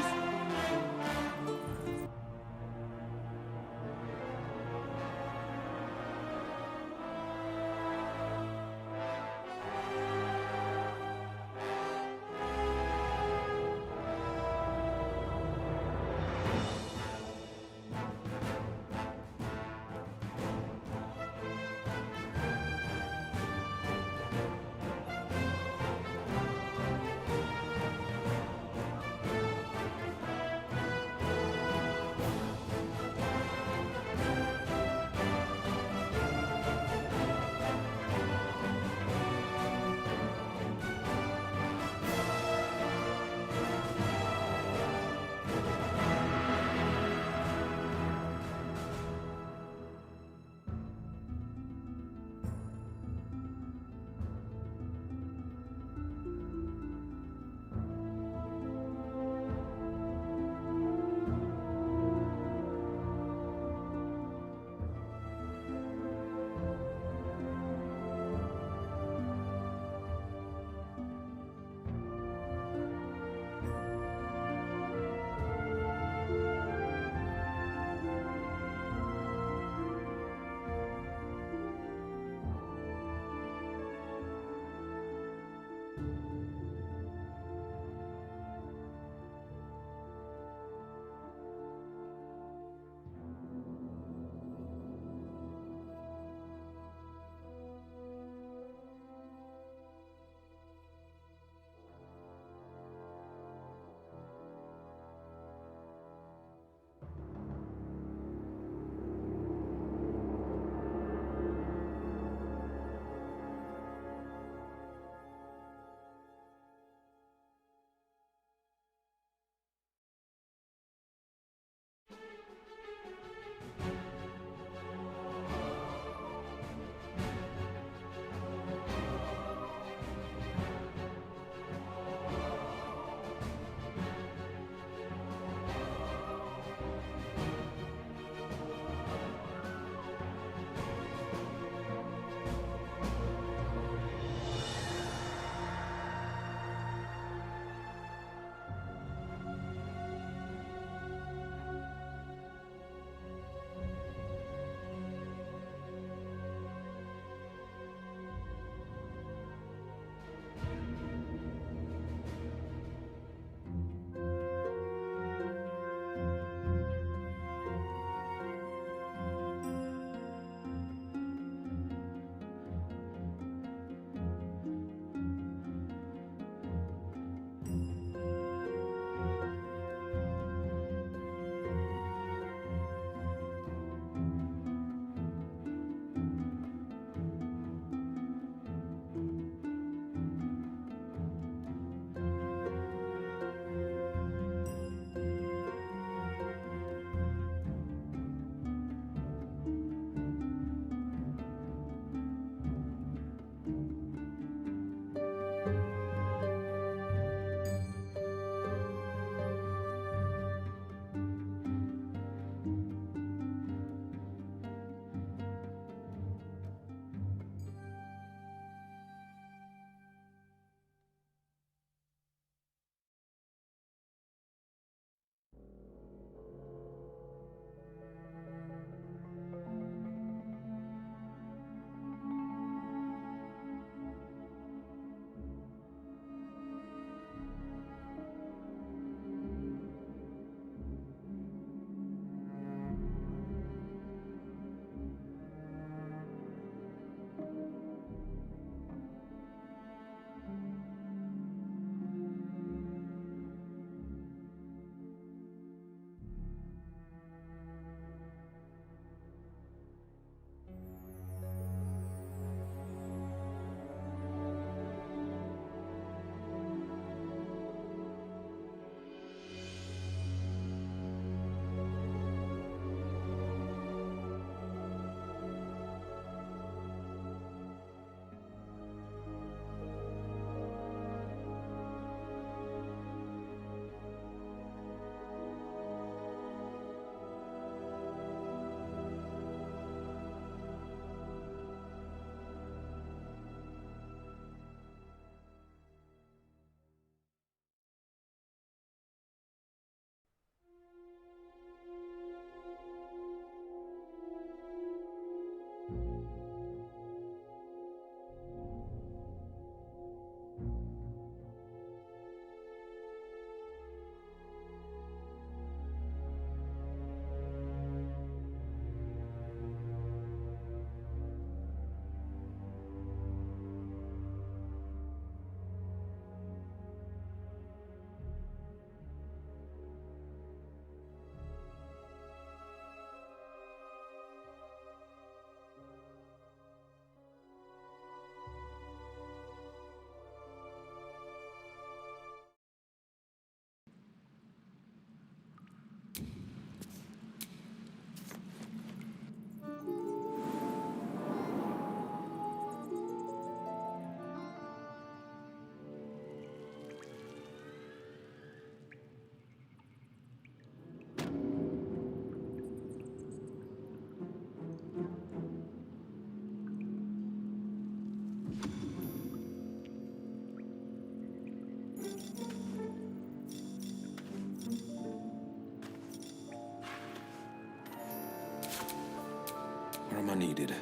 I needed.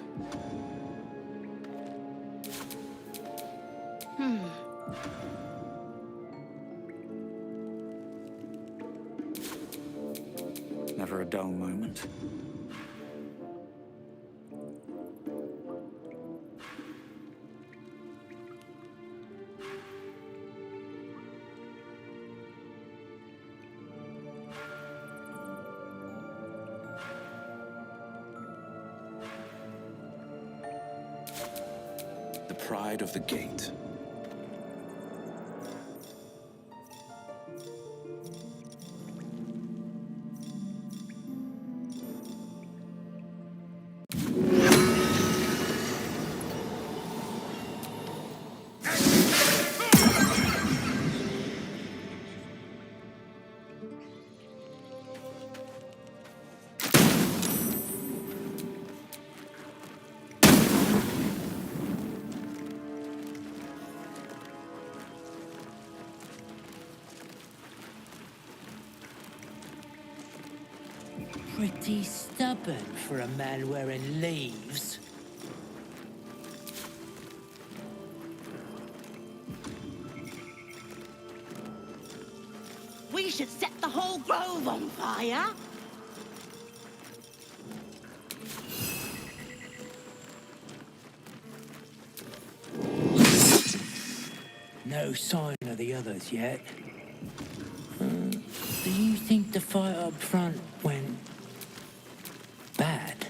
Never a dull moment. The pride of the gate. Pretty stubborn for a man wearing leaves. We should set the whole grove on fire. No sign of the others yet. Do you think the fight up front went bad?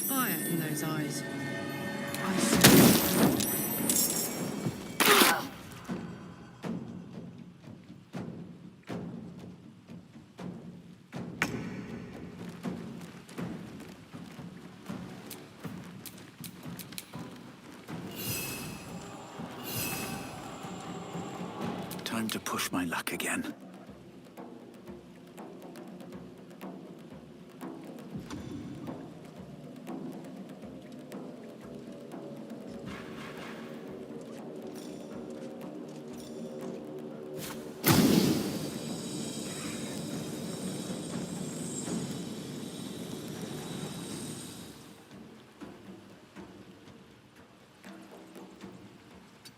Fire in those eyes. Time to push my luck again.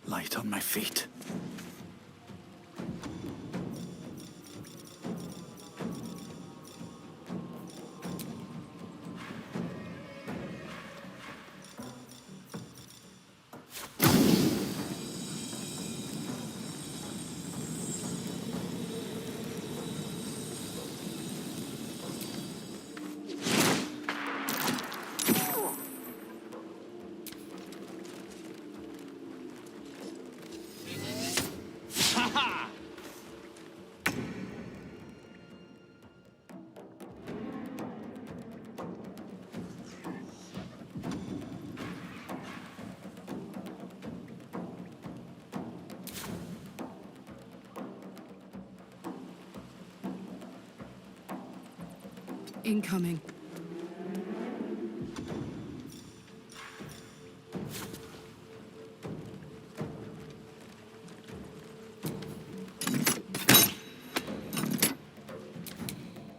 Light on my feet. Incoming.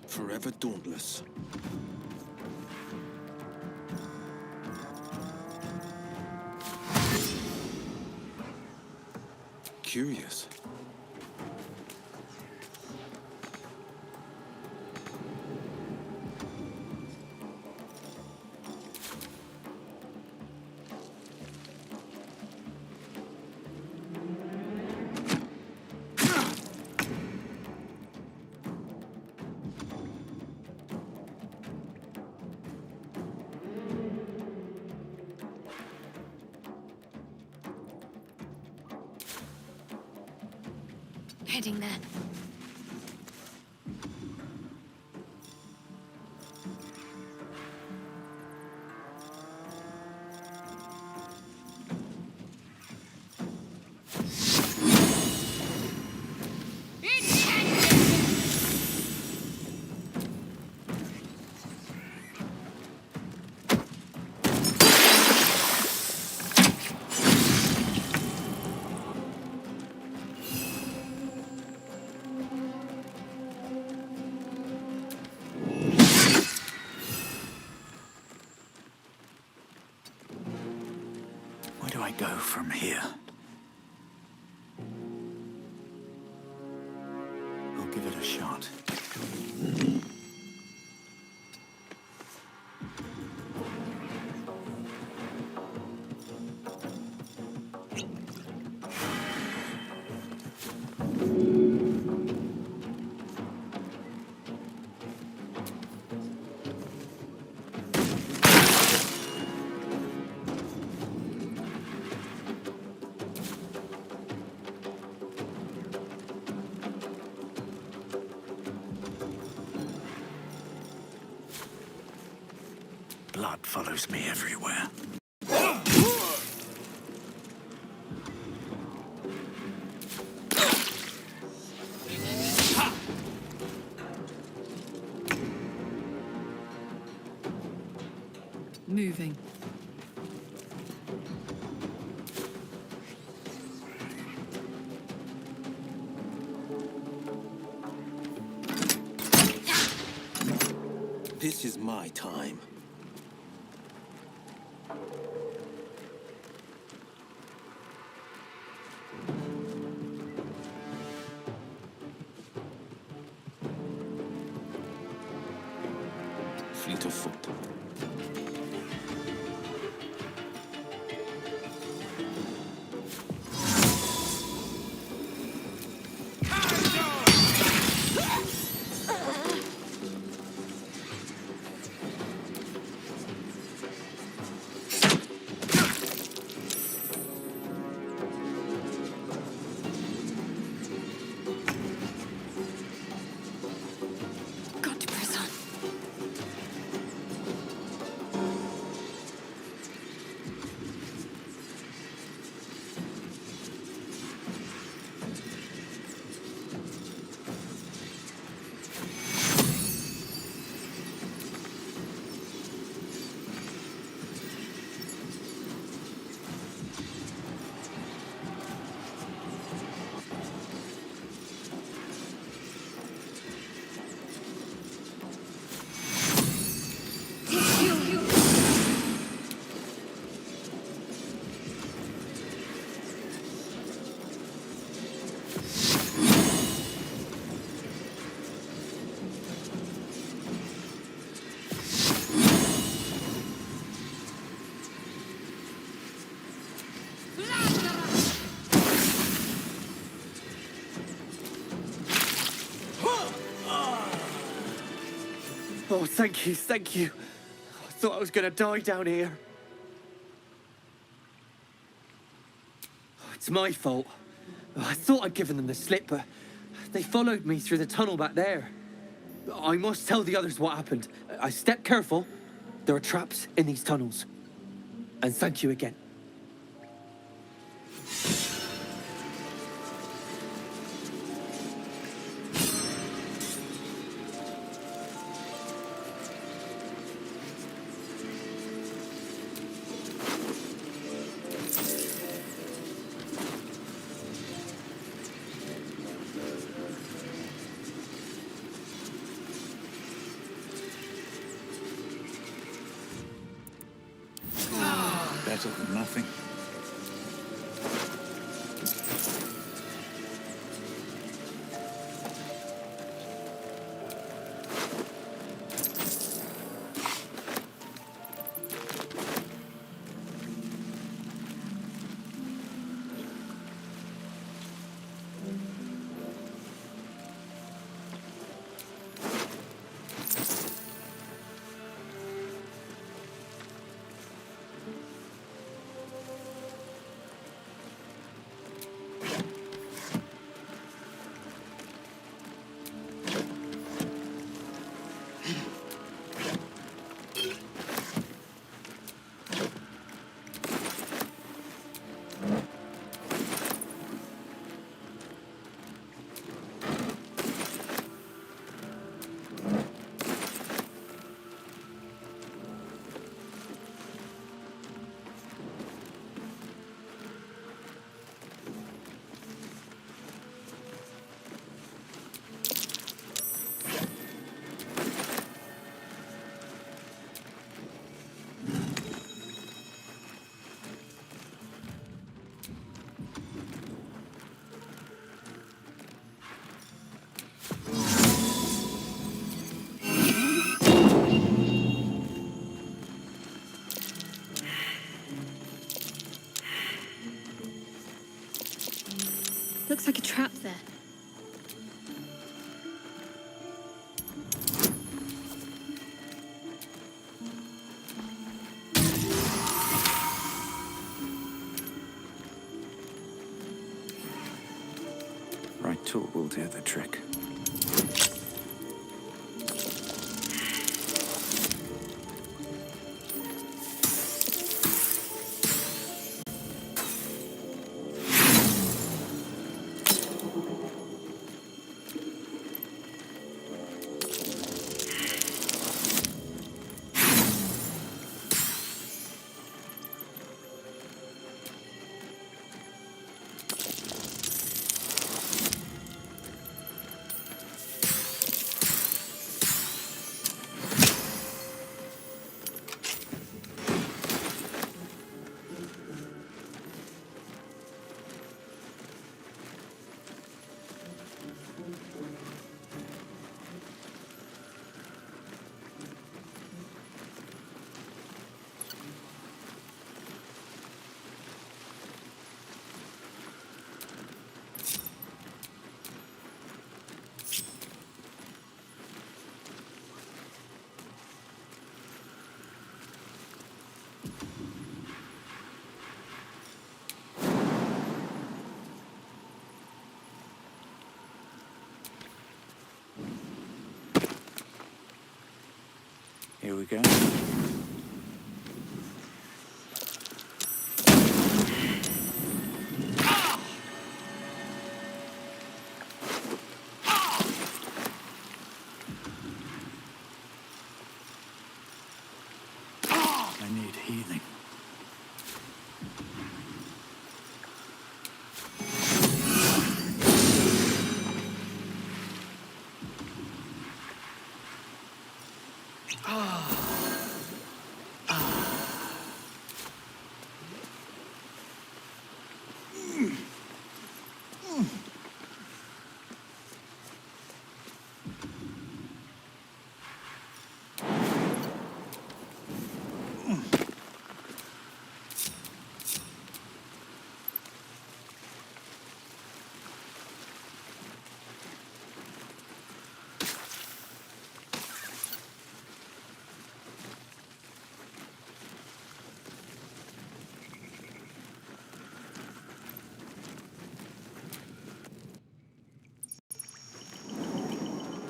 Forever dauntless. Curious. Heading there. I go from here? I'll give it a shot. Blood follows me everywhere. Moving. This is my time. Fleet of foot. Got to press on. Oh, thank you, thank you. I thought I was gonna die down here. It's my fault. I thought I'd given them the slip, but they followed me through the tunnel back there. I must tell the others what happened. I stepped careful. There are traps in these tunnels. And thank you again. Better than nothing. trap there. Right tool will do the trick. Here we go. I need healing.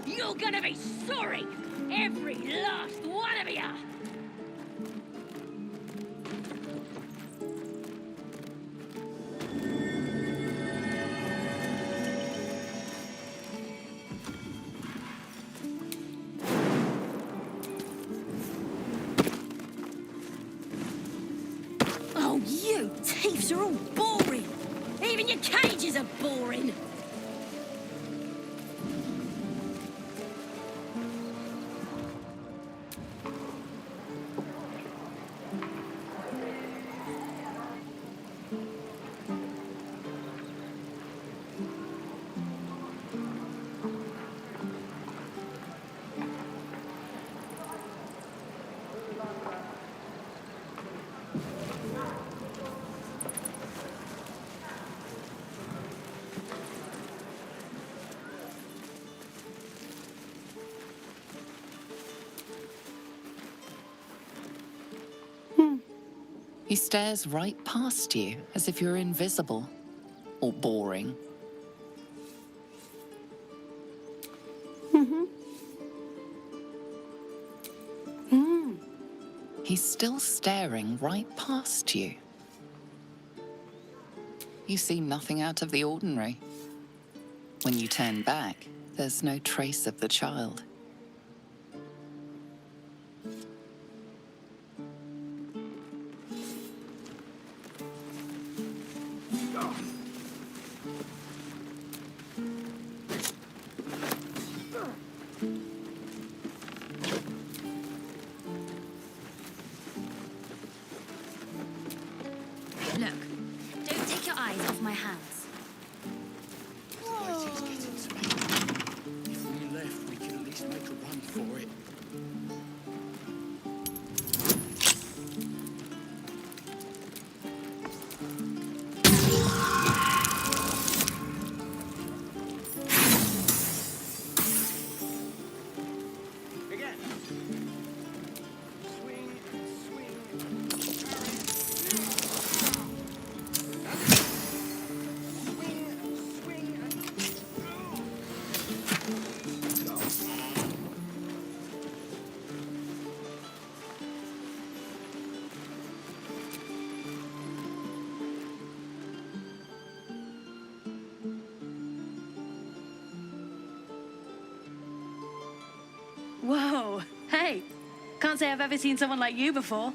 You're gonna be sorry! Every last one of you! Oh, you thieves are all boring! Even your cages are boring! He stares right past you, as if you're invisible. Or boring. He's still staring right past you. You see nothing out of the ordinary. When you turn back, there's no trace of the child. Look, don't take your eyes off my hands. If we left, we could at least can't say I've ever seen someone like you before.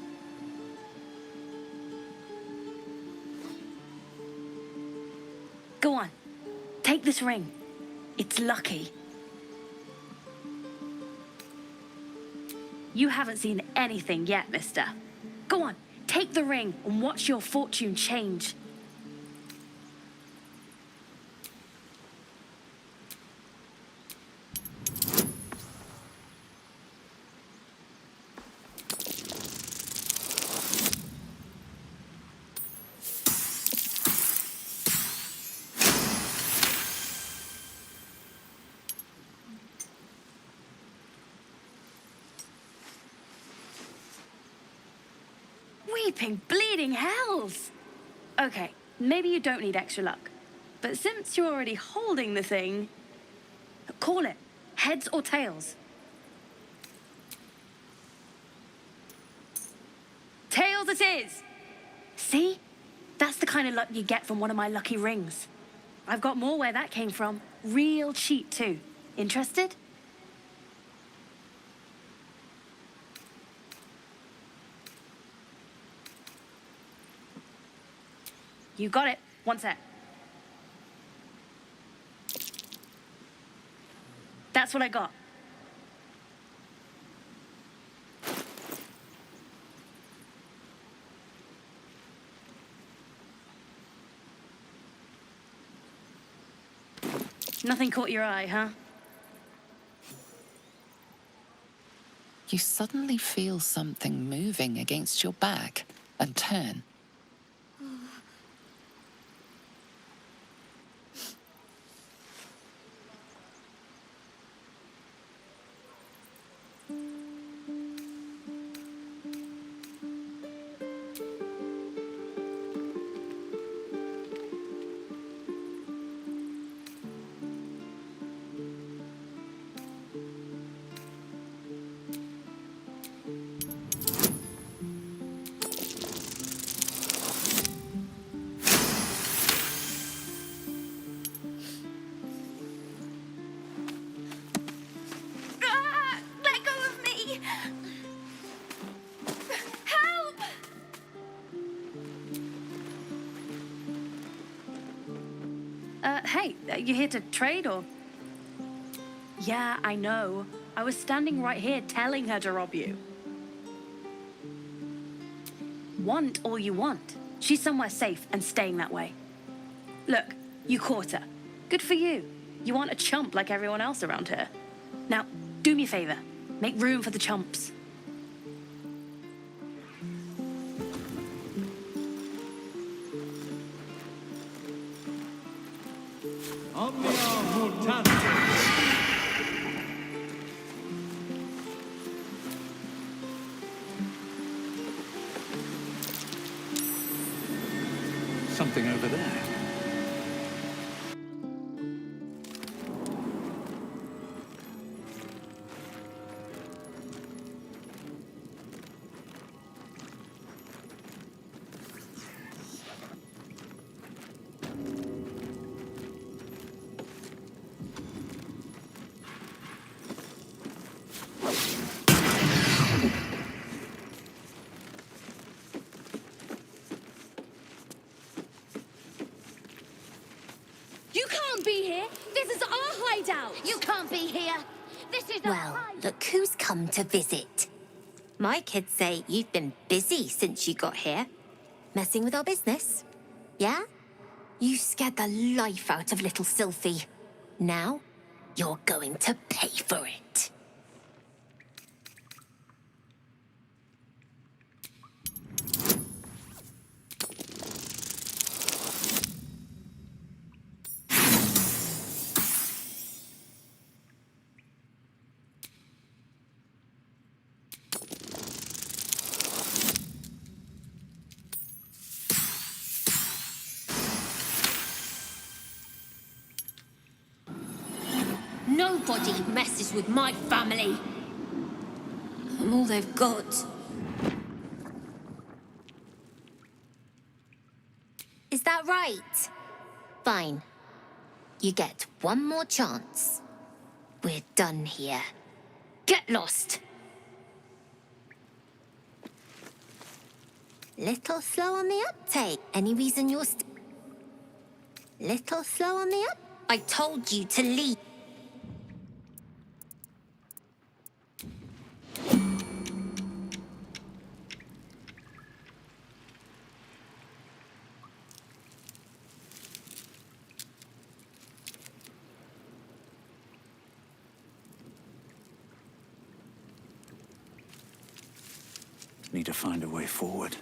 Go on, take this ring. It's lucky. You haven't seen anything yet, mister. Go on, take the ring and watch your fortune change. Weeping, bleeding hells! Okay, maybe you don't need extra luck. But since you're already holding the thing, call it. Heads or tails? Tails it is! See? That's the kind of luck you get from one of my lucky rings. I've got more where that came from. Real cheap, too. Interested? You got it. One sec. That's what I got. Nothing caught your eye, huh? You suddenly feel something moving against your back and turn. Let go of me! Help! Hey, you here to trade or? Yeah, I know. I was standing right here telling her to rob you. Want all you want. She's somewhere safe and staying that way. Look, you caught her. Good for you. You aren't a chump like everyone else around here. Now, do me a favor. Make room for the chumps. Something over there. You can't be here! This is our hideout! You can't be here! This is our Well, look who's come to visit. My kids say you've been busy since you got here. Messing with our business. Yeah? You scared the life out of little Sylphie. Now, you're going to pay for it. Nobody messes with my family! I'm all they've got. Is that right? Fine. You get one more chance. We're done here. Get lost! Little slow on the uptake. Any reason you're little slow on the up? I told you to leave. Need to find a way forward.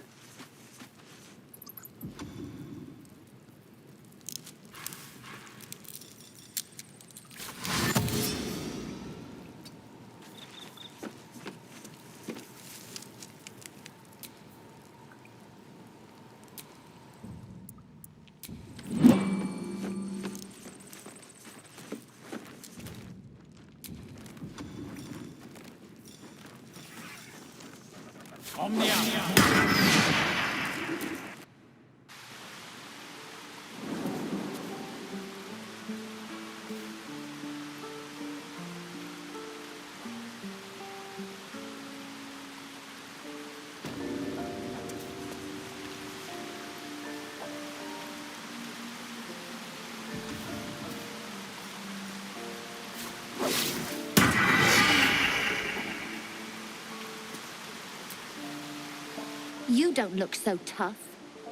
You don't look so tough.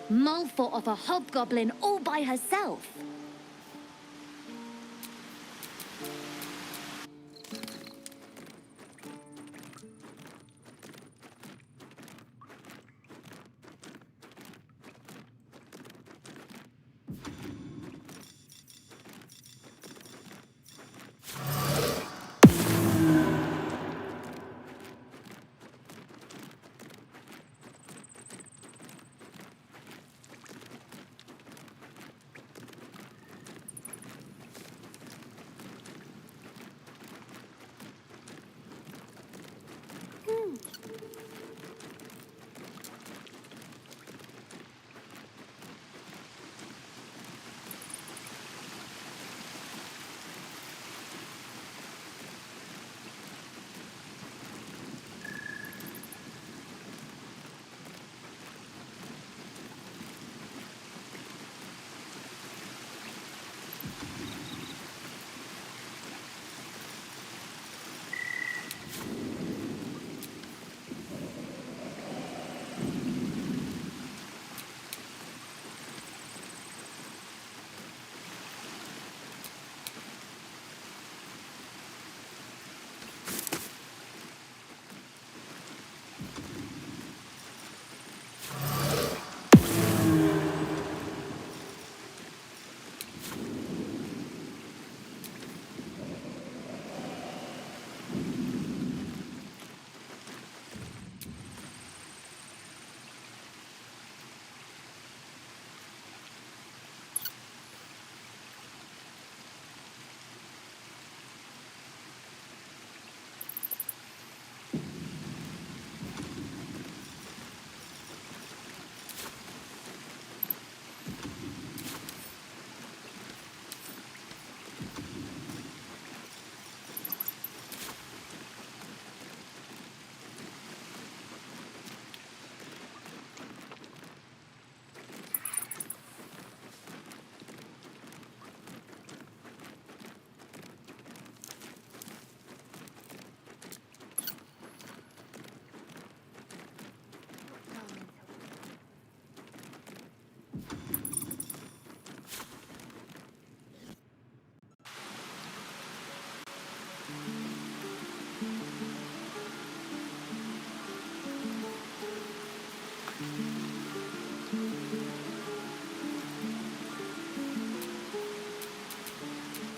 Mull fought off a hobgoblin all by herself.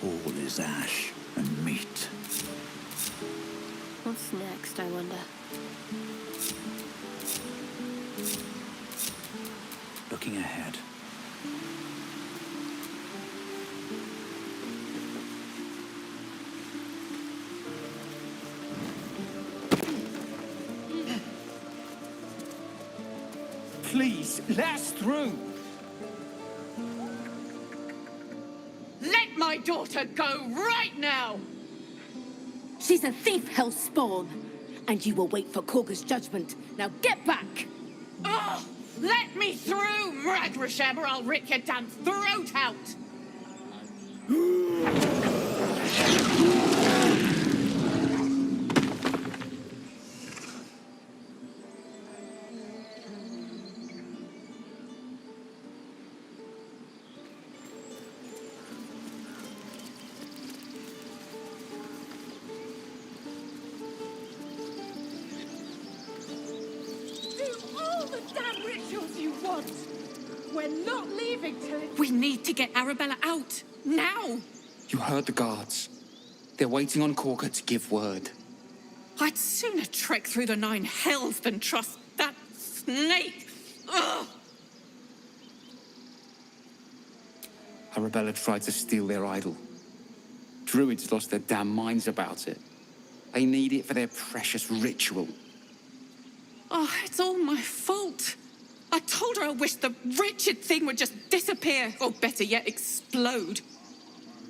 All is ash and meat. What's next, I wonder? Looking ahead. Please, let us through! Let my daughter go right now! She's a thief, hellspawn, and you will wait for Korga's judgment. Now get back! Oh! Let me through, Mragrasham, or I'll rip your damn throat out! All the damn rituals you want! We're not leaving till it... We need to get Arabella out, now! You heard the guards. They're waiting on Corker to give word. I'd sooner trek through the 9 hells than trust that snake! Ugh! Arabella tried to steal their idol. Druids lost their damn minds about it. They need it for their precious ritual. Oh, it's all my fault. I told her I wished the wretched thing would just disappear, or better yet, explode.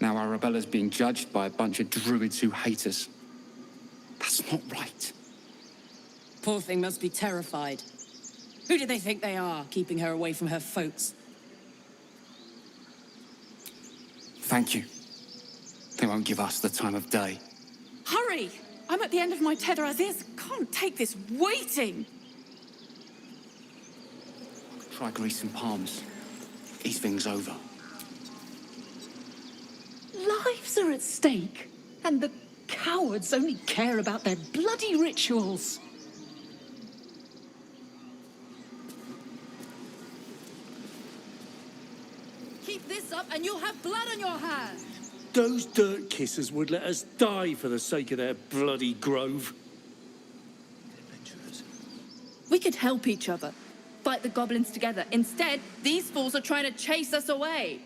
Now Arabella's being judged by a bunch of druids who hate us. That's not right. Poor thing must be terrified. Who do they think they are, keeping her away from her folks? Thank you. They won't give us the time of day. Hurry! I'm at the end of my tether as is. Can't take this waiting. Try greasing palms. Ease things over. Lives are at stake, and the cowards only care about their bloody rituals. Keep this up and you'll have blood on your hands! Those dirt kissers would let us die for the sake of their bloody grove. We could help each other. Fight the goblins together. Instead, these fools are trying to chase us away.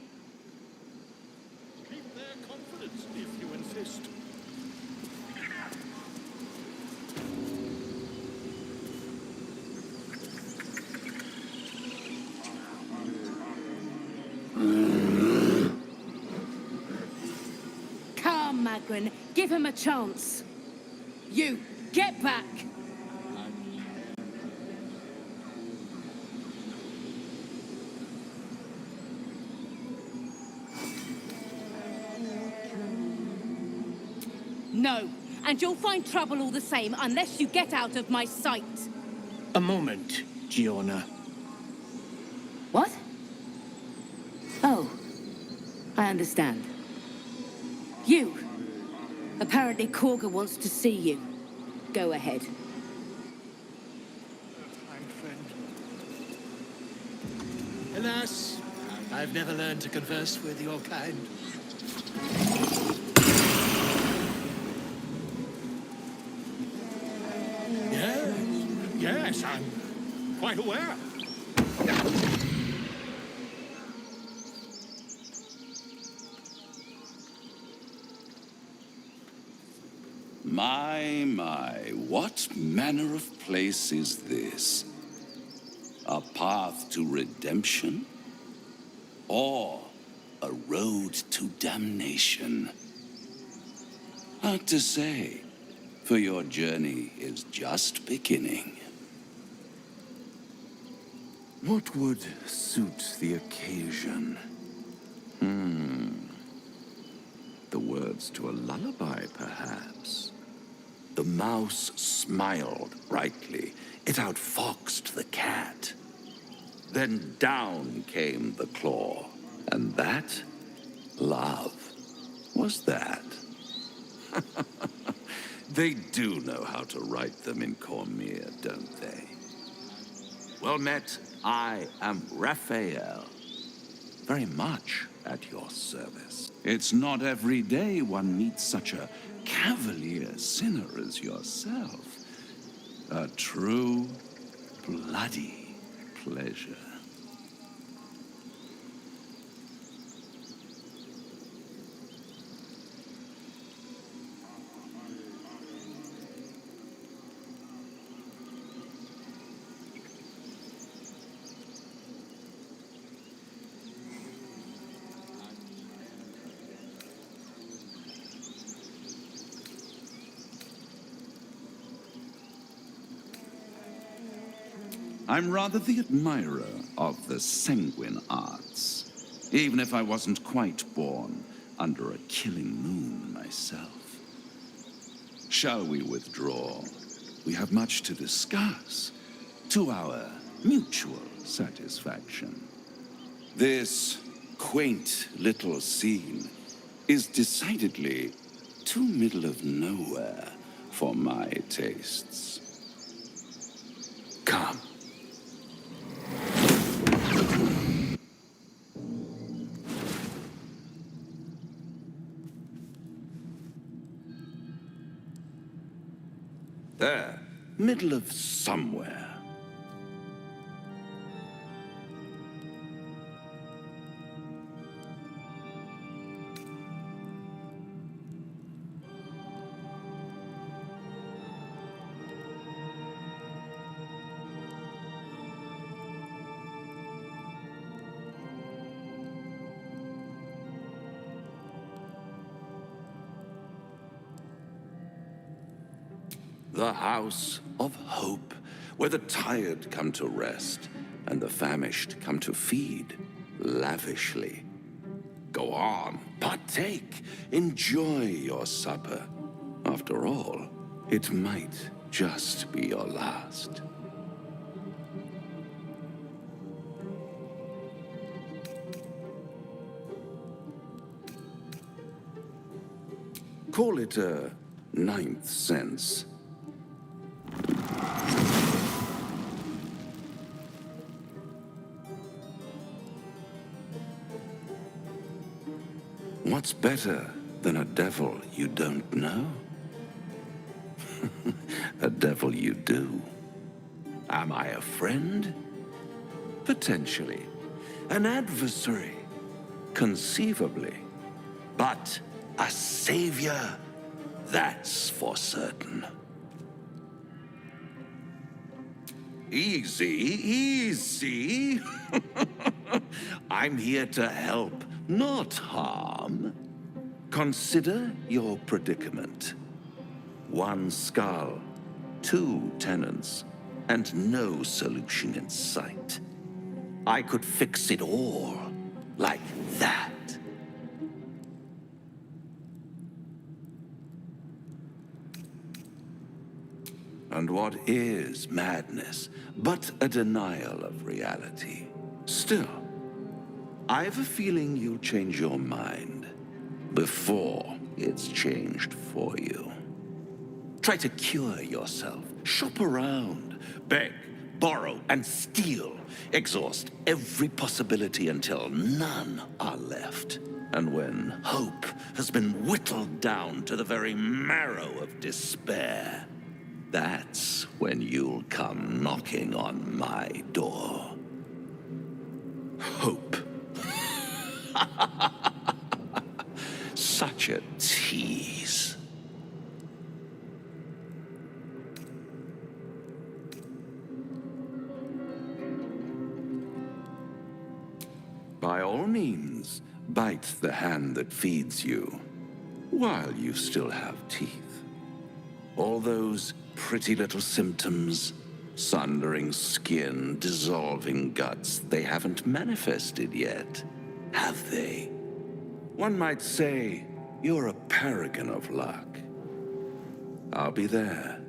Keep their confidence if you insist. Come, Magrin, give him a chance. You, get back! No, and you'll find trouble all the same unless you get out of my sight. A moment, Giona. What? Oh, I understand. You. Apparently Korga wants to see you. Go ahead. Alas, I've never learned to converse with your kind. Yes, I'm quite aware. My, what manner of place is this? A path to redemption? Or a road to damnation? Hard to say, for your journey is just beginning. What would suit the occasion? The words to a lullaby, perhaps. The mouse smiled brightly. It outfoxed the cat. Then down came the claw. And that, love, was that. They do know how to write them in Cormier, don't they? Well met, I am Raphael. Very much at your service. It's not every day one meets such a cavalier sinner as yourself. A true, bloody pleasure. I'm rather the admirer of the sanguine arts, even if I wasn't quite born under a killing moon myself. Shall we withdraw? We have much to discuss, to our mutual satisfaction. This quaint little scene is decidedly too middle of nowhere for my tastes. Come. There, middle of somewhere. The House of Hope, where the tired come to rest and the famished come to feed lavishly. Go on, partake, enjoy your supper. After all, it might just be your last. Call it a ninth sense. What's better than a devil you don't know? A devil you do. Am I a friend? Potentially. An adversary? Conceivably. But a savior? That's for certain. Easy, easy. I'm here to help, not harm. Consider your predicament. One skull, two tenants, and no solution in sight. I could fix it all, like that. And what is madness but a denial of reality? Still, I've a feeling you'll change your mind before it's changed for you. Try to cure yourself, shop around, beg, borrow, and steal. Exhaust every possibility until none are left. And when hope has been whittled down to the very marrow of despair, that's when you'll come knocking on my door. Hope. Such a tease. By all means, bite the hand that feeds you, while you still have teeth. All those pretty little symptoms, sundering skin, dissolving guts, they haven't manifested yet, have they? One might say you're a paragon of luck. I'll be there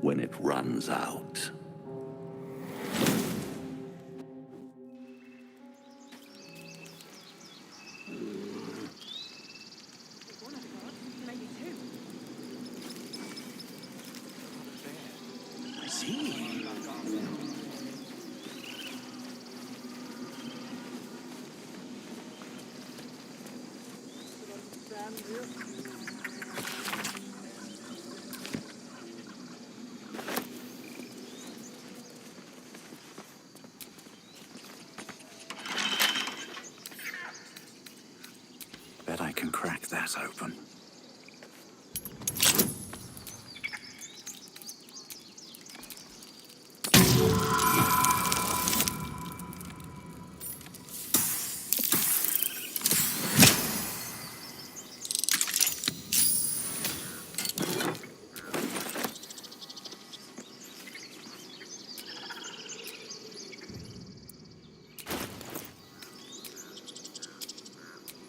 when it runs out. I see. Bet I can crack that open.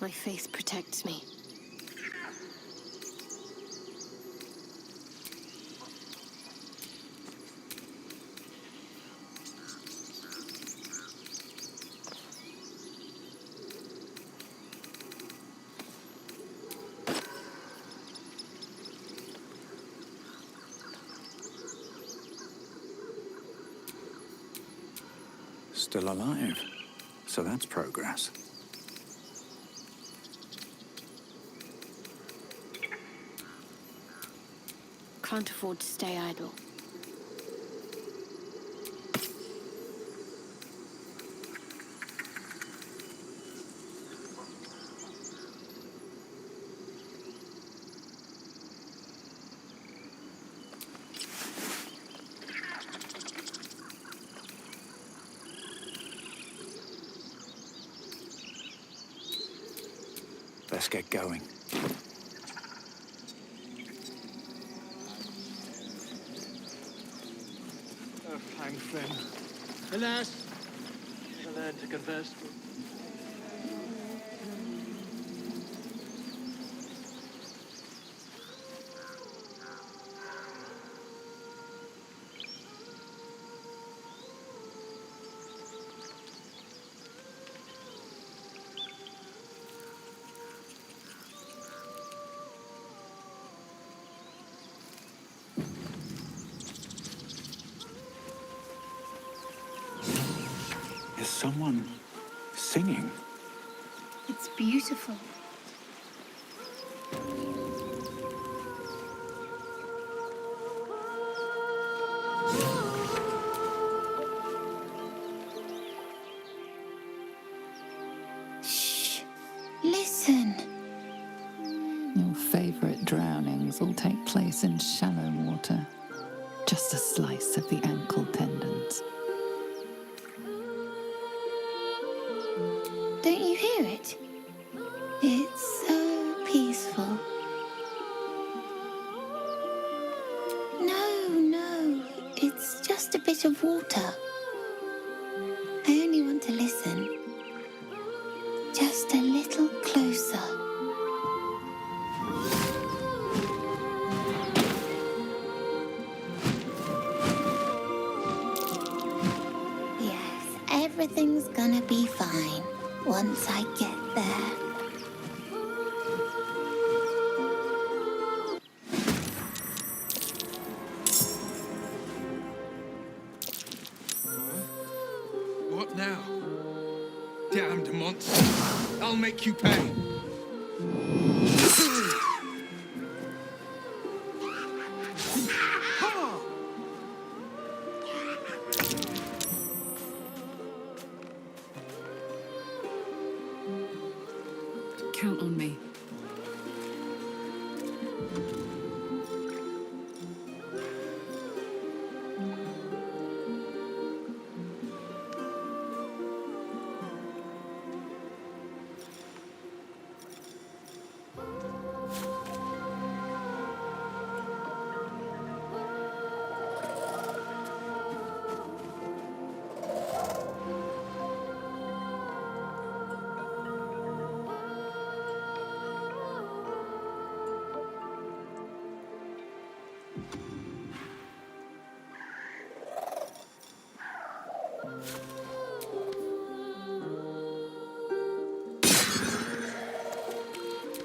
My faith protects me. Still alive. So that's progress. Can't afford to stay idle. Let's get going. Thanks, friend. Alas, I learned to converse with. Is someone singing? It's beautiful. Shh. Listen. Your favorite drownings all take place in shallow water. Just a slice of the ankle tendons. Don't you hear it? It's so peaceful. No, it's just a bit of water. I only want to listen. Just a little closer. Yes, everything's gonna be fine once I get there. What now? Damned monster. I'll make you pay. Count on me.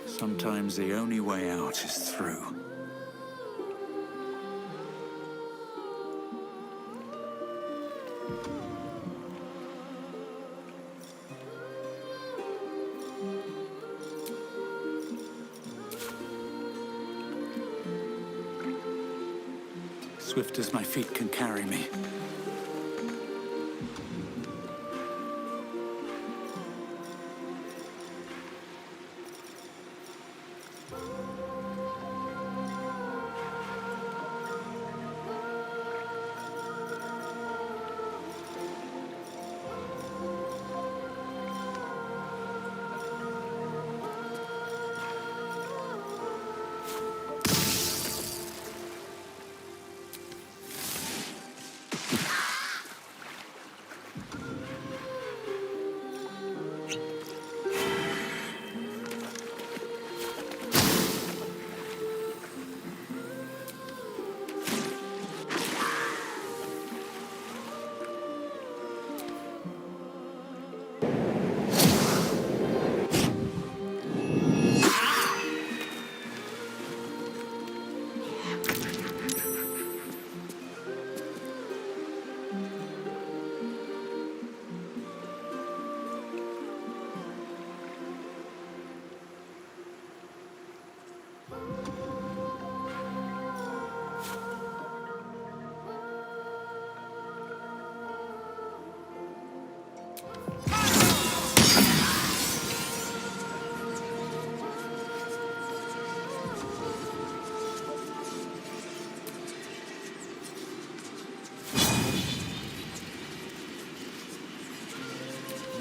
Sometimes the only way out is through. Swift as my feet can carry me.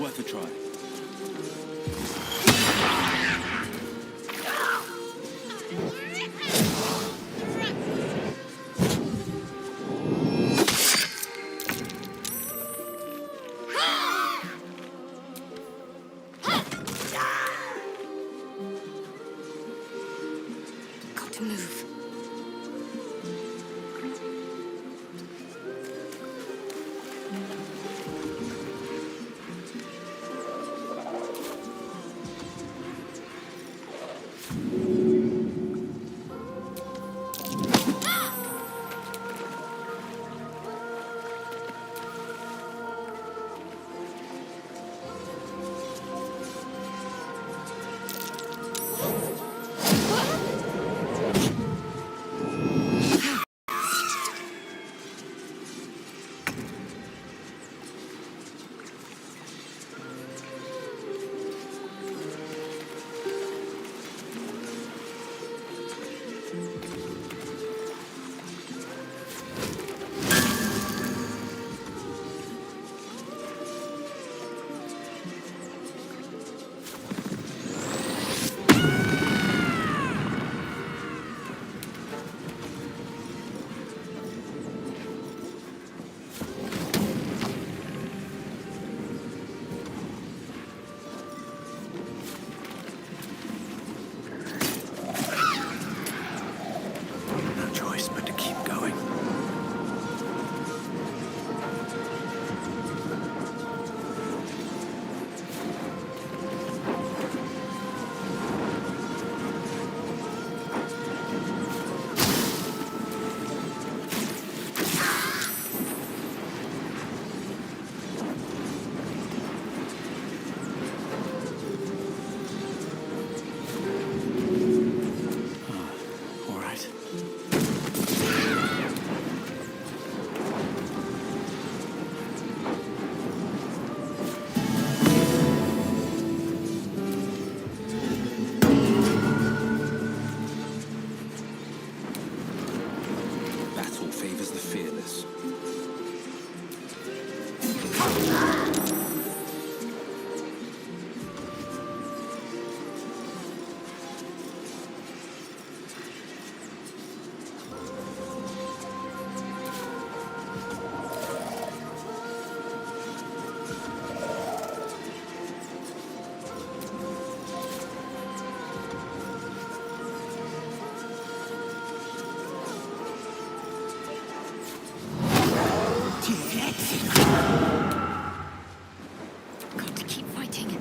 Worth a try. Got to move. Got to keep fighting.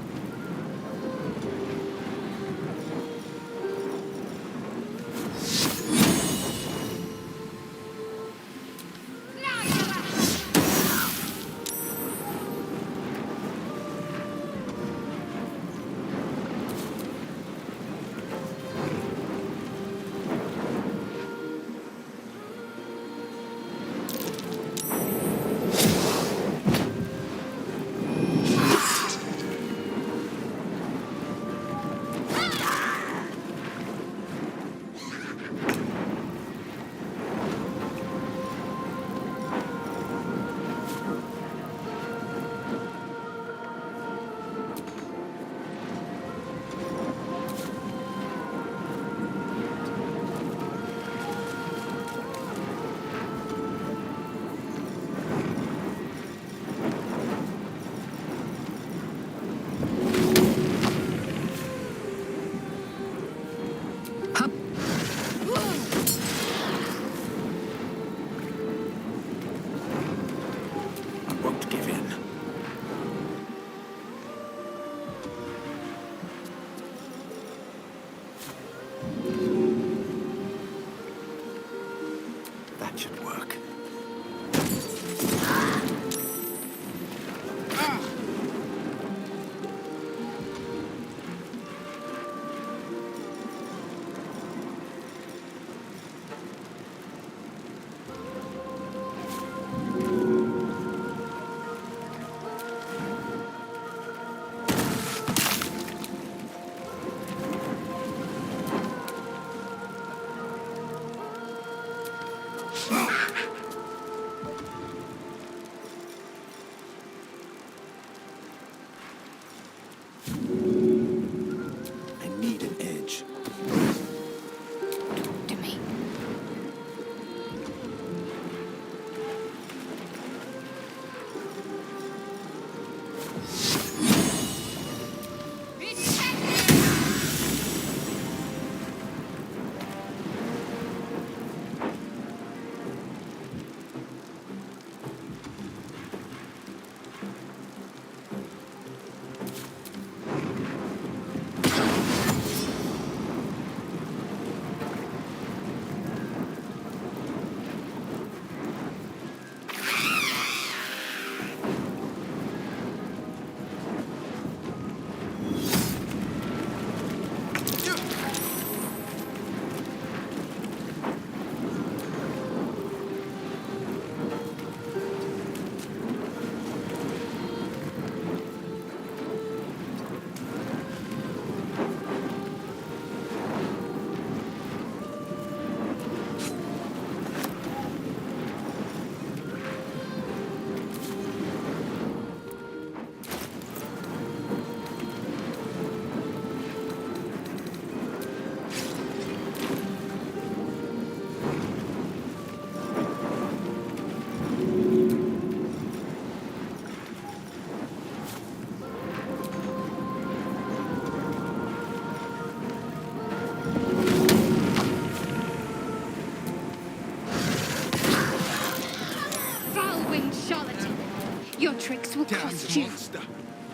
Your tricks will Damned cost you. monster.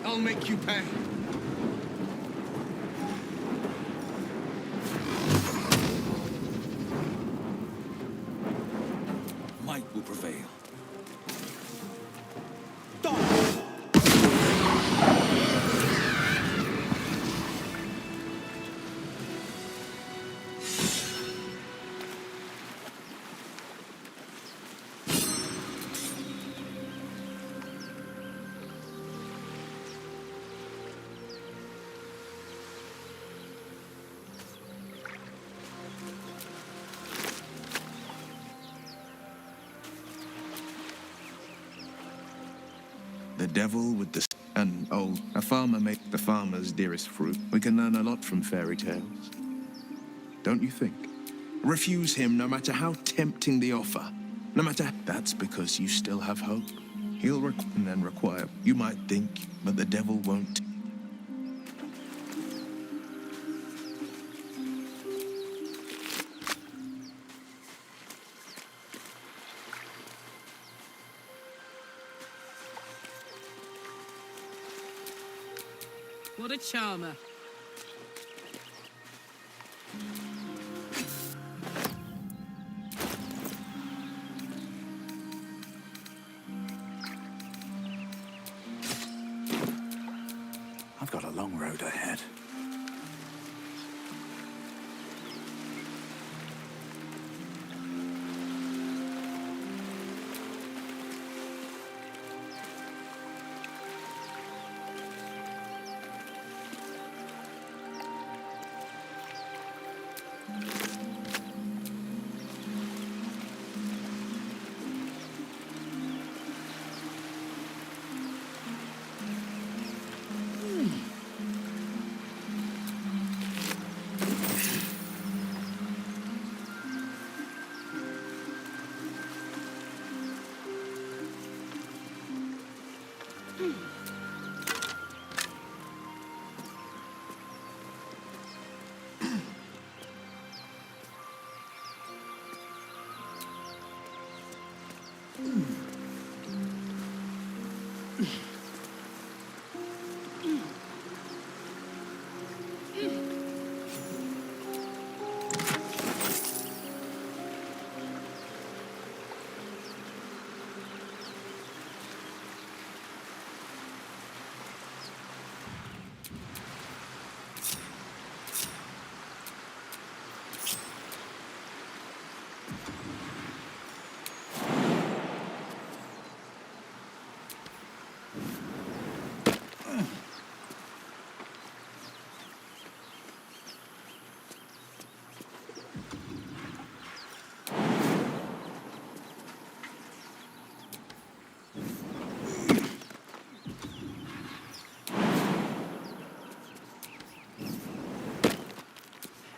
I'll make you pay. Might will prevail. The devil with the... And, oh, a farmer makes the farmer's dearest fruit. We can learn a lot from fairy tales. Don't you think? Refuse him no matter how tempting the offer. No matter... That's because you still have hope. He'll and then require... You might think, but the devil won't. What a charmer. I've got a long road ahead.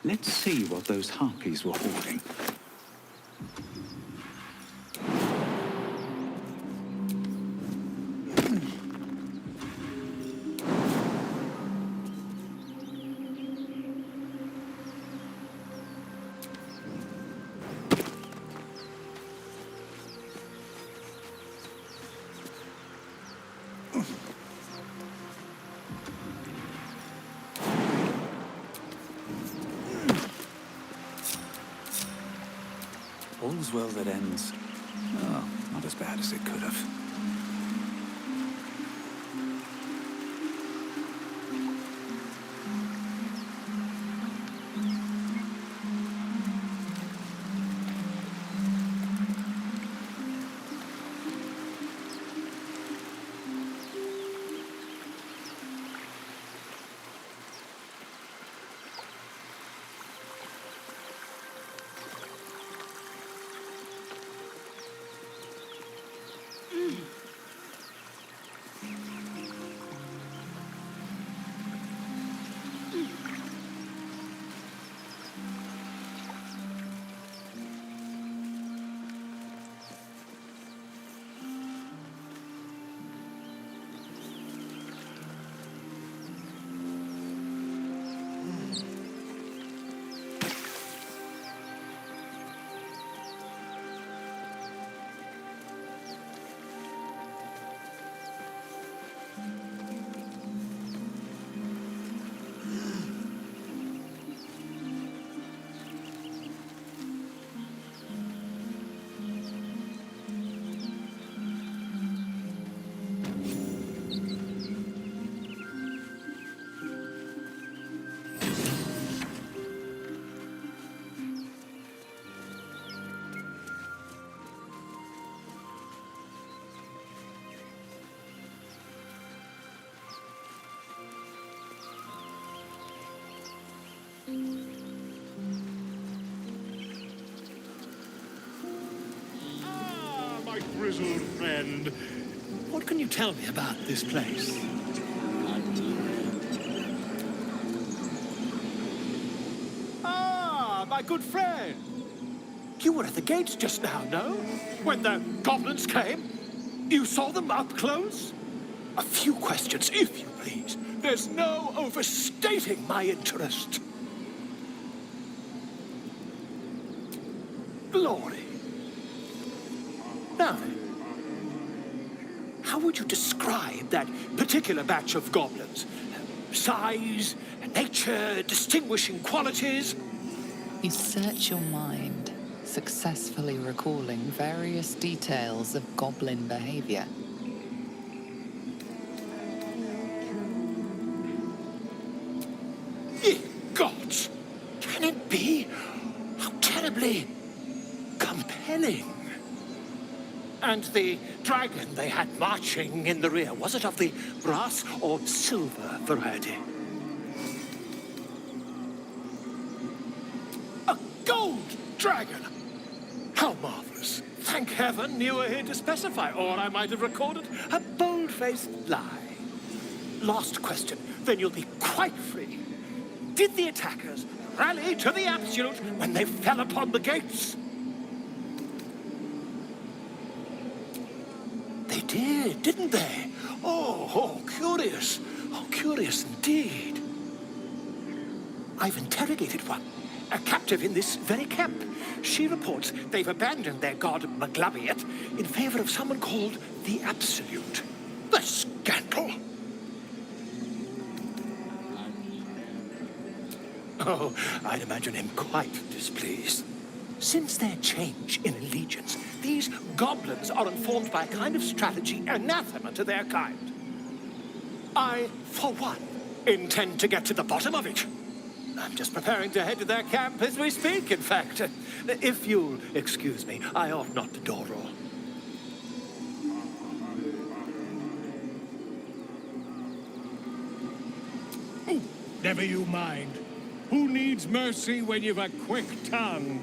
Let's see what those harpies were hoarding. All's well that ends. Oh, not as bad as it could have. friend. What can you tell me about this place? Ah, my good friend. You were at the gates just now, no? When the goblins came? You saw them up close? A few questions, if you please. There's no overstating my interest. Glory. Now then, how would you describe that particular batch of goblins? Size, nature, distinguishing qualities? You search your mind, successfully recalling various details of goblin behavior. Ye gods! Can it be? How terribly compelling. And the dragon they had marching in the rear, was it of the brass or silver variety? A gold dragon! How marvelous. Thank heaven you were here to specify, or I might have recorded a bold-faced lie. Last question, then you'll be quite free. Did the attackers rally to the absolute when they fell upon the gates? They did, didn't they? Oh, curious. Oh, curious indeed. I've interrogated one, a captive in this very camp. She reports they've abandoned their god Maglabiet in favor of someone called the Absolute. The scandal! Oh, I'd imagine him quite displeased. Since their change in allegiance, these goblins are informed by a kind of strategy anathema to their kind. I, for one, intend to get to the bottom of it. I'm just preparing to head to their camp as we speak, in fact. If you'll excuse me, I ought not to dawdle. Oh, never you mind. Who needs mercy when you've a quick tongue,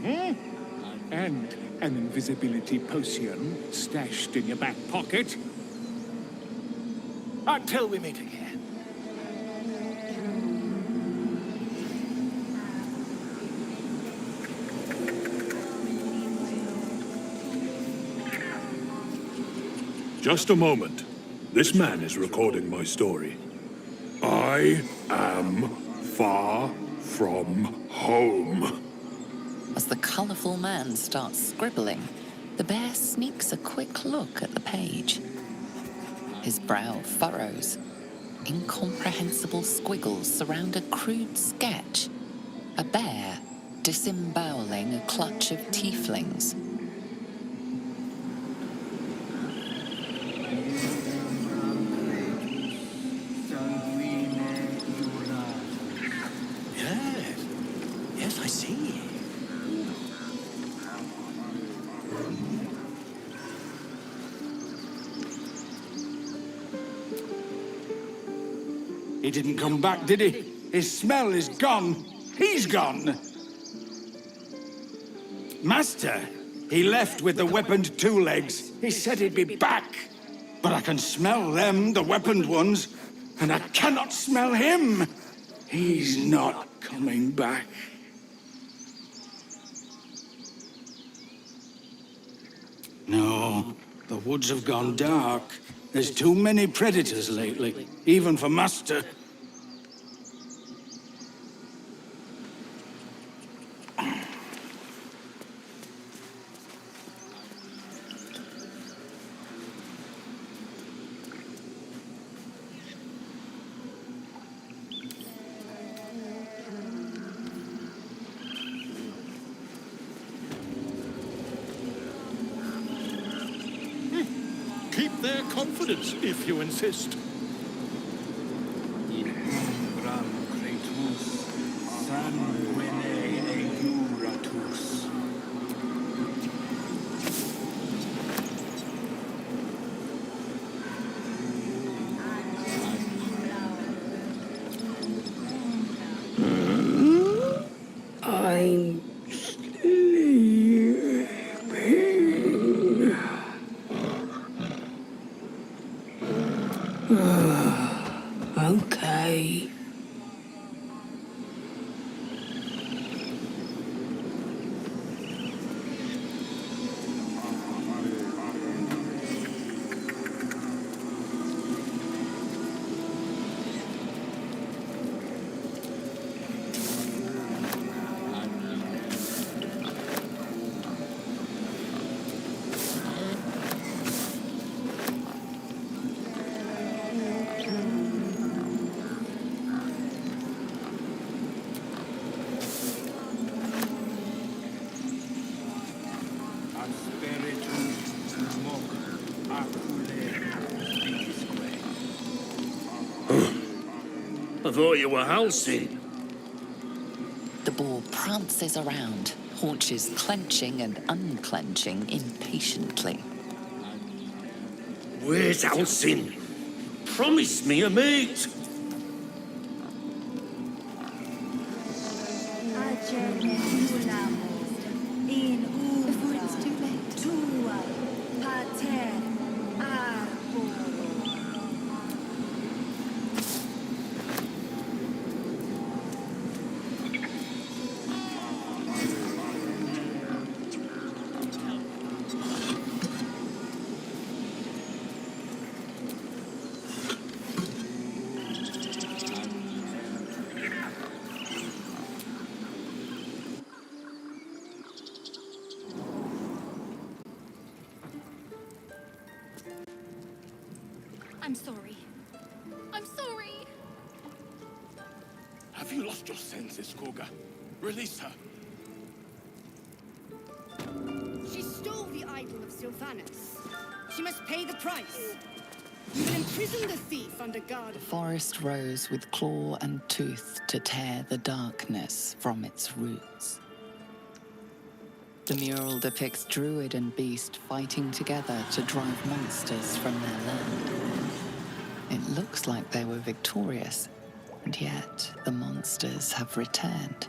And an invisibility potion stashed in your back pocket? Until we meet again. Just a moment. This man is recording my story. I am far from home. As the colourful man starts scribbling, the bear sneaks a quick look at the page. His brow furrows. Incomprehensible squiggles surround a crude sketch. A bear disemboweling a clutch of tieflings. Yes, I see. He didn't come back, did he? His smell is gone. He's gone. Master, he left with the weaponed two legs. He said he'd be back. But I can smell them, the weaponed ones, and I cannot smell him. He's not coming back. No, the woods have gone dark. There's too many predators lately, even for Master. Keep their confidence, if you insist. I'm sleeping. Okay. I thought you were Halcyon. The boar prances around, haunches clenching and unclenching impatiently. Where's Halcyon? Promise me a mate. Before it's too late. I'm sorry. I'm sorry. Have you lost your senses, Koga? Release her. She stole the idol of Sylvanus. She must pay the price. You will imprison the thief under guard. The forest rose with claw and tooth to tear the darkness from its roots. The mural depicts druid and beast fighting together to drive monsters from their land. It looks like they were victorious, and yet the monsters have returned.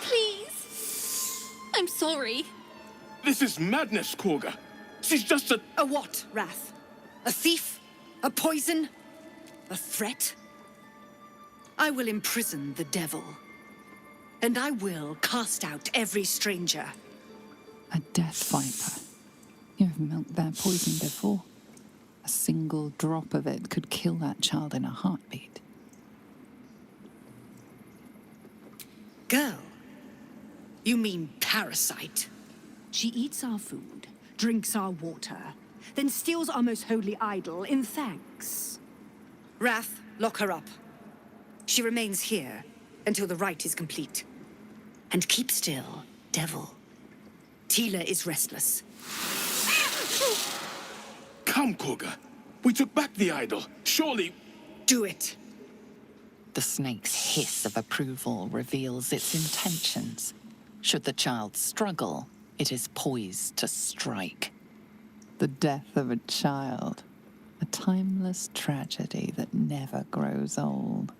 Please. I'm sorry. This is madness, Koga. She's just a... A what, Wrath? A thief? A poison? A threat? I will imprison the devil. And I will cast out every stranger. A death viper. You have milked their poison before. A single drop of it could kill that child in a heartbeat. Girl, you mean parasite? She eats our food, drinks our water, then steals our most holy idol in thanks. Wrath, lock her up. She remains here until the rite is complete. And keep still, devil. Tila is restless. Come, Koga. We took back the idol. Surely... Do it. The snake's hiss of approval reveals its intentions. Should the child struggle, it is poised to strike. The death of a child, a timeless tragedy that never grows old.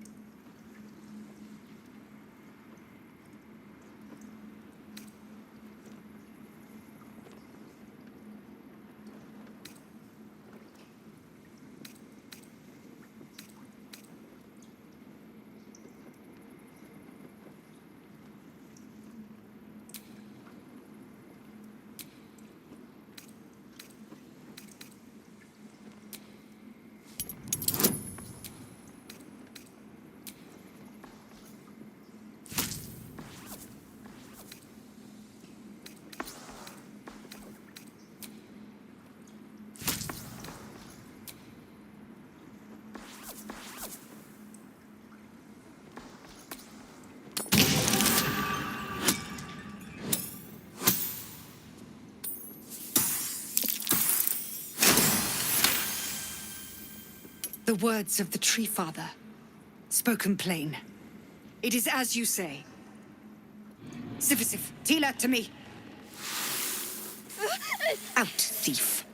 The words of the Tree Father, spoken plain. It is as you say. Sifisif, Tila, to me. Out, thief.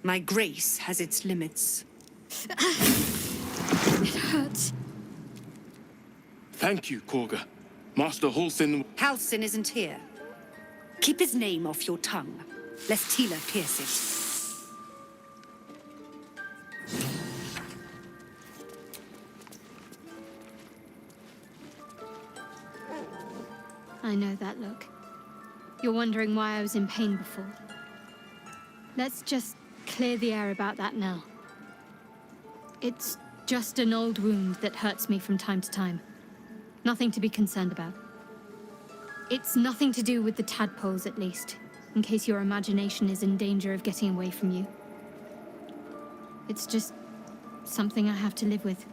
My grace has its limits. It hurts. Thank you, Korga. Master Halsin... Halsin isn't here. Keep his name off your tongue, lest Tila pierce it. I know that look. You're wondering why I was in pain before. Let's just clear the air about that now. It's just an old wound that hurts me from time to time. Nothing to be concerned about. It's nothing to do with the tadpoles, at least, in case your imagination is in danger of getting away from you. It's just something I have to live with.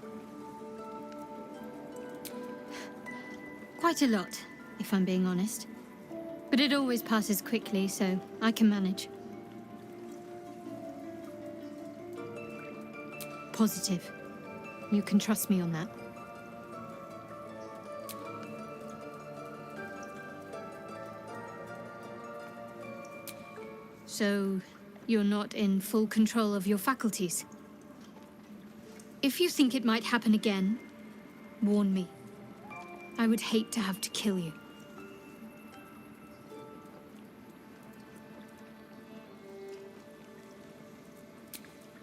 Quite a lot, if I'm being honest. But it always passes quickly, so I can manage. Positive. You can trust me on that. So, you're not in full control of your faculties? If you think it might happen again, warn me. I would hate to have to kill you.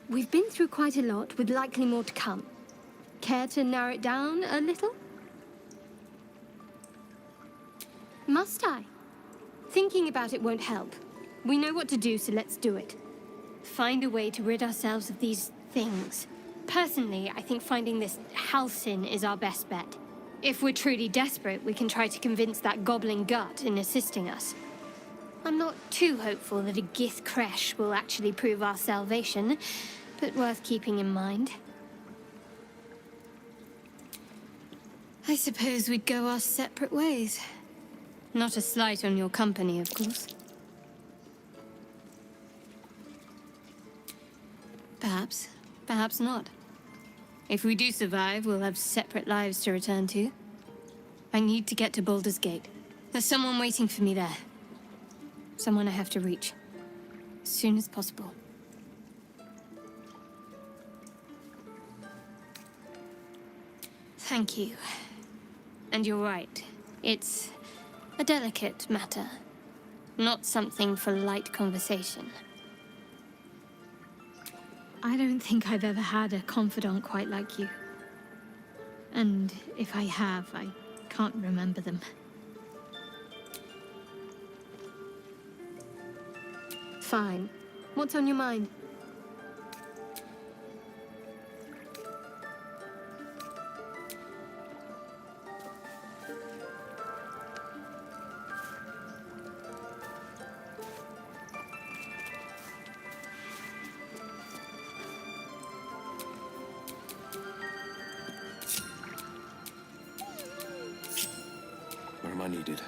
We've been through quite a lot, with likely more to come. Care to narrow it down a little? Must I? Thinking about it won't help. We know what to do, so let's do it. Find a way to rid ourselves of these things. Personally, I think finding this Halsin is our best bet. If we're truly desperate, we can try to convince that goblin gut in assisting us. I'm not too hopeful that a Gith Kresh will actually prove our salvation, but worth keeping in mind. I suppose we'd go our separate ways. Not a slight on your company, of course. Perhaps. Perhaps not. If we do survive, we'll have separate lives to return to. I need to get to Baldur's Gate. There's someone waiting for me there. Someone I have to reach. As soon as possible. Thank you. And you're right. It's a delicate matter. Not something for light conversation. I don't think I've ever had a confidant quite like you. And if I have, I can't remember them. Fine. What's on your mind? Where am I needed?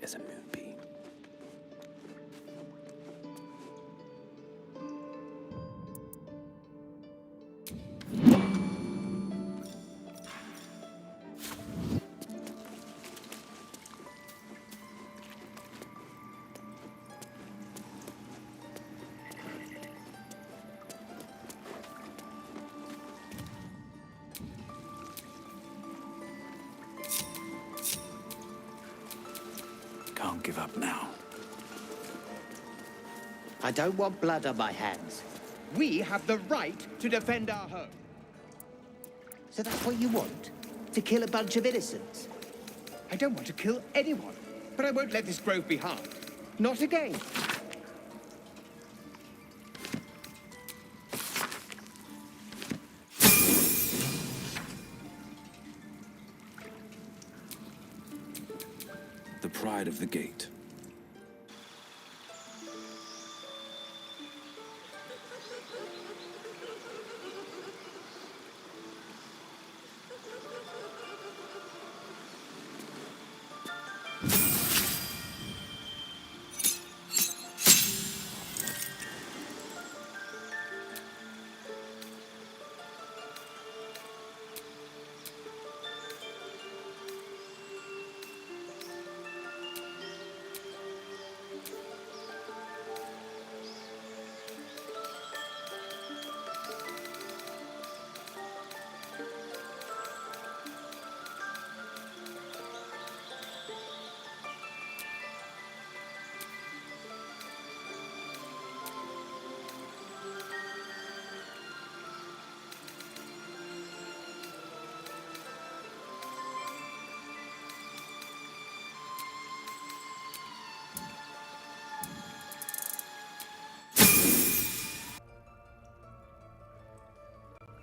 as a movie. Can't give up now. I don't want blood on my hands. We have the right to defend our home. So that's what you want? To kill a bunch of innocents? I don't want to kill anyone, but I won't let this grove be harmed. Not again. The pride of the gate.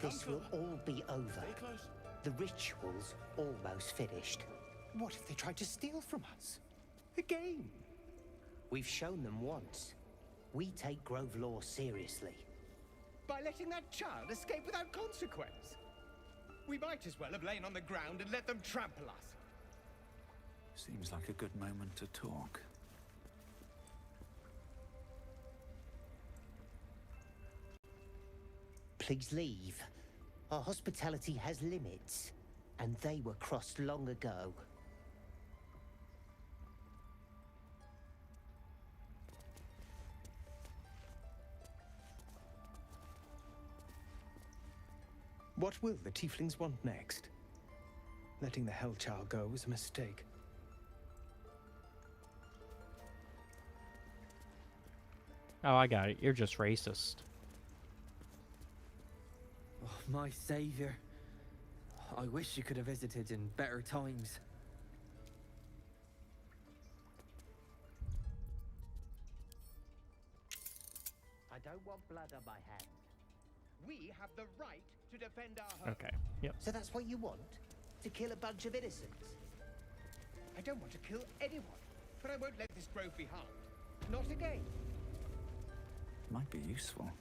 This will all be over. The ritual's almost finished. What if they tried to steal from us? Again? We've shown them once. We take Grove law seriously. By letting that child escape without consequence. We might as well have lain on the ground and let them trample us. Seems like a good moment to talk. Please leave. Our hospitality has limits, and they were crossed long ago. What will the tieflings want next? Letting the Hellchild go was a mistake. Oh, I got it. You're just racist. Oh, my savior. I wish you could have visited in better times. I don't want blood on my hands. We have the right to defend our home. Okay, yep. So that's what you want? To kill a bunch of innocents? I don't want to kill anyone, but I won't let this grove be harmed. Not again. Might be useful.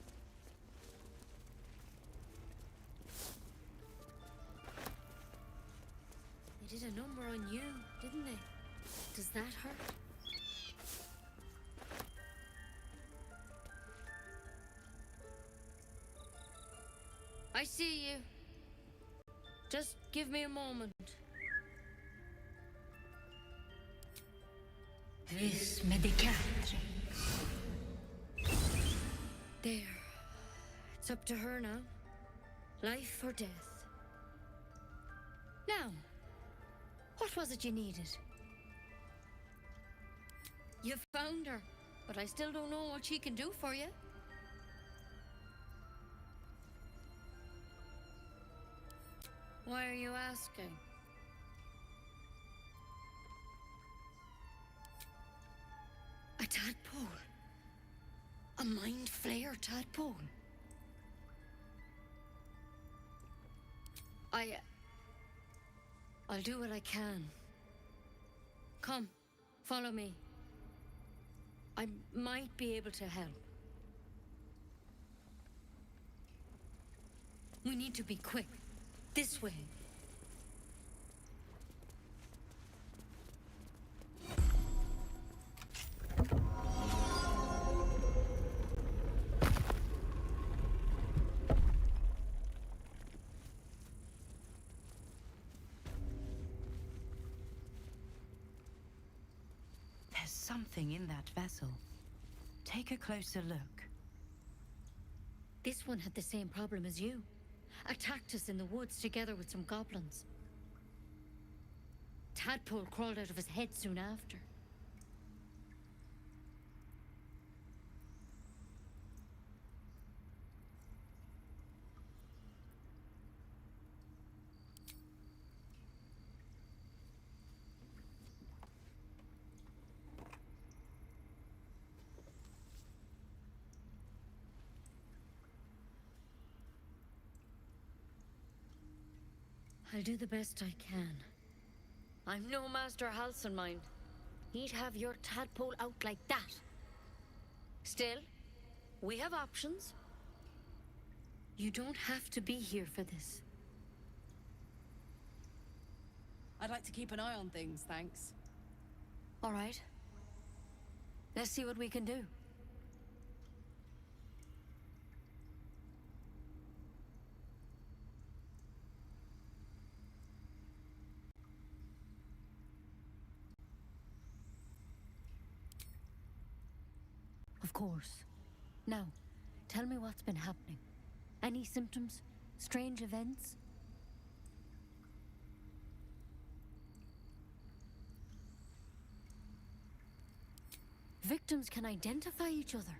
They did a number on you, didn't they? Does that hurt? I see you. Just give me a moment. Vis medicatrix. There. It's up to her now. Life or death. Now, what was it you needed? You found her, but I still don't know what she can do for you. Why are you asking? A tadpole. A mind flayer tadpole. I'll do what I can. Come, follow me. I might be able to help. We need to be quick. This way. There's something in that vessel. Take a closer look. This one had the same problem as you. Attacked us in the woods together with some goblins. Tadpole crawled out of his head soon after. I'll do the best I can. I'm no Master Halcyon, mind. He'd have your tadpole out like that. Still, we have options. You don't have to be here for this. I'd like to keep an eye on things, thanks. All right. Let's see what we can do. Of course. Now, tell me what's been happening. Any symptoms? Strange events? Victims can identify each other.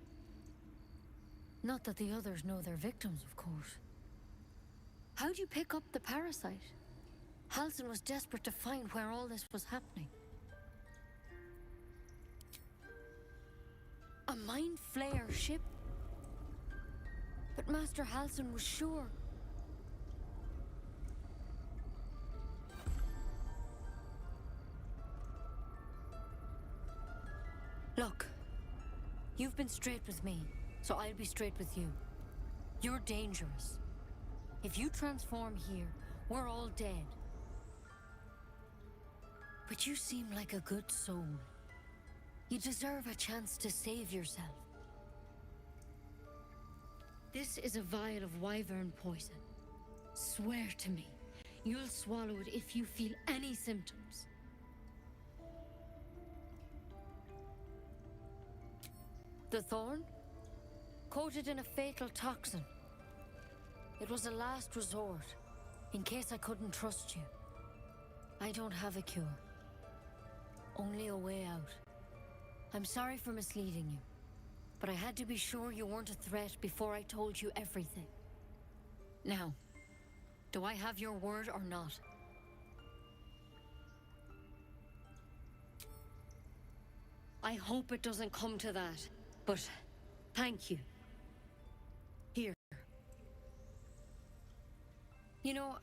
Not that the others know they're victims, of course. How'd you pick up the parasite? Halcyon was desperate to find where all this was happening. A mind flayer ship? But Master Halcyon was sure. Look, you've been straight with me, so I'll be straight with you. You're dangerous. If you transform here, we're all dead. But you seem like a good soul. You deserve a chance to save yourself. This is a vial of wyvern poison. Swear to me, you'll swallow it if you feel any symptoms. The thorn? Coated in a fatal toxin. It was a last resort, in case I couldn't trust you. I don't have a cure. Only a way out. I'm sorry for misleading you, but I had to be sure you weren't a threat before I told you everything. Now, do I have your word or not? I hope it doesn't come to that, but thank you. Here. You know,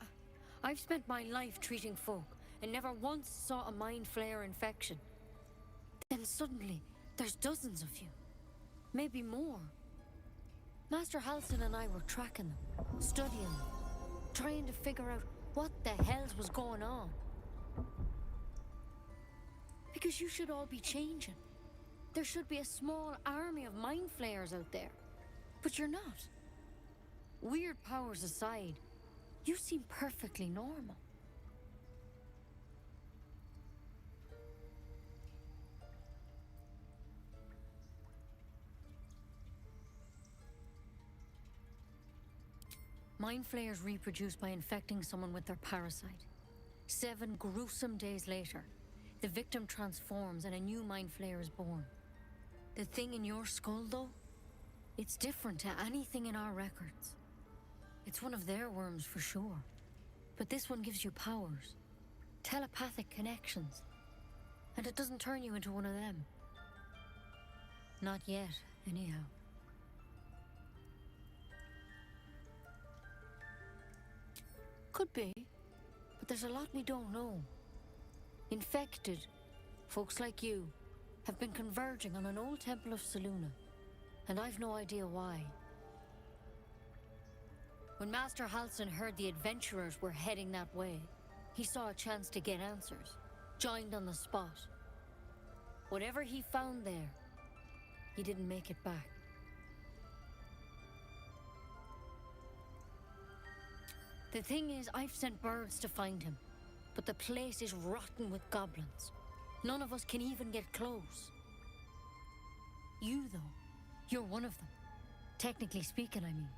I've spent my life treating folk and never once saw a mind flayer infection. Then suddenly, there's dozens of you. Maybe more. Master Halcyon and I were tracking them, studying them, trying to figure out what the hells was going on. Because you should all be changing. There should be a small army of mind flayers out there. But you're not. Weird powers aside, you seem perfectly normal. Mind flayers reproduce by infecting someone with their parasite. 7 gruesome days later, the victim transforms and a new mind flayer is born. The thing in your skull, though, it's different to anything in our records. It's one of their worms for sure. But this one gives you powers, telepathic connections, and it doesn't turn you into one of them. Not yet, anyhow. Could be, but there's a lot we don't know. Infected, folks like you, have been converging on an old temple of Selûne, and I've no idea why. When Master Halcyon heard the adventurers were heading that way, he saw a chance to get answers, joined on the spot. Whatever he found there, he didn't make it back. The thing is, I've sent birds to find him, but the place is rotten with goblins. None of us can even get close. You, though, you're one of them. Technically speaking, I mean.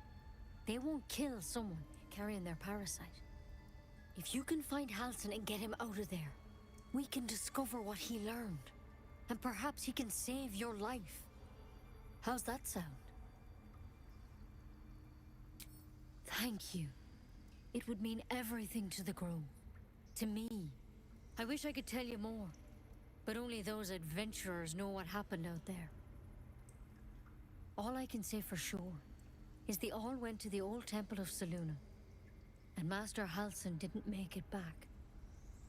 They won't kill someone carrying their parasite. If you can find Halsin and get him out of there, we can discover what he learned. And perhaps he can save your life. How's that sound? Thank you. It would mean everything to the Grove. To me. I wish I could tell you more. But only those adventurers know what happened out there. All I can say for sure is they all went to the old temple of Selûne. And Master Halsin didn't make it back.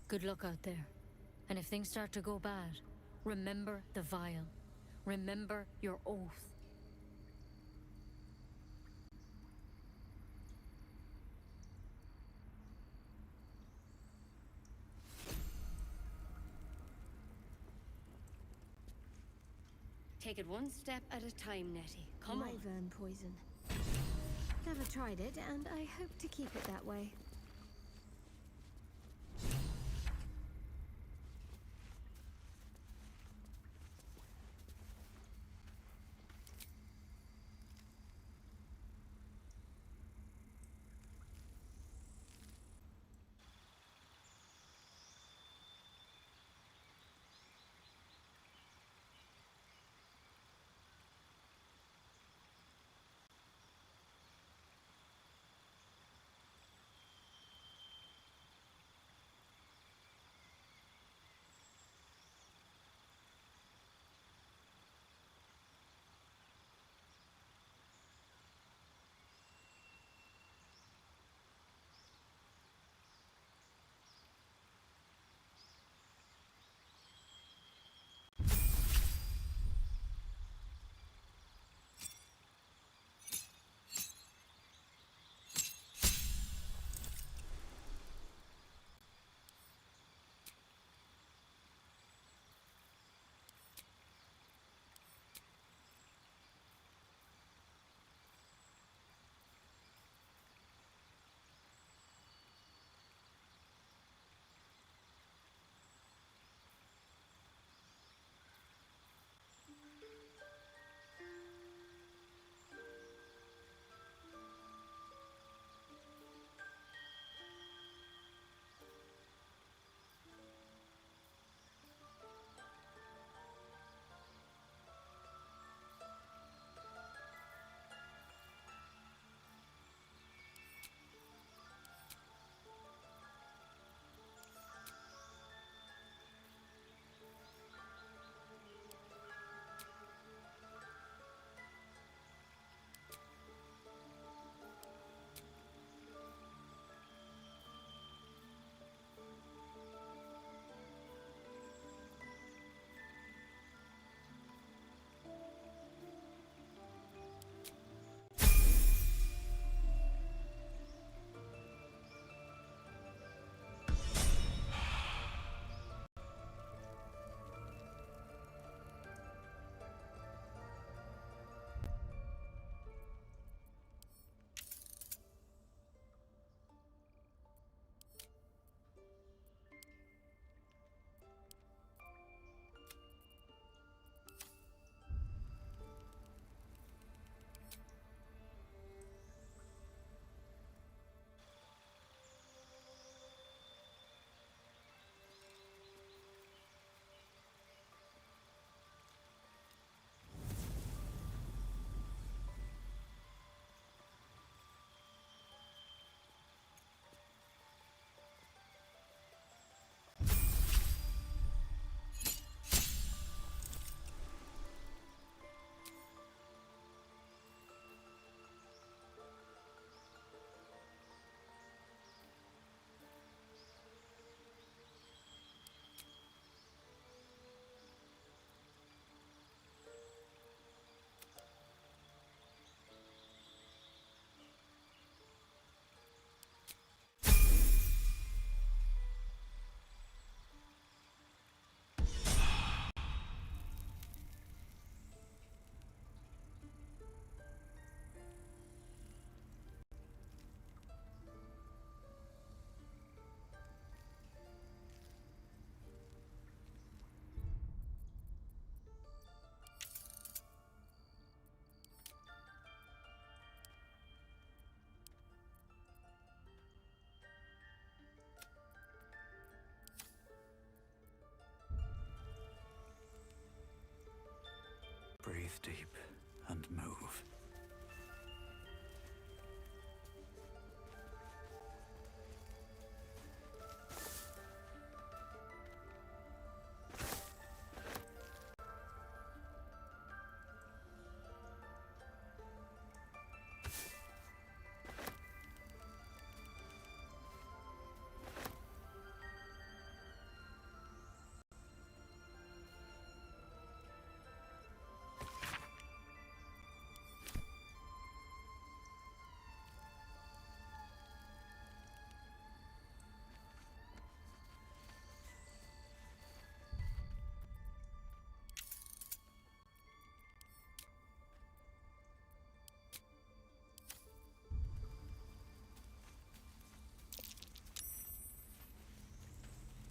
Good luck out there. And if things start to go bad, remember the vial. Remember your oath. Take it one step at a time, Nettie. Come on. Wyvern poison. Never tried it, and I hope to keep it that way. Breathe deep and move.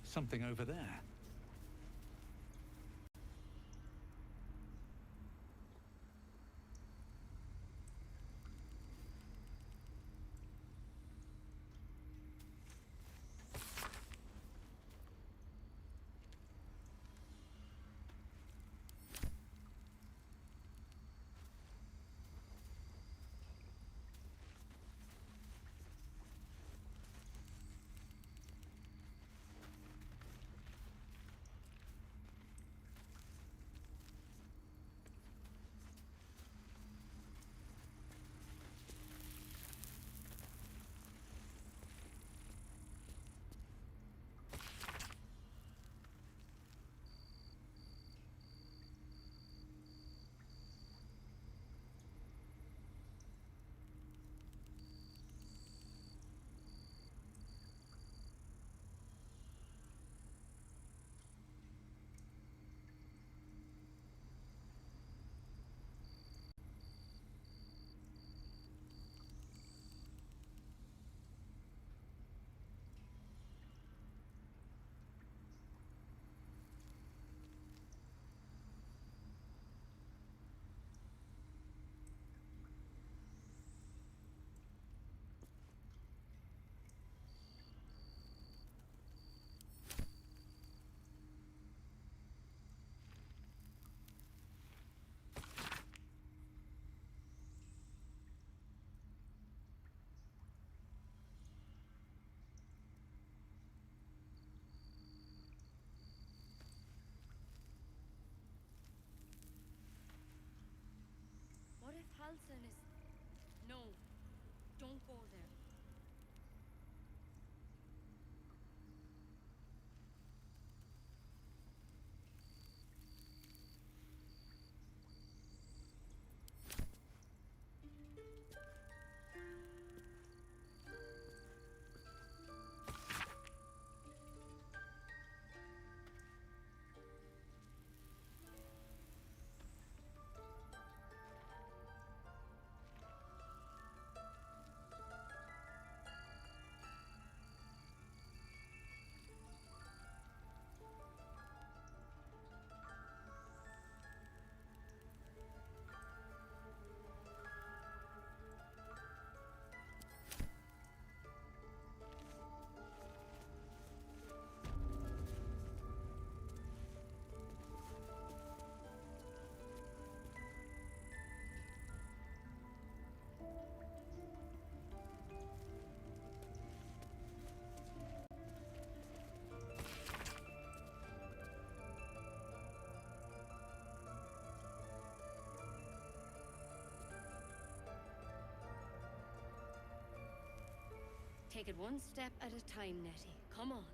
Something over there. What if Halson is... No, don't go there. Take it one step at a time, Nettie. Come on.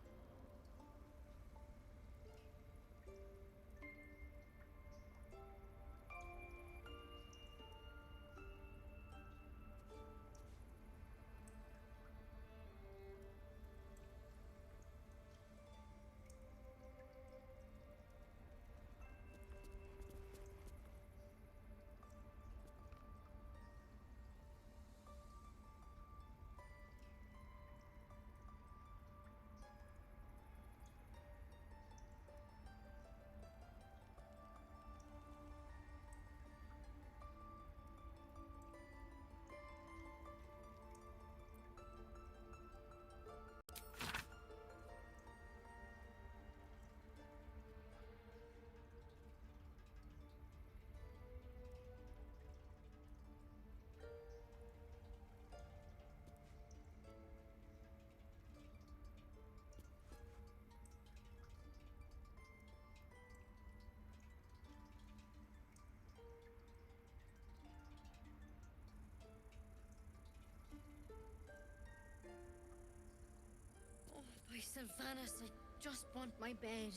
Sylvanas, I just want my bed.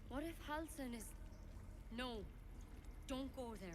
What if Halsin is... No, don't go there.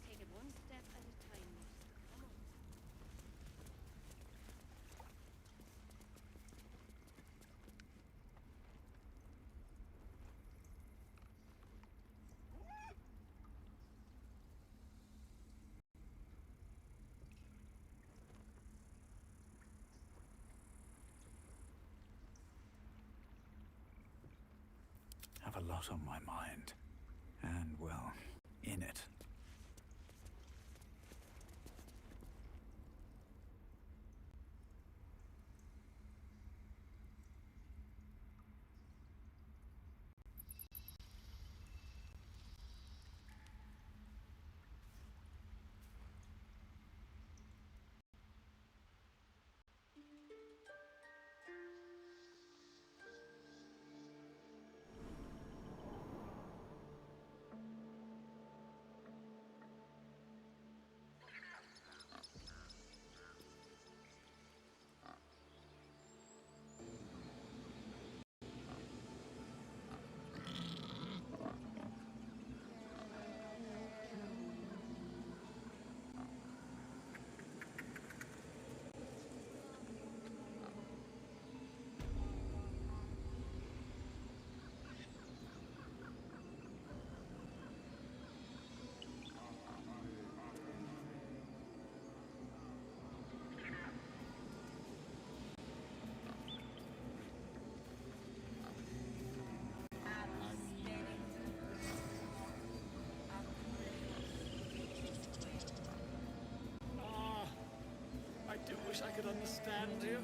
Take it one step at a time. Come on. Have a lot on my mind. And, well, in it. I do wish I could understand you.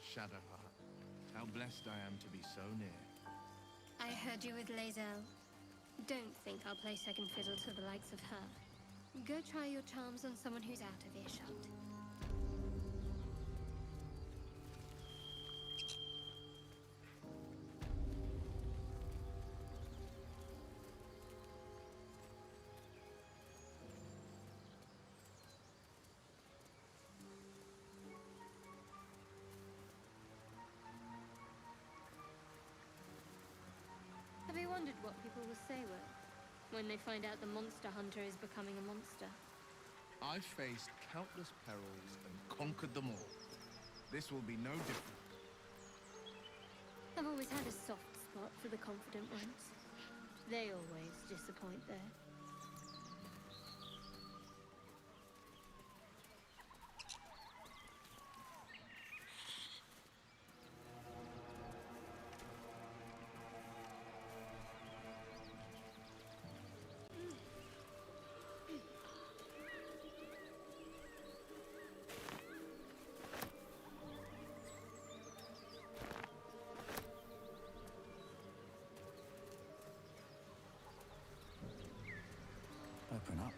Shadowheart. How blessed I am to be so near. I heard you with Lae'zel. Don't think I'll play second fiddle to the likes of her. Go try your charms on someone who's out of earshot. Have you wondered what people will say, when they find out the monster hunter is becoming a monster? I've faced countless perils and conquered them all. This will be no different. I've always had a soft spot for the confident ones. They always disappoint there. Open up.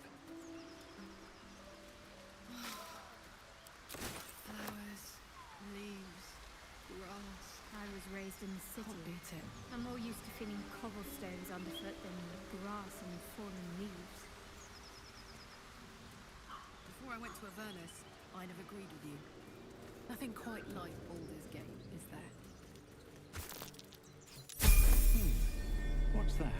Flowers, leaves, grass. I was raised in the city. Can't beat it. I'm more used to feeling cobblestones underfoot than grass and fallen leaves. Before I went to Avernus, I'd have agreed with you. Nothing quite like Baldur's Gate, is there? What's that?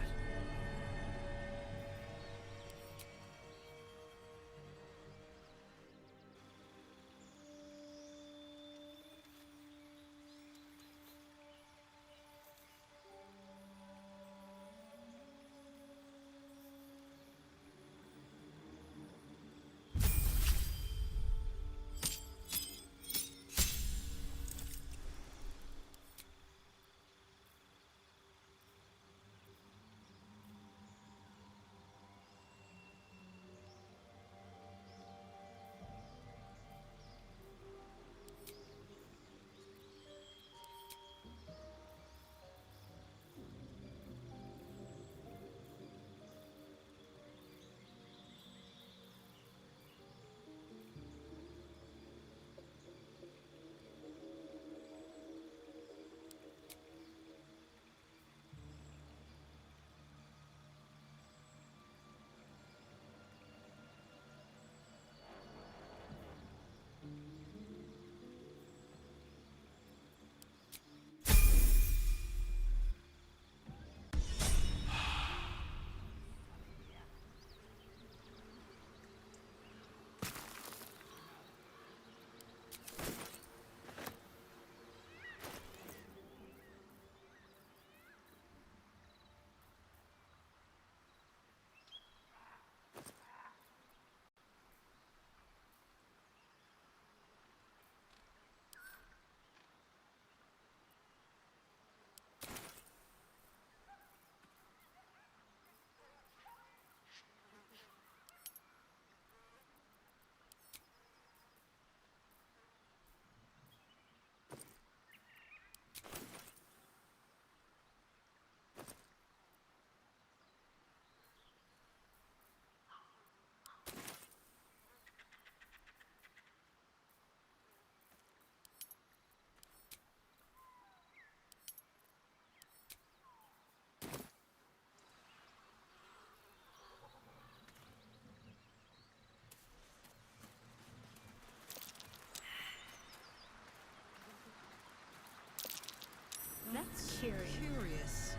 That's curious.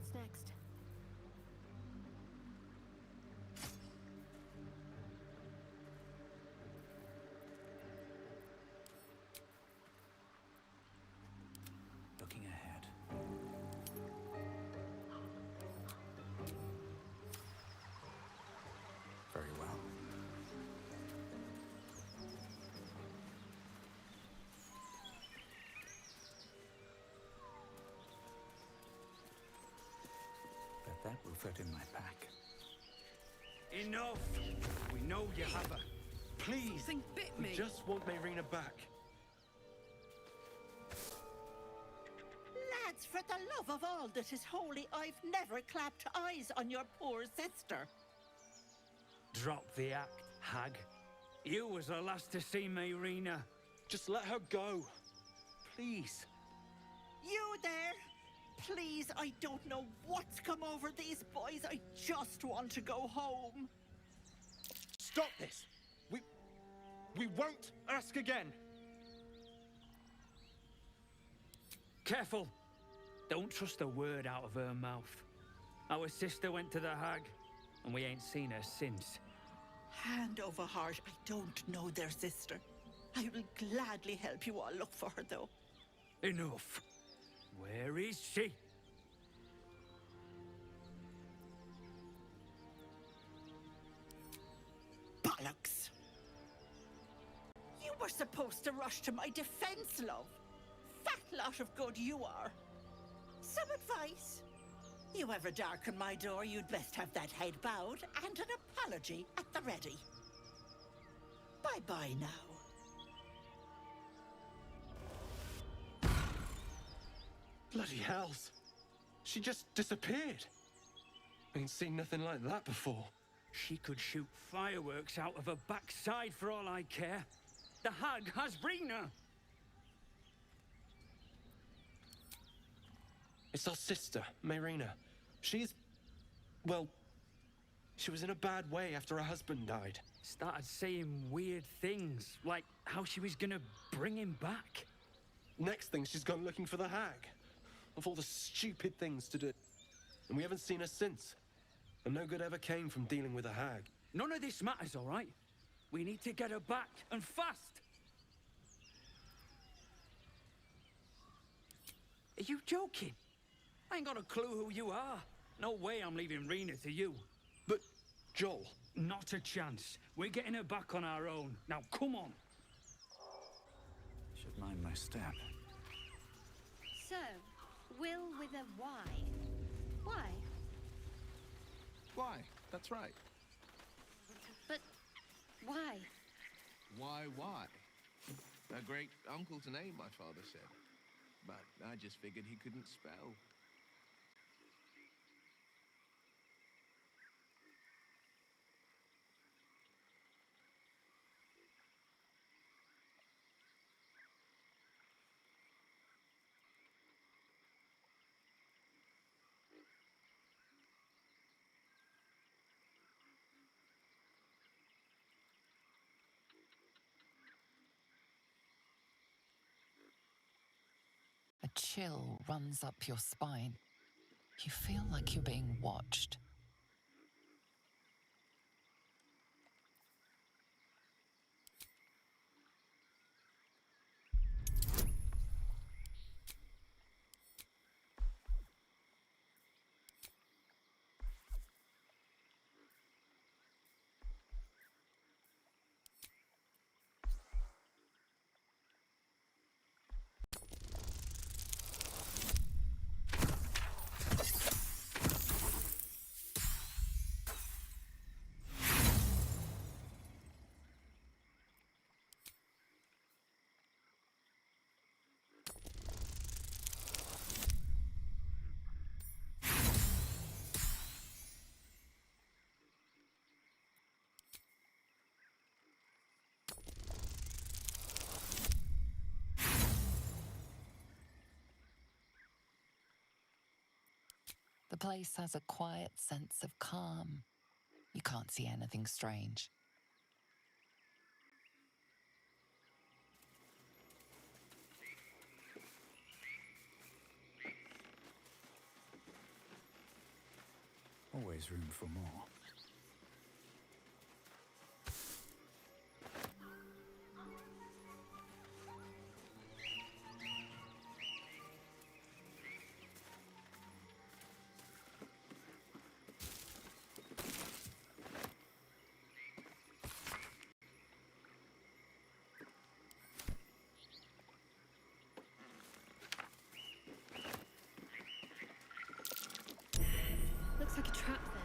What's next? Looking ahead. Very well. Bet that will fit in my pack. Enough! We know you have her. Please, Something bit we me. just want Mayrina back. Lads, for the love of all that is holy, I've never clapped eyes on your poor sister. Drop the act, hag. You was the last to see Mayrina. Just let her go. Please. You there? Please, I don't know what's come over these boys. I just want to go home. Stop this! We won't ask again! Careful. Don't trust a word out of her mouth. Our sister went to the hag, and we ain't seen her since. Hand over heart, I don't know their sister. I will gladly help you all look for her, though. Enough. Where is she? Bollocks! You were supposed to rush to my defense, love. Fat lot of good you are. Some advice? You ever darken my door, you'd best have that head bowed and an apology at the ready. Bye-bye now. Bloody hells. She just disappeared. Ain't seen nothing like that before. She could shoot fireworks out of her backside for all I care. The hag has Rena. It's our sister, Mayrina. She's... well... she was in a bad way after her husband died. Started saying weird things, like how she was gonna bring him back. Next thing, she's gone looking for the hag. Of all the stupid things to do. And we haven't seen her since. And no good ever came from dealing with a hag. None of this matters, all right? We need to get her back, and fast! Are you joking? I ain't got a clue who you are. No way I'm leaving Rena to you. But, Joel... Not a chance. We're getting her back on our own. Now, come on. Should mind my step. So, Will with a Y. Why? Why? That's right. But why? Why? A great uncle to name, my father said. But I just figured he couldn't spell. A chill runs up your spine. You feel like you're being watched. The place has a quiet sense of calm. You can't see anything strange. Always room for more. Looks like a trap there.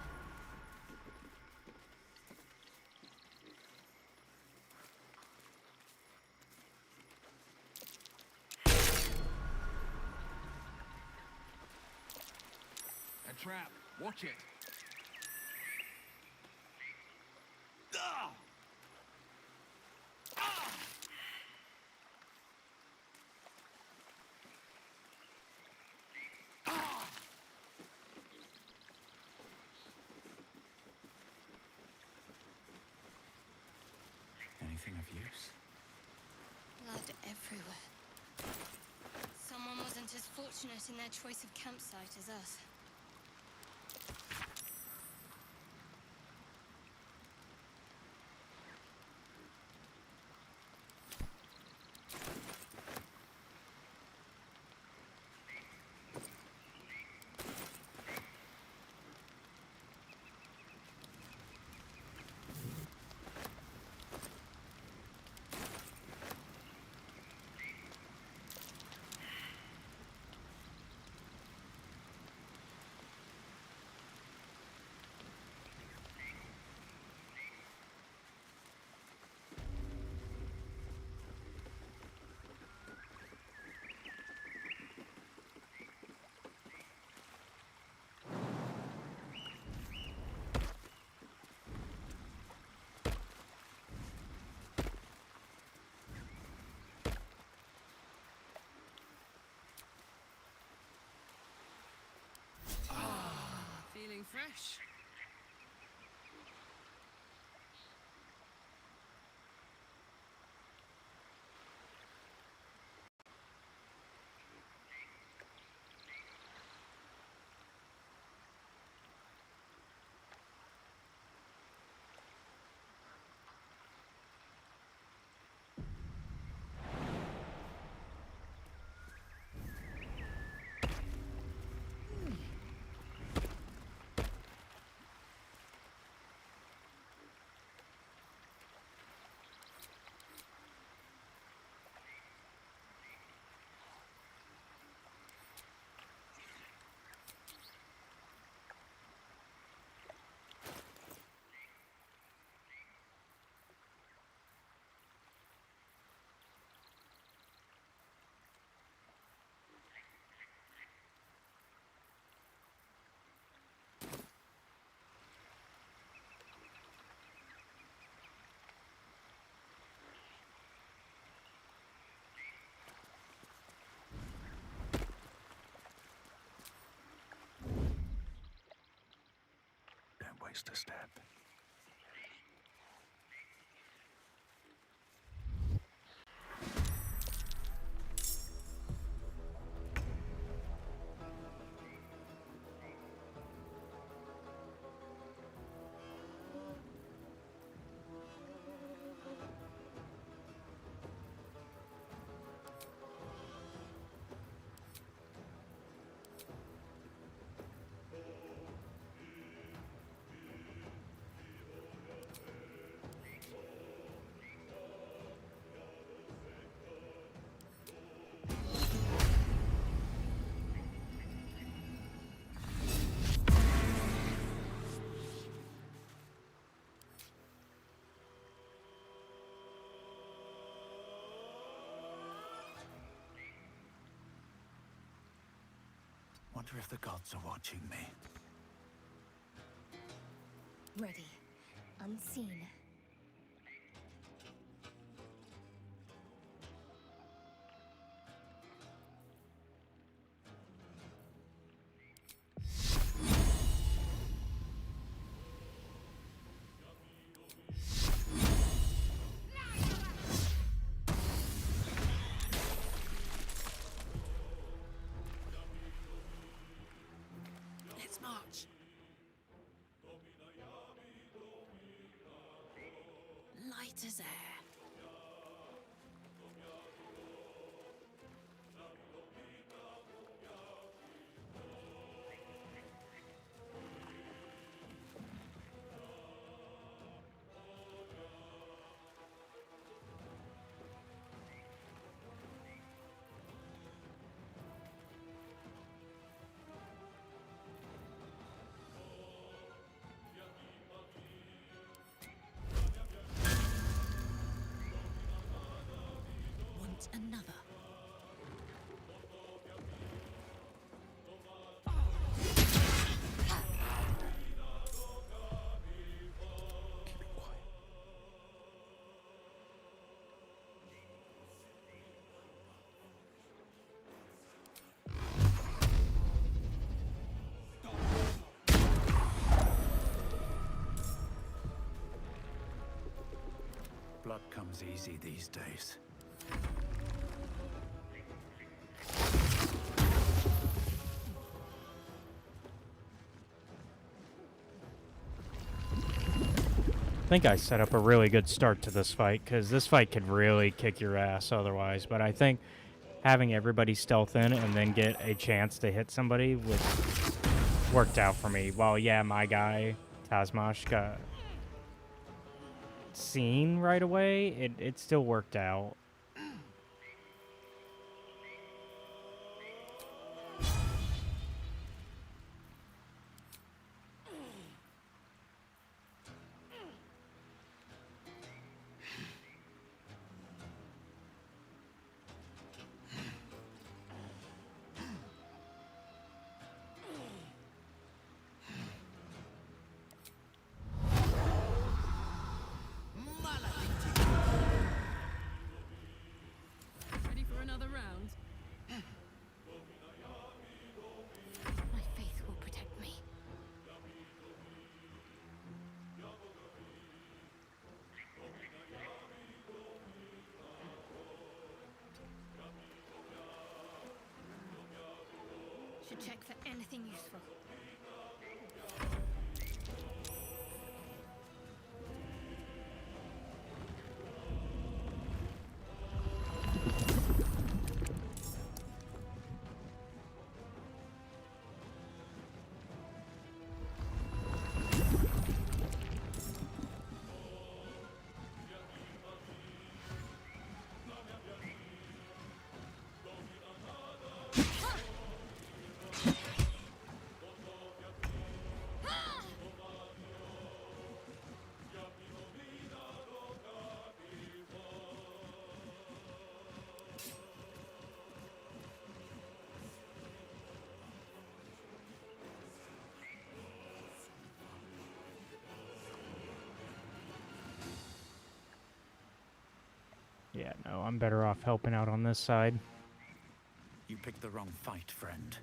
A trap. Watch it. Anything of use? Blood everywhere. Someone wasn't as fortunate in their choice of campsite as us. Feeling fresh? Don't waste a step. Wonder if the gods are watching me. Ready. Unseen. Let's march. light as air. Want another? Blood comes easy these days. I think I set up a really good start to this fight, because this fight could really kick your ass otherwise, but I think having everybody stealth in and then get a chance to hit somebody worked out for me. While, yeah, my guy, Tazmash, got seen right away, it still worked out. Ready for another round? My faith will protect me. Should check for anything useful. Yeah, no, I'm better off helping out on this side. You picked the wrong fight, friend.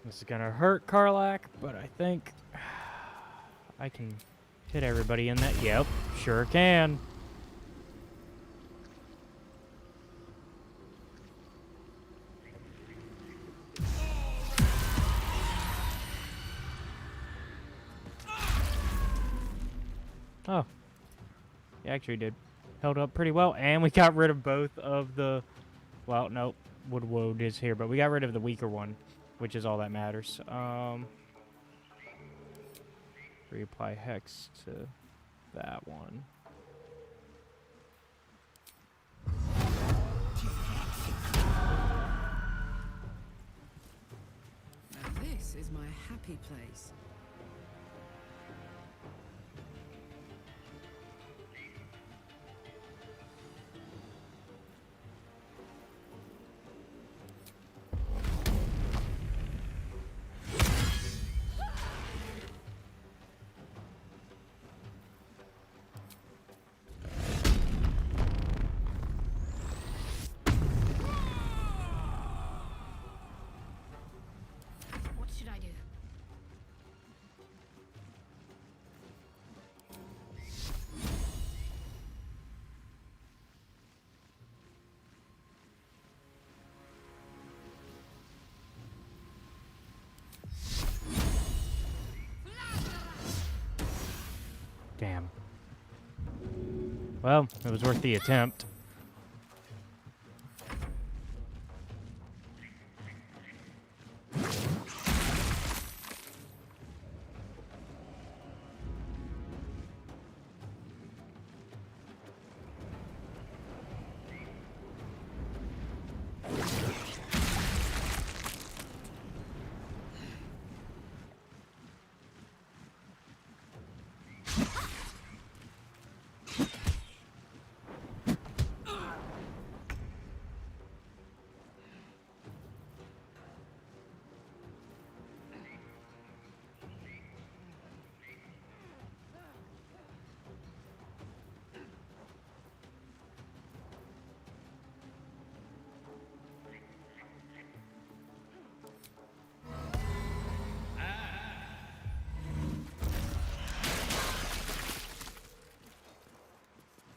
This is gonna hurt Karlak, but I think I can hit everybody in that. Yep, sure can. Oh. He actually did. Held up pretty well, and we got rid of both of the... Well, no, Wood is here, but we got rid of the weaker one, which is all that matters. Reapply Hex to that one. Now this is my happy place. Well, it was worth the attempt.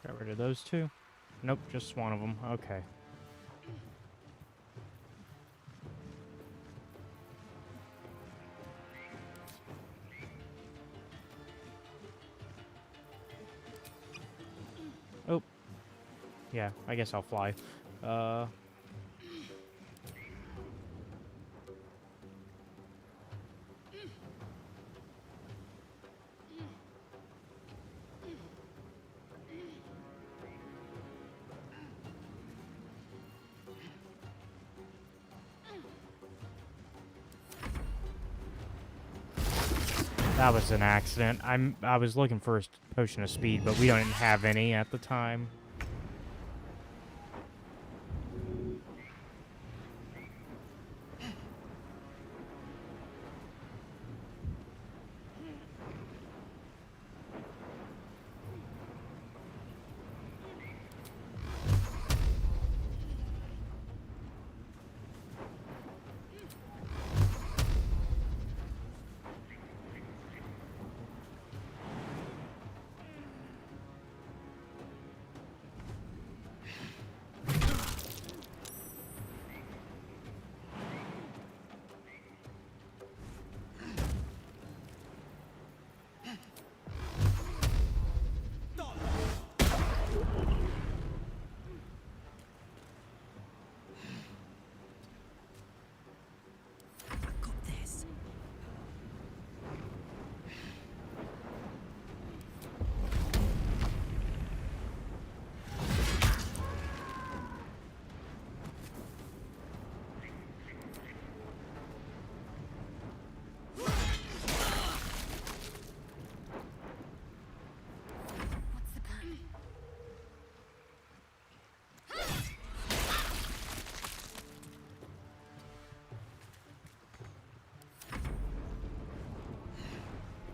Got rid of those two? Nope, just one of them. Okay. Oh. Yeah, I guess I'll fly. That was an accident. I was looking for a potion of speed, but we didn't have any at the time.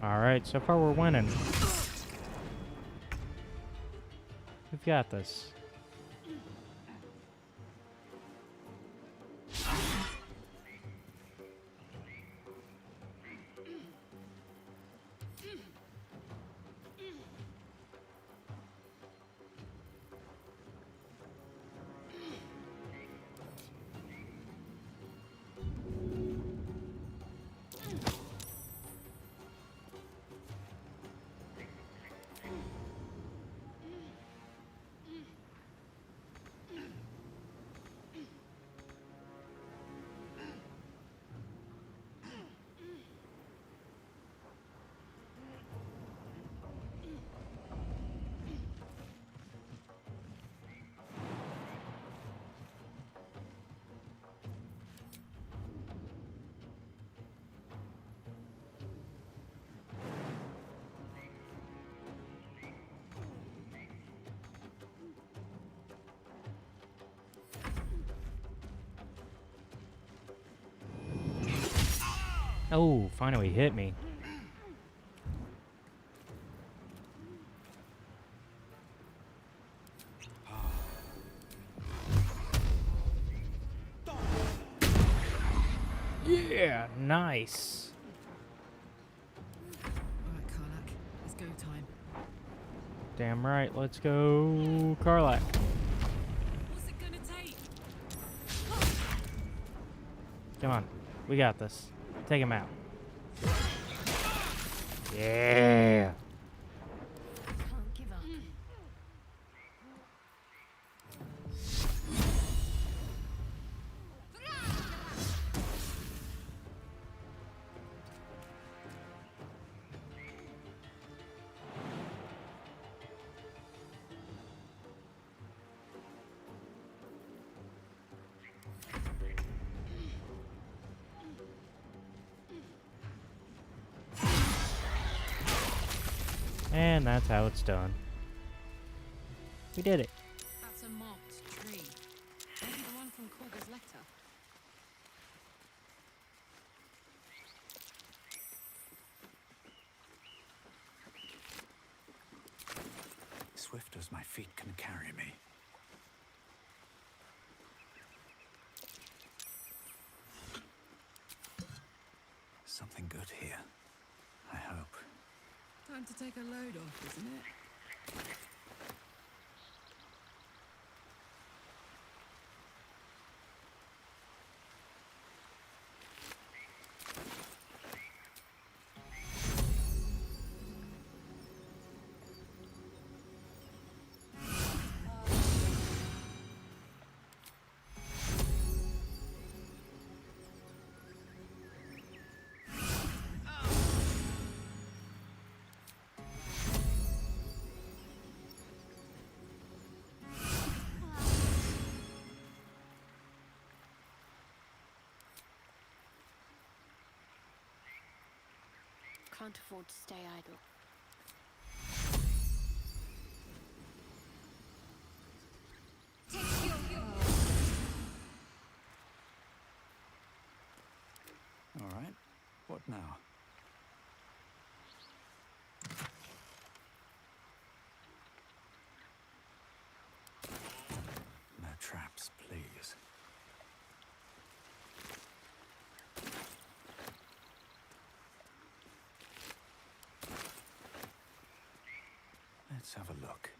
Alright, so far we're winning. We've got this. Oh, finally hit me. Yeah, nice. Alright, Karlak, it's go time. Damn right, let's go, Karlak. What's it gonna take? Come on, we got this. Take him out. Yeah. Can't give up. And that's how it's done. We did it. That's a marked tree. Maybe the one from Corger's letter. Swift as my feet can carry me. Something good here, I hope. Time to take a load off, isn't it? Can't afford to stay idle. All right, what now? No traps, please. Let's have a look.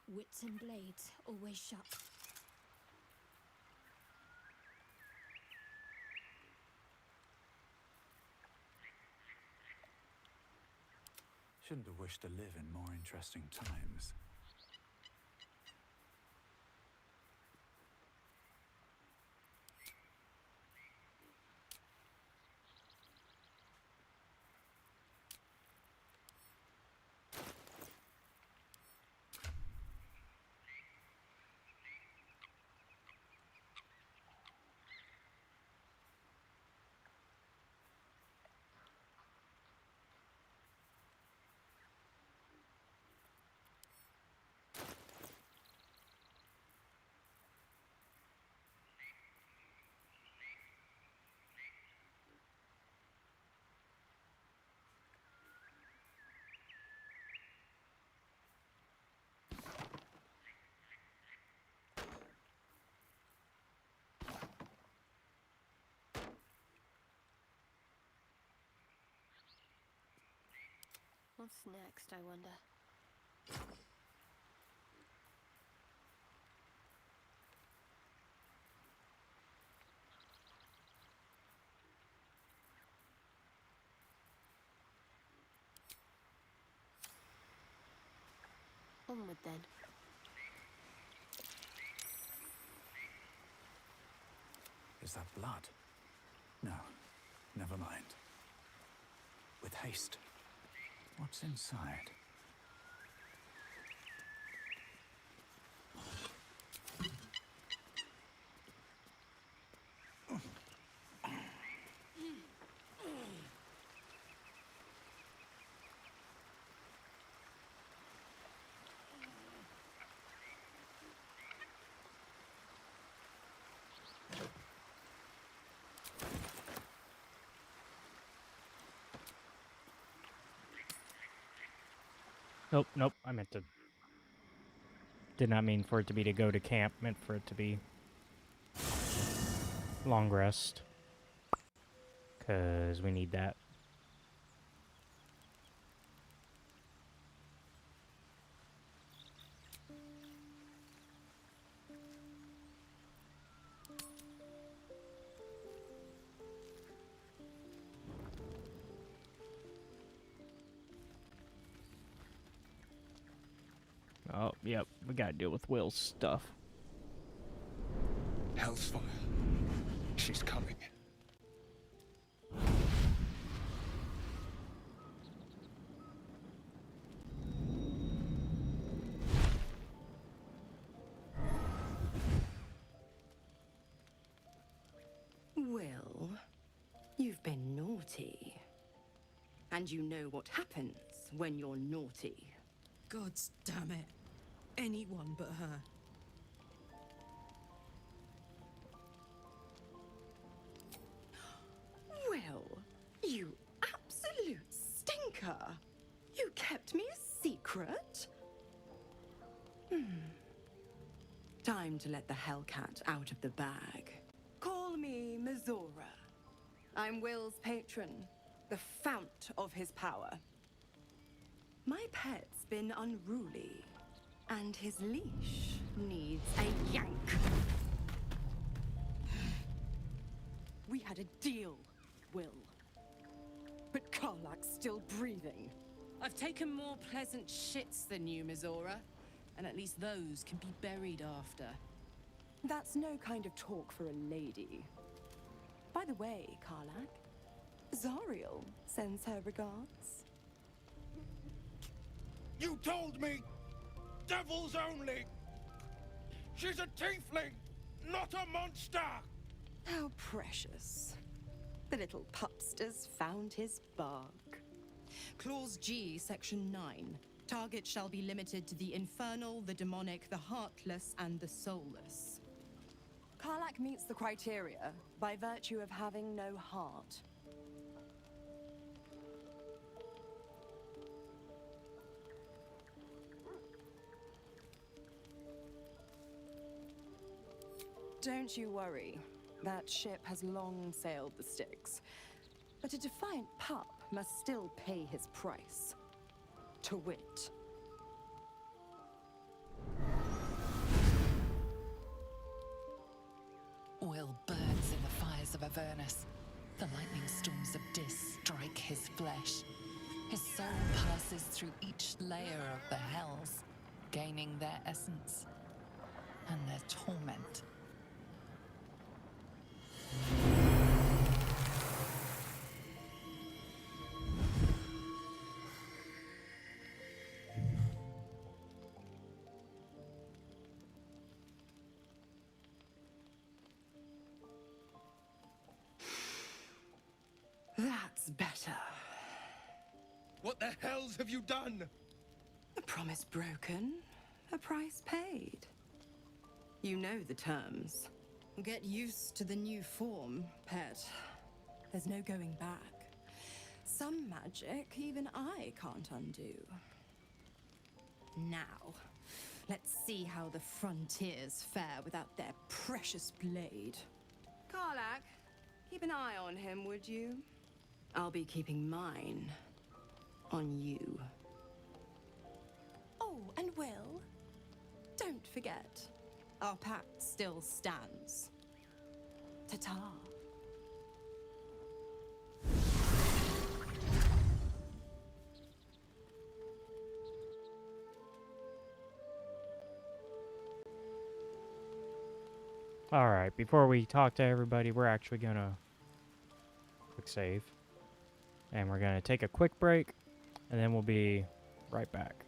Wits and blades always sharp. Shouldn't have wished to live in more interesting times. What's next, I wonder? Onward then. Is that blood? No, never mind. With haste. What's inside? Nope, nope. I meant to. Did not mean for it to be to go to camp. Meant for it to be long rest. Because we need that. Oh, yep. We gotta deal with Will's stuff. Hellsfire. She's coming. Will, you've been naughty. And you know what happens when you're naughty. Gods damn it. Anyone but her. Will, you absolute stinker. You kept me a secret? Time to let the Hellcat out of the bag. Call me Mizora. I'm Will's patron, the fount of his power. My pet's been unruly, and his leash needs a yank. We had a deal, Will. But Karlak's still breathing. I've taken more pleasant shits than you, Mizora. And at least those can be buried after. That's no kind of talk for a lady. By the way, Karlak, Zariel sends her regards. You told me! Devils only! She's a tiefling, not a monster! How precious. The little pupster's found his bark. Clause G, Section 9. Target shall be limited to the infernal, the demonic, the heartless, and the soulless. Karlak meets the criteria by virtue of having no heart. Don't you worry. That ship has long sailed the Styx. But a defiant pup must still pay his price. To wit. Will burns in the fires of Avernus. The lightning storms of Dis strike his flesh. His soul passes through each layer of the hells, gaining their essence and their torment. That's better. What the hells have you done? A promise broken, a price paid. You know the terms. Get used to the new form, pet. There's no going back. Some magic even I can't undo. Now, let's see how the frontiers fare without their precious blade. Karlak, keep an eye on him, would you? I'll be keeping mine on you. Oh, and Will, don't forget, our pact still stands. Ta-ta. Alright, before we talk to everybody, we're actually gonna quick save. And we're gonna take a quick break, and then we'll be right back.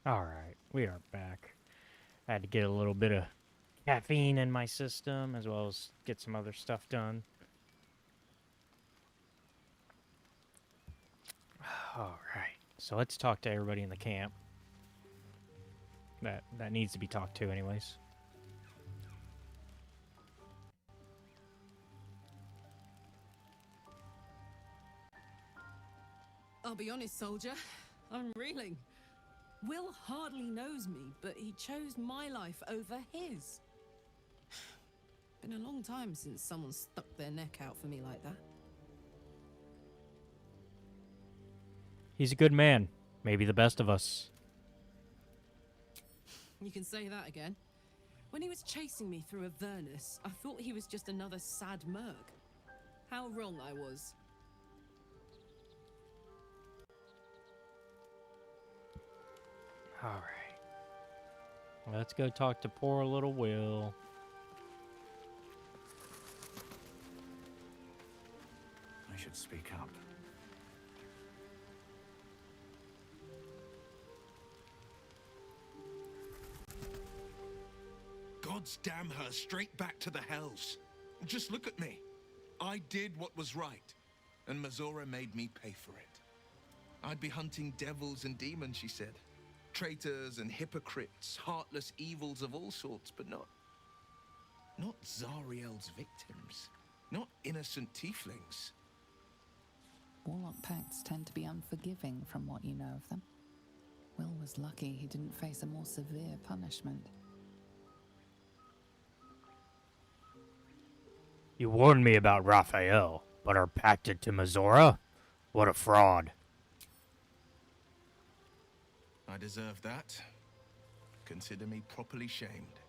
Alright, we are back. I had to get a little bit of caffeine in my system, as well as get some other stuff done. Alright, so let's talk to everybody in the camp. That needs to be talked to anyways. I'll be honest, soldier. I'm reeling. Will hardly knows me, but he chose my life over his. Been a long time since someone stuck their neck out for me like that. He's a good man. Maybe the best of us. You can say that again. When he was chasing me through Avernus, I thought he was just another sad merc. How wrong I was. Alright. Let's go talk to poor little Will. I should speak up. Gods damn her, straight back to the hells. Just look at me. I did what was right, and Mazora made me pay for it. I'd be hunting devils and demons, she said. Traitors and hypocrites, heartless evils of all sorts, but not Zariel's victims. Not innocent tieflings. Warlock pacts tend to be unforgiving from what you know of them. Will was lucky he didn't face a more severe punishment. You warned me about Raphael, but are pacted to Mazora? What a fraud. I deserve that. Consider me properly shamed.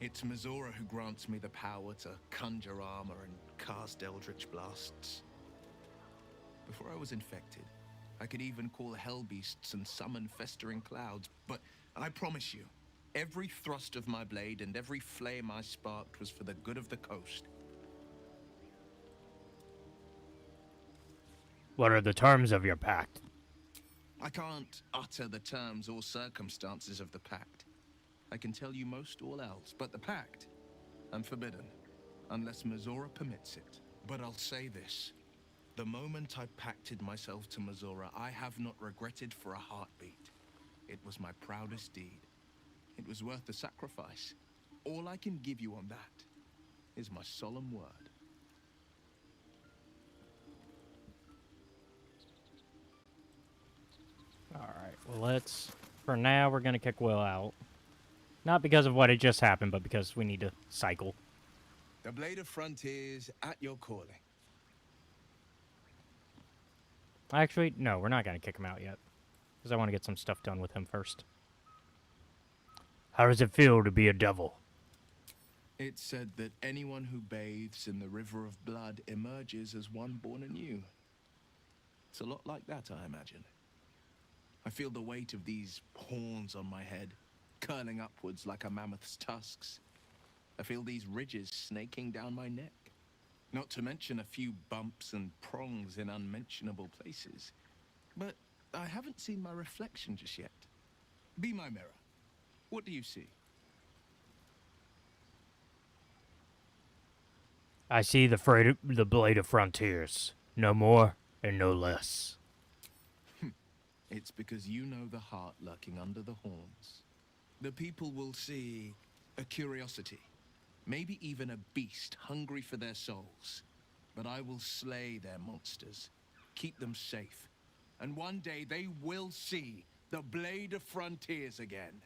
It's Mazora who grants me the power to conjure armor and cast eldritch blasts. Before I was infected, I could even call hell beasts and summon festering clouds, but I promise you, every thrust of my blade and every flame I sparked was for the good of the coast. What are the terms of your pact? I can't utter the terms or circumstances of the pact. I can tell you most all else, but the pact, I'm forbidden, unless Mazora permits it. But I'll say this. The moment I pacted myself to Mazora, I have not regretted for a heartbeat. It was my proudest deed. It was worth the sacrifice. All I can give you on that is my solemn word. Alright, well for now, we're gonna kick Will out. Not because of what had just happened, but because we need to cycle. The Blade of Frontiers at your calling. Actually, no, we're not gonna kick him out yet. Because I want to get some stuff done with him first. How does it feel to be a devil? It's said that anyone who bathes in the river of blood emerges as one born anew. It's a lot like that, I imagine. I feel the weight of these horns on my head, curling upwards like a mammoth's tusks. I feel these ridges snaking down my neck. Not to mention a few bumps and prongs in unmentionable places. But I haven't seen my reflection just yet. Be my mirror. What do you see? I see the Blade of Frontiers. No more and no less. It's because you know the heart lurking under the horns. The people will see a curiosity, maybe even a beast hungry for their souls. But I will slay their monsters, keep them safe, and one day they will see the Blade of Frontiers again.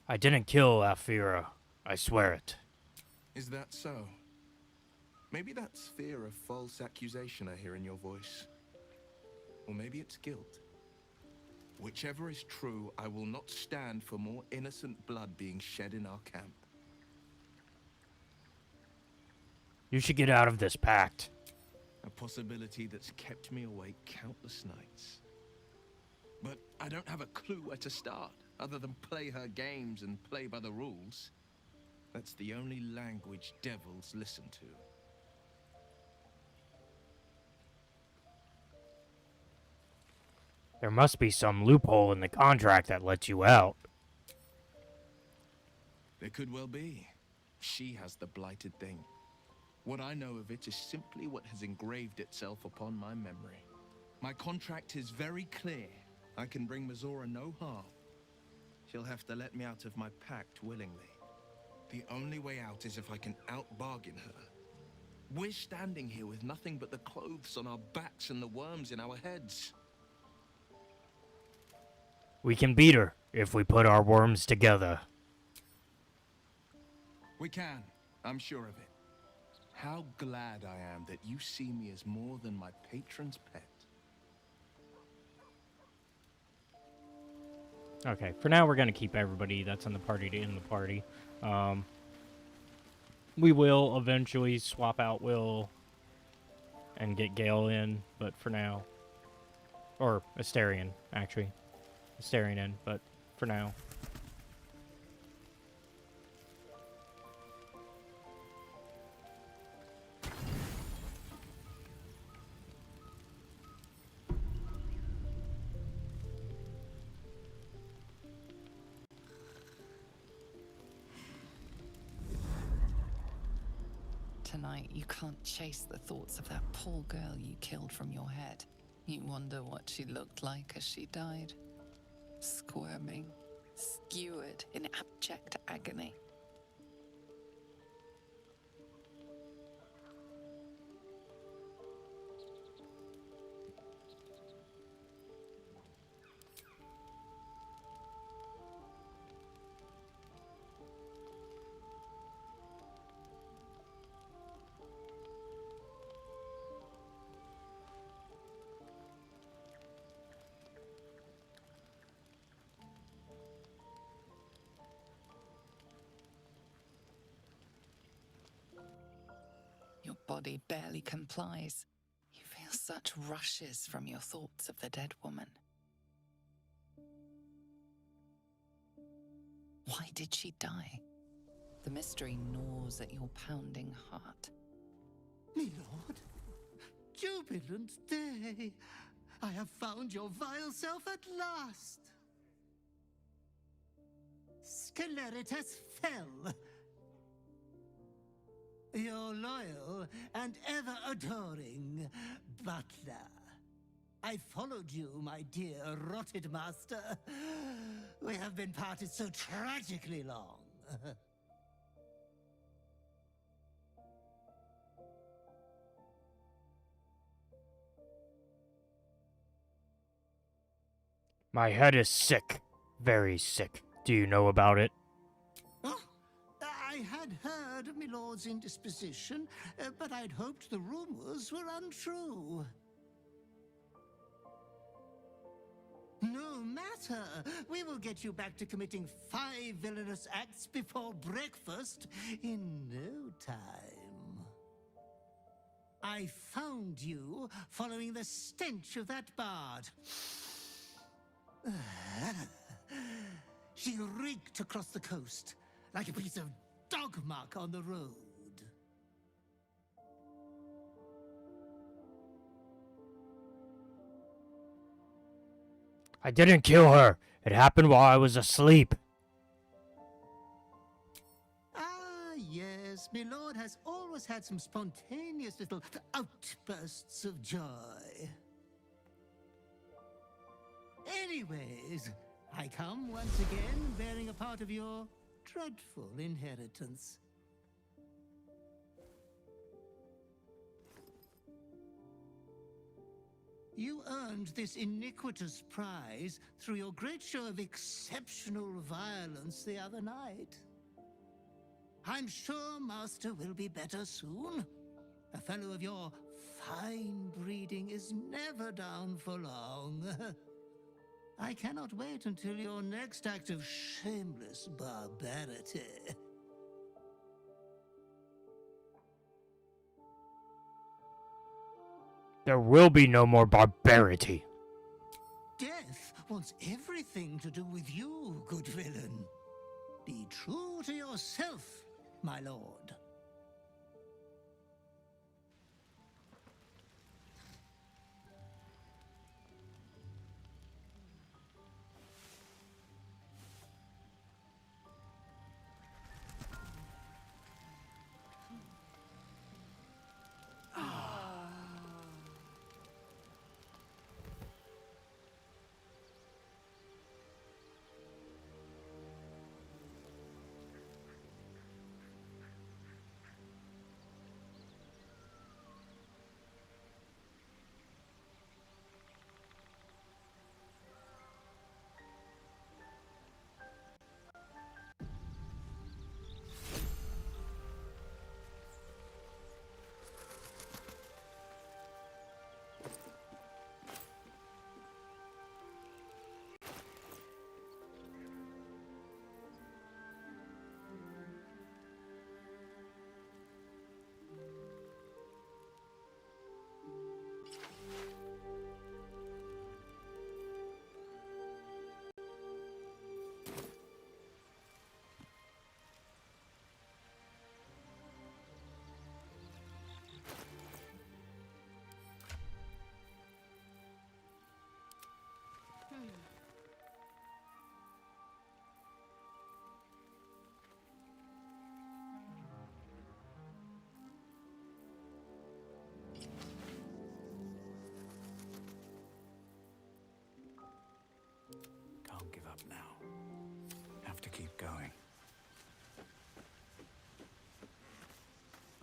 I didn't kill Alfira. I swear it. Is that so? Maybe that's fear of false accusation I hear in your voice. Or maybe it's guilt. Whichever is true, I will not stand for more innocent blood being shed in our camp. You should get out of this pact. A possibility that's kept me awake countless nights. But I don't have a clue where to start, other than play her games and play by the rules. That's the only language devils listen to. There must be some loophole in the contract that lets you out. There could well be. She has the blighted thing. What I know of it is simply what has engraved itself upon my memory. My contract is very clear. I can bring Mizora no harm. She'll have to let me out of my pact willingly. The only way out is if I can out-bargain her. We're standing here with nothing but the clothes on our backs and the worms in our heads. We can beat her if we put our worms together. We can. I'm sure of it. How glad I am that you see me as more than my patron's pet. Okay, for now we're going to keep everybody that's in the party in the party. We will eventually swap out Will and get Gale in, but for now... Or Asterion, actually. Asterion in, but for now... Tonight, you can't chase the thoughts of that poor girl you killed from your head. You wonder what she looked like as she died. Squirming, skewered in abject agony. Your body barely complies. You feel such rushes from your thoughts of the dead woman. Why did she die? The mystery gnaws at your pounding heart. Me lord, jubilant day! I have found your vile self at last! Sceleritas fell. Your loyal and ever-adoring butler. I followed you, my dear rotted master. We have been parted so tragically long. My head is sick. Very sick. Do you know about it? Oh, I had heard of my lord's indisposition, but I'd hoped the rumors were untrue. No matter. We will get you back to committing 5 villainous acts before breakfast in no time. I found you following the stench of that bard. She reeked across the coast like a piece of dog muck on the road. I didn't kill her. It happened while I was asleep. Ah, yes, my lord has always had some spontaneous little outbursts of joy. Anyways, I come once again bearing a part of your dreadful inheritance. You earned this iniquitous prize through your great show of exceptional violence the other night. I'm sure Master will be better soon. A fellow of your fine breeding is never down for long. I cannot wait until your next act of shameless barbarity. There will be no more barbarity. Death wants everything to do with you, good villain. Be true to yourself, my lord.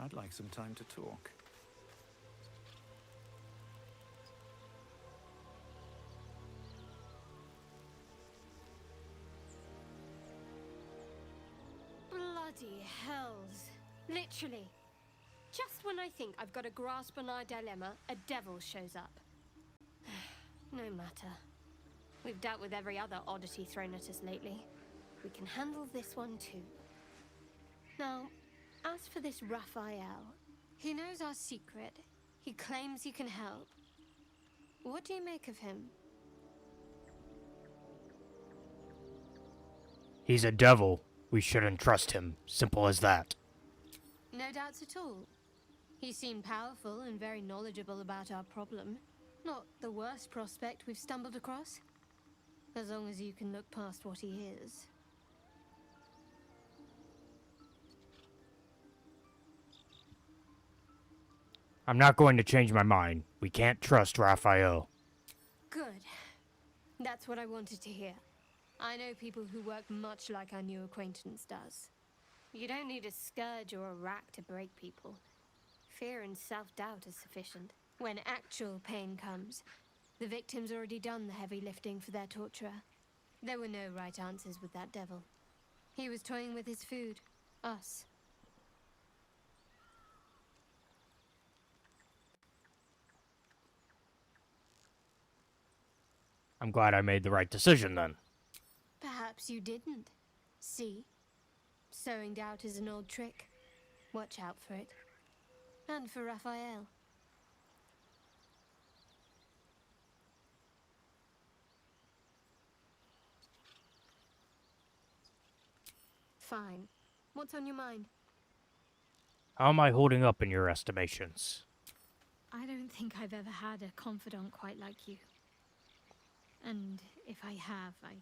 I'd like some time to talk. Bloody hells. Literally. Just when I think I've got a grasp on our dilemma, a devil shows up. No matter. We've dealt with every other oddity thrown at us lately. We can handle this one too. Now, as for this Raphael, he knows our secret. He claims he can help. What do you make of him? He's a devil. We shouldn't trust him. Simple as that. No doubts at all. He seemed powerful and very knowledgeable about our problem. Not the worst prospect we've stumbled across. As long as you can look past what he is. I'm not going to change my mind. We can't trust Raphael. Good. That's what I wanted to hear. I know people who work much like our new acquaintance does. You don't need a scourge or a rack to break people. Fear and self-doubt is sufficient. When actual pain comes, the victim's already done the heavy lifting for their torturer. There were no right answers with that devil. He was toying with his food. Us. I'm glad I made the right decision then. Perhaps you didn't. See? Sowing doubt is an old trick. Watch out for it. And for Raphael. Fine. What's on your mind? How am I holding up in your estimations? I don't think I've ever had a confidant quite like you. And if I have, I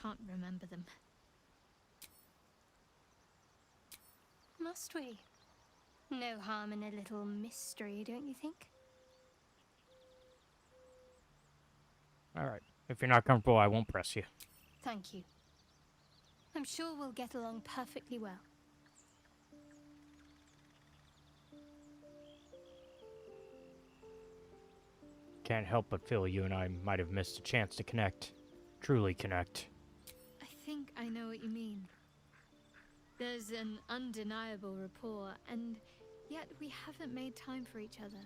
can't remember them. Must we? No harm in a little mystery, don't you think? Alright. If you're not comfortable, I won't press you. Thank you. I'm sure we'll get along perfectly well. Can't help but feel you and I might have missed a chance to connect. Truly connect. I think I know what you mean. There's an undeniable rapport, and yet we haven't made time for each other.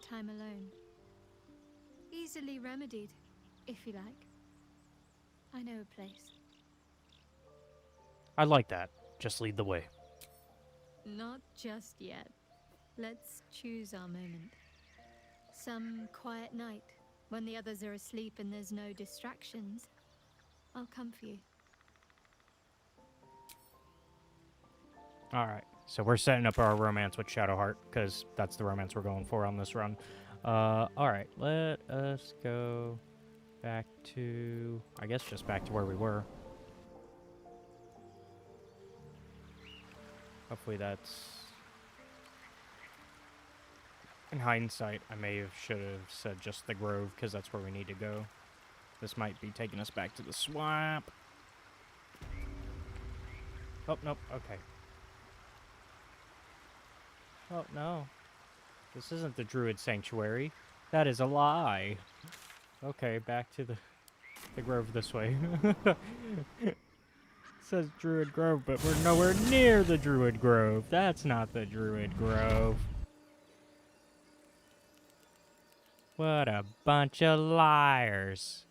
Time alone. Easily remedied, if you like. I know a place. I like that. Just lead the way. Not just yet. Let's choose our moment. Some quiet night, when the others are asleep and there's no distractions, I'll come for you. Alright, so we're setting up our romance with Shadowheart, because that's the romance we're going for on this run. Alright, let us go back to, I guess just back to where we were. Hopefully that's... In hindsight, I should have said just the grove, because that's where we need to go. This might be taking us back to the swamp. Oh, nope, okay. Oh, no. This isn't the Druid Sanctuary. That is a lie. Okay, back to the grove this way. It says Druid Grove, but we're nowhere near the Druid Grove. That's not the Druid Grove. What a bunch of liars.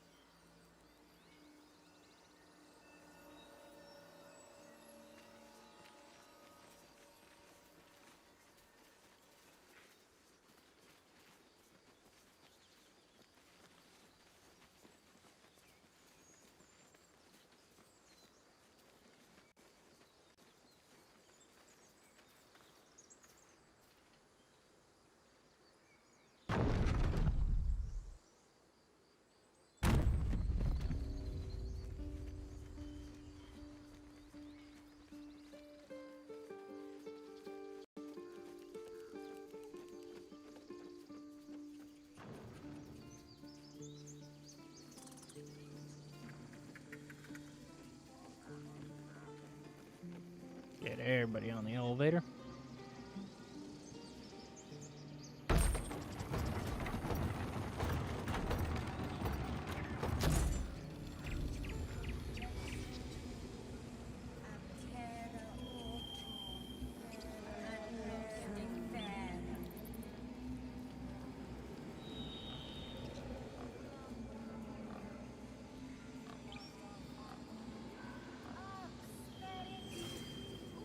Get everybody on the elevator.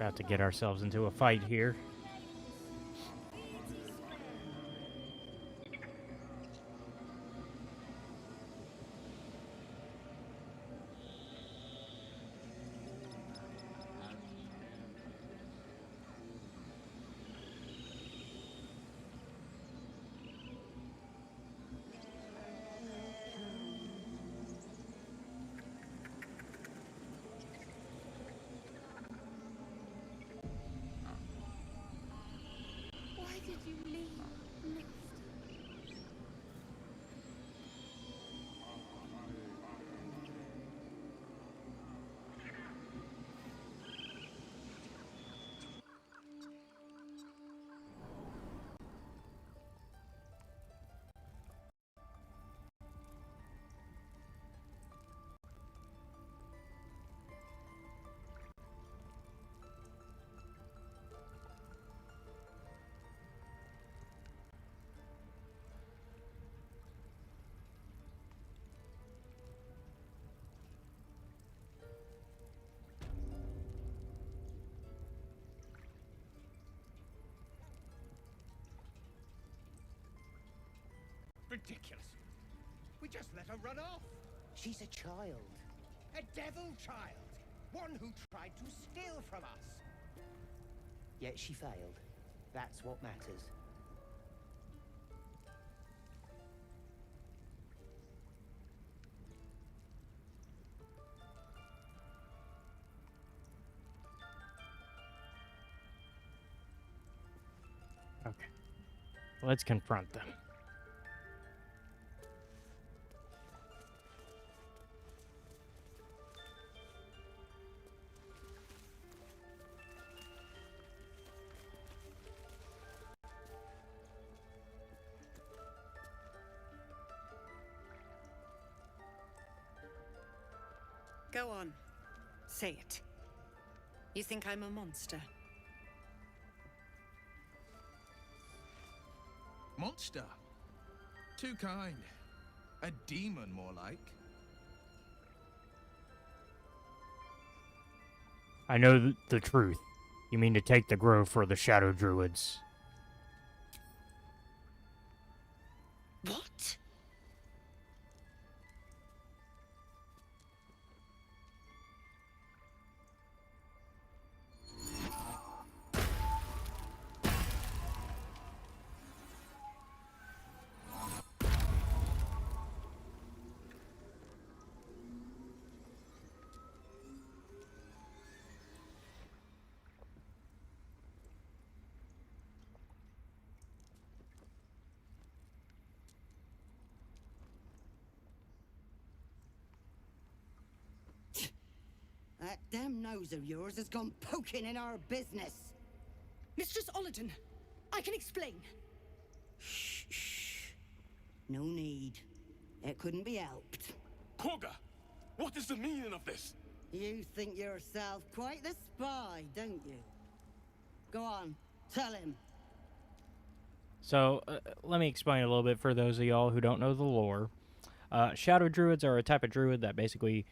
About to get ourselves into a fight here. Why did you leave, Master? Ridiculous. We just let her run off. She's a child. A devil child. One who tried to steal from us. Yet she failed. That's what matters. Okay. Let's confront them. Go on. Say it. You think I'm a monster? Monster? Too kind. A demon, more like. I know the truth. You mean to take the grove for the Shadow Druids. What? That damn nose of yours has gone poking in our business. Mistress Ollerton, I can explain. Shh. No need. It couldn't be helped. Korga, what is the meaning of this? You think yourself quite the spy, don't you? Go on, tell him. So, let me explain a little bit for those of y'all who don't know the lore. Shadow Druids are a type of druid that basically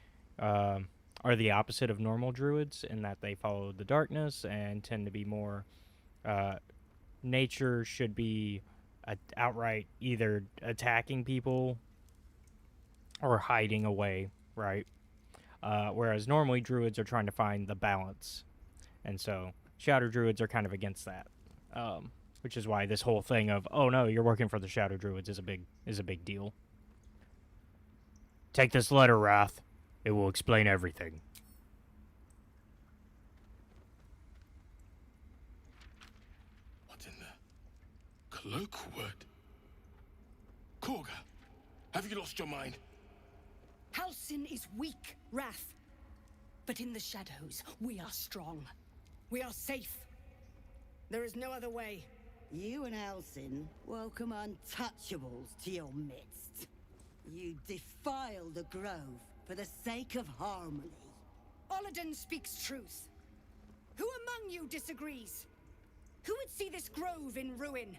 are the opposite of normal druids in that they follow the darkness and tend to be more... nature should be outright either attacking people or hiding away, right? Whereas normally druids are trying to find the balance. And so Shadow Druids are kind of against that. Which is why this whole thing of, oh no, you're working for the Shadow Druids is a big deal. Take this letter, Wrath. It will explain everything. What in the cloakwood? Korga, have you lost your mind? Halsin is weak, Wrath. But in the shadows, we are strong. We are safe. There is no other way. You and Halsin welcome untouchables to your midst. You defile the grove for the sake of harmony. Ollerton speaks truth. Who among you disagrees? Who would see this grove in ruin?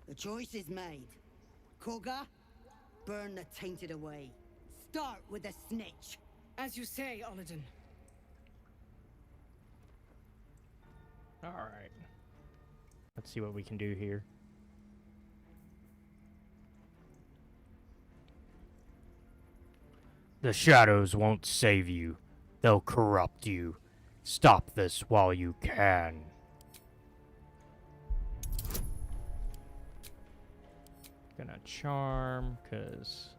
The choice is made. Korga, burn the tainted away. start with a snitch. As you say, Olladin. Alright. Let's see what we can do here. The shadows won't save you. They'll corrupt you. Stop this while you can. Gonna charm, cause...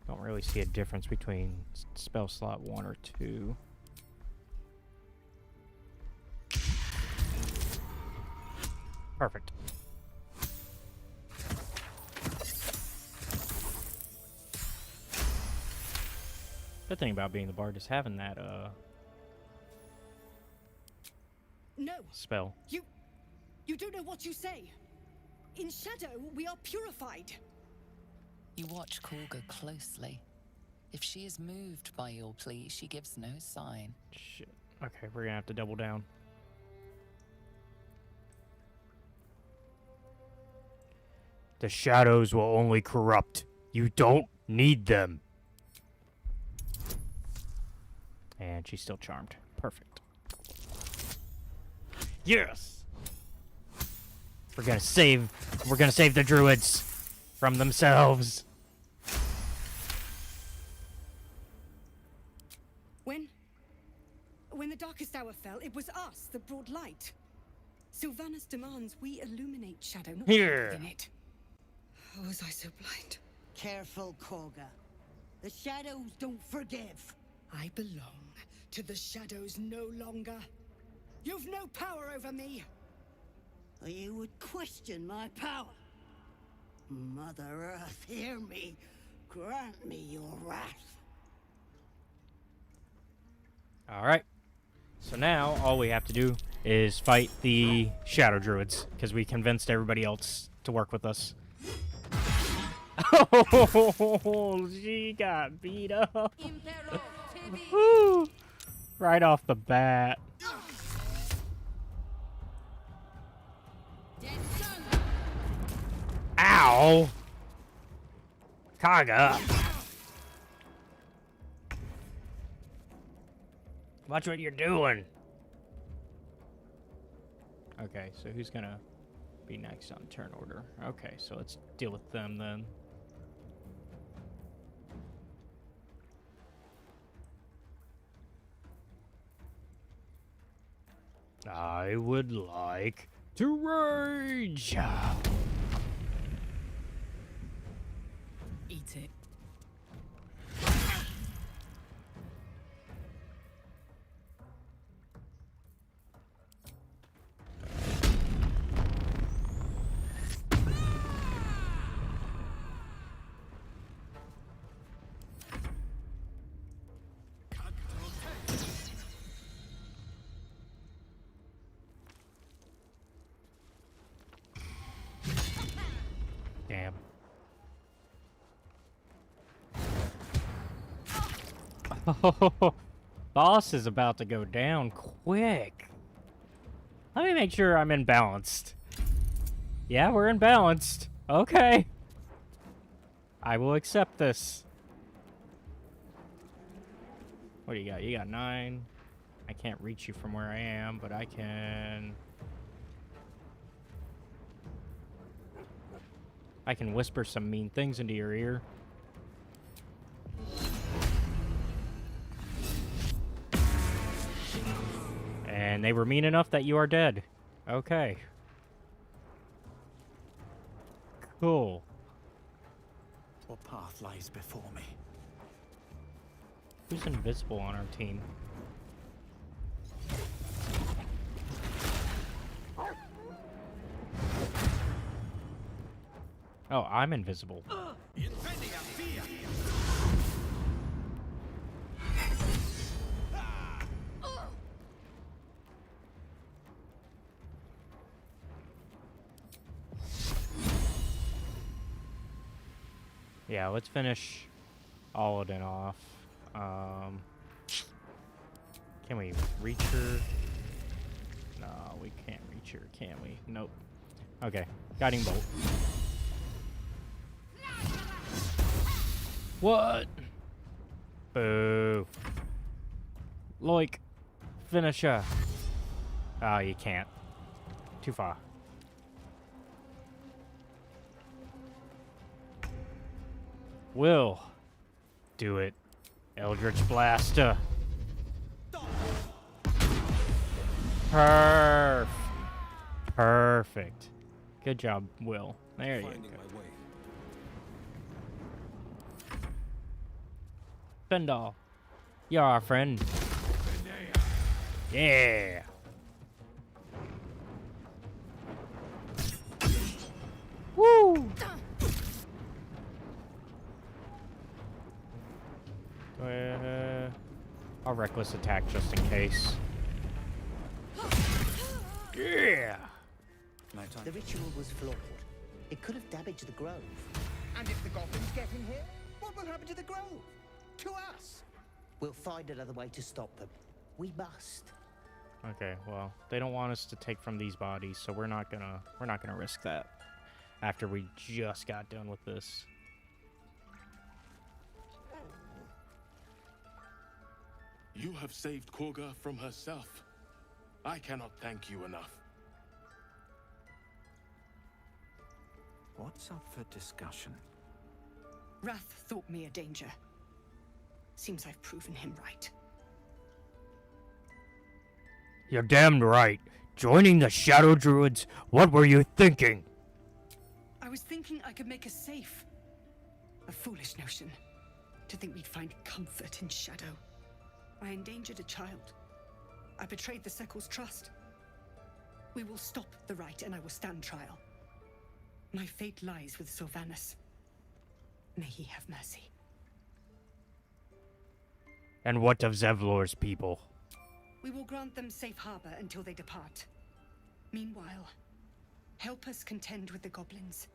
Don't really see a difference between spell slot 1 or 2. Perfect. Good thing about being the bard is having that No. spell. You don't know what you say. In shadow, we are purified. You watch Korga closely. If she is moved by your plea, she gives no sign. Shit. Okay, we're gonna have to double down. The shadows will only corrupt. You don't need them. And she's still charmed. Perfect. Yes! We're gonna save the druids from themselves. When the darkest hour fell, it was us that brought light. Sylvanas demands we illuminate shadow, not Here. in it. How was I so blind? Careful, Korga. The shadows don't forgive. I belong to the shadows no longer. You've no power over me. You would question my power. Mother Earth, hear me. Grant me your wrath. Alright. So now, all we have to do is fight the shadow druids, because we convinced everybody else to work with us. Oh, she got beat up. Woo. Right off the bat. Ow! Kaga. Watch what you're doing. Okay, so who's gonna be next on turn order? Okay, so let's deal with them then. I would like to rage. Eat it. Damn. Oh, boss is about to go down quick. Let me make sure I'm imbalanced. Yeah, we're imbalanced. Okay. I will accept this. What do you got? You got 9. I can't reach you from where I am, but I can... I can whisper some mean things into your ear. And they were mean enough that you are dead. Okay. Cool. What path lies before me? Who's invisible on our team? Oh, I'm invisible. Yeah, let's finish Olladin off. Can we reach her? No, we can't reach her, can we? Nope. Okay, guiding bolt. What? Boo. Loik. Finisher. Oh, you can't. Too far. Will. Do it. Eldritch Blaster. Perfect. Good job, Will. There you go. Fendal. You're our friend. Yeah. Woo! I'll reckless attack just in case. Yeah! The ritual was flawed. It could have damaged the grove. And if the goblins get in here, what will happen to the grove? To us? We'll find another way to stop them. We must. Okay, well, they don't want us to take from these bodies, so we're not gonna risk that. After we just got done with this. You have saved Korga from herself. I cannot thank you enough. What's up for discussion? Wrath thought me a danger. Seems I've proven him right. You're damned right. Joining the Shadow Druids, what were you thinking? I was thinking I could make us safe. A foolish notion. To think we'd find comfort in shadow. I endangered a child. I betrayed the Circle's trust. We will stop the Rite and I will stand trial. My fate lies with Sylvanus. May he have mercy. And what of Zevlor's people? We will grant them safe harbor until they depart. Meanwhile, help us contend with the goblins.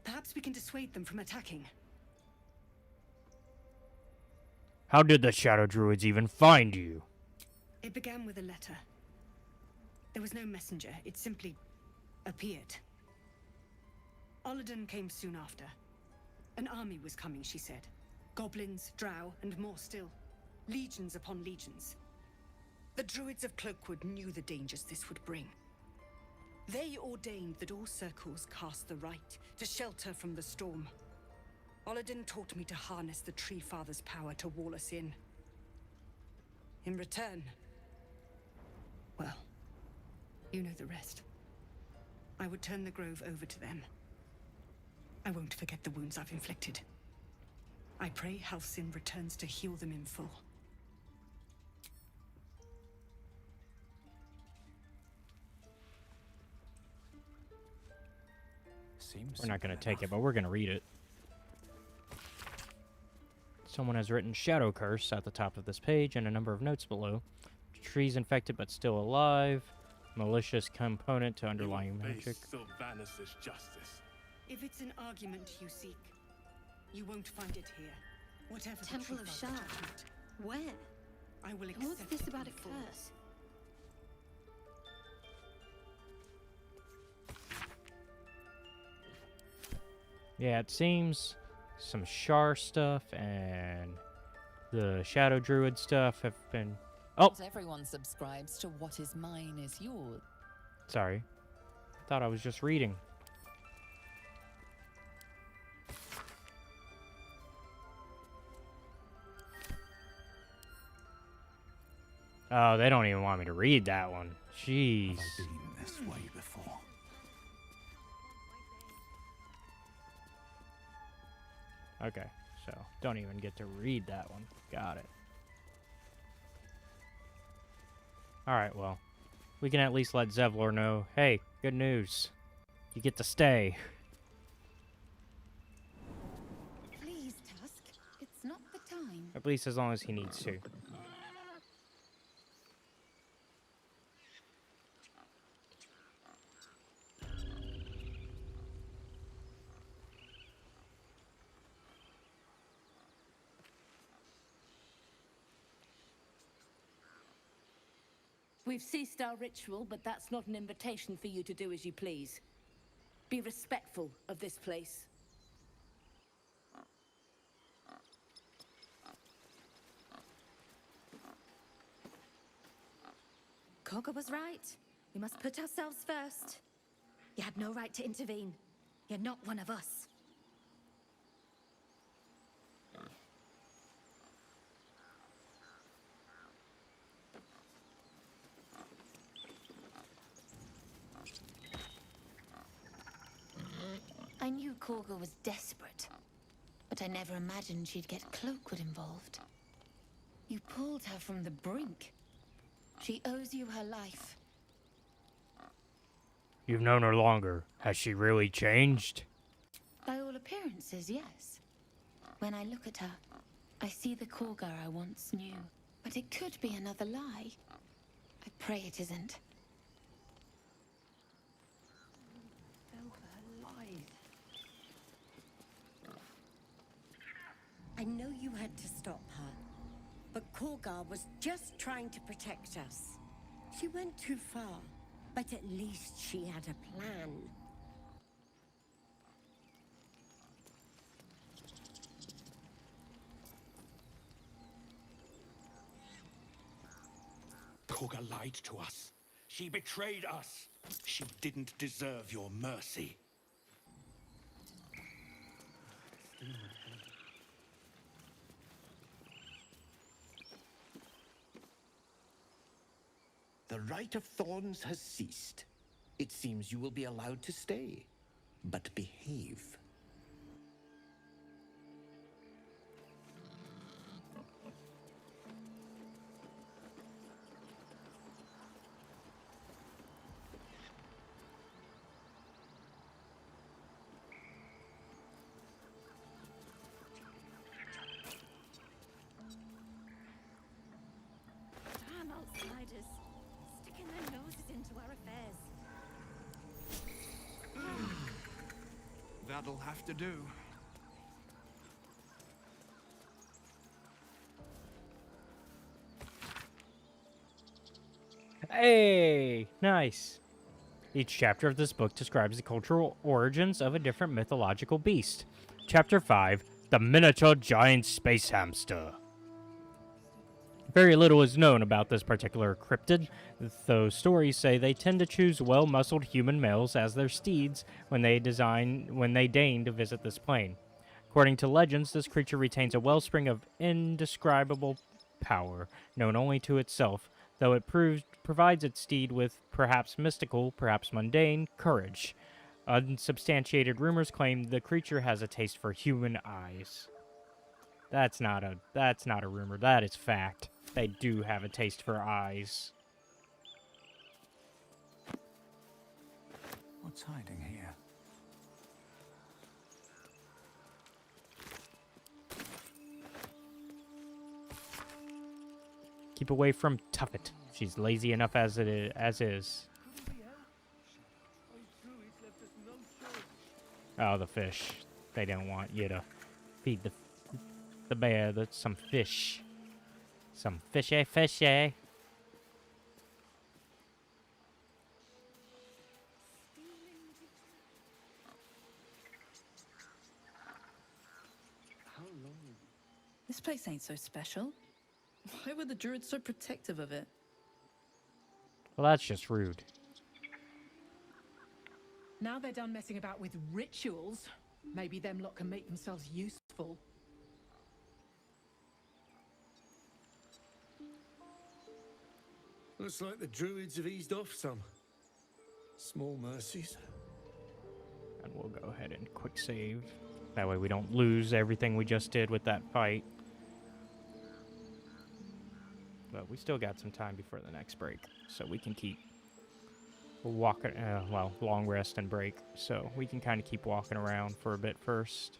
Perhaps we can dissuade them from attacking. How did the Shadow Druids even find you? It began with a letter. There was no messenger, it simply appeared. Olladin came soon after. An army was coming, she said. Goblins, drow, and more still. Legions upon legions. The Druids of Cloakwood knew the dangers this would bring. They ordained that all circles cast the Rite to shelter from the storm. Olladin taught me to harness the Tree Father's power to wall us in. In return, well, you know the rest. I would turn the grove over to them. I won't forget the wounds I've inflicted. I pray Halcyon returns to heal them in full. We're not going to take it, but we're going to read it. Someone has written Shadow Curse at the top of this page and a number of notes below. Trees infected but still alive. Malicious component to underlying magic. Sylvanus' justice. If it's an argument you seek, you won't find it here. Whatever the Temple Tree of Father's Shard. judgment, Where? I will And what's accept this it about in a full. curse? Yeah, it seems some Shar stuff and the Shadow Druid stuff have been... Oh! Not everyone subscribes to what is mine is yours. Sorry. Thought I was just reading. Oh, they don't even want me to read that one. Jeez. Have I been this way before? Okay, so don't even get to read that one. Got it. Alright, well, we can at least let Zevlor know, hey, good news. You get to stay. Please, Tusk. It's not the time. At least as long as he needs to. We've ceased our ritual, but that's not an invitation for you to do as you please. Be respectful of this place. Koga was right. We must put ourselves first. You had no right to intervene. You're not one of us. I knew Korga was desperate, but I never imagined she'd get Cloakwood involved. You pulled her from the brink. She owes you her life. You've known her longer. Has she really changed? By all appearances, yes. When I look at her, I see the Korga I once knew. But it could be another lie. I pray it isn't. I know you had to stop her, but Korga was just trying to protect us. She went too far, but at least she had a plan. Korga lied to us. She betrayed us. She didn't deserve your mercy. The Rite of Thorns has ceased. It seems you will be allowed to stay, but behave. Damn outsiders, sticking their noses into our affairs. That'll have to do. Hey, nice. Each chapter of this book describes the cultural origins of a different mythological beast. Chapter 5, The Miniature Giant Space Hamster. Very little is known about this particular cryptid, though stories say they tend to choose well-muscled human males as their steeds when they deign to visit this plane. According to legends, this creature retains a wellspring of indescribable power, known only to itself, though it provides its steed with perhaps mystical, perhaps mundane, courage. Unsubstantiated rumors claim the creature has a taste for human eyes. That's not a rumor, that is fact. They do have a taste for eyes. What's hiding here? Keep away from Tuffet. She's lazy enough as is. Oh, the fish. They don't want you to feed the bear some fish. Some fishy. This place ain't so special. Why were the druids so protective of it? Well, that's just rude. Now they're done messing about with rituals, maybe them lot can make themselves useful. Looks like the druids have eased off some. Small mercies. And we'll go ahead and quick save. That way we don't lose everything we just did with that fight. But we still got some time before the next break, so we can keep walking, long rest and break, so we can kind of keep walking around for a bit first.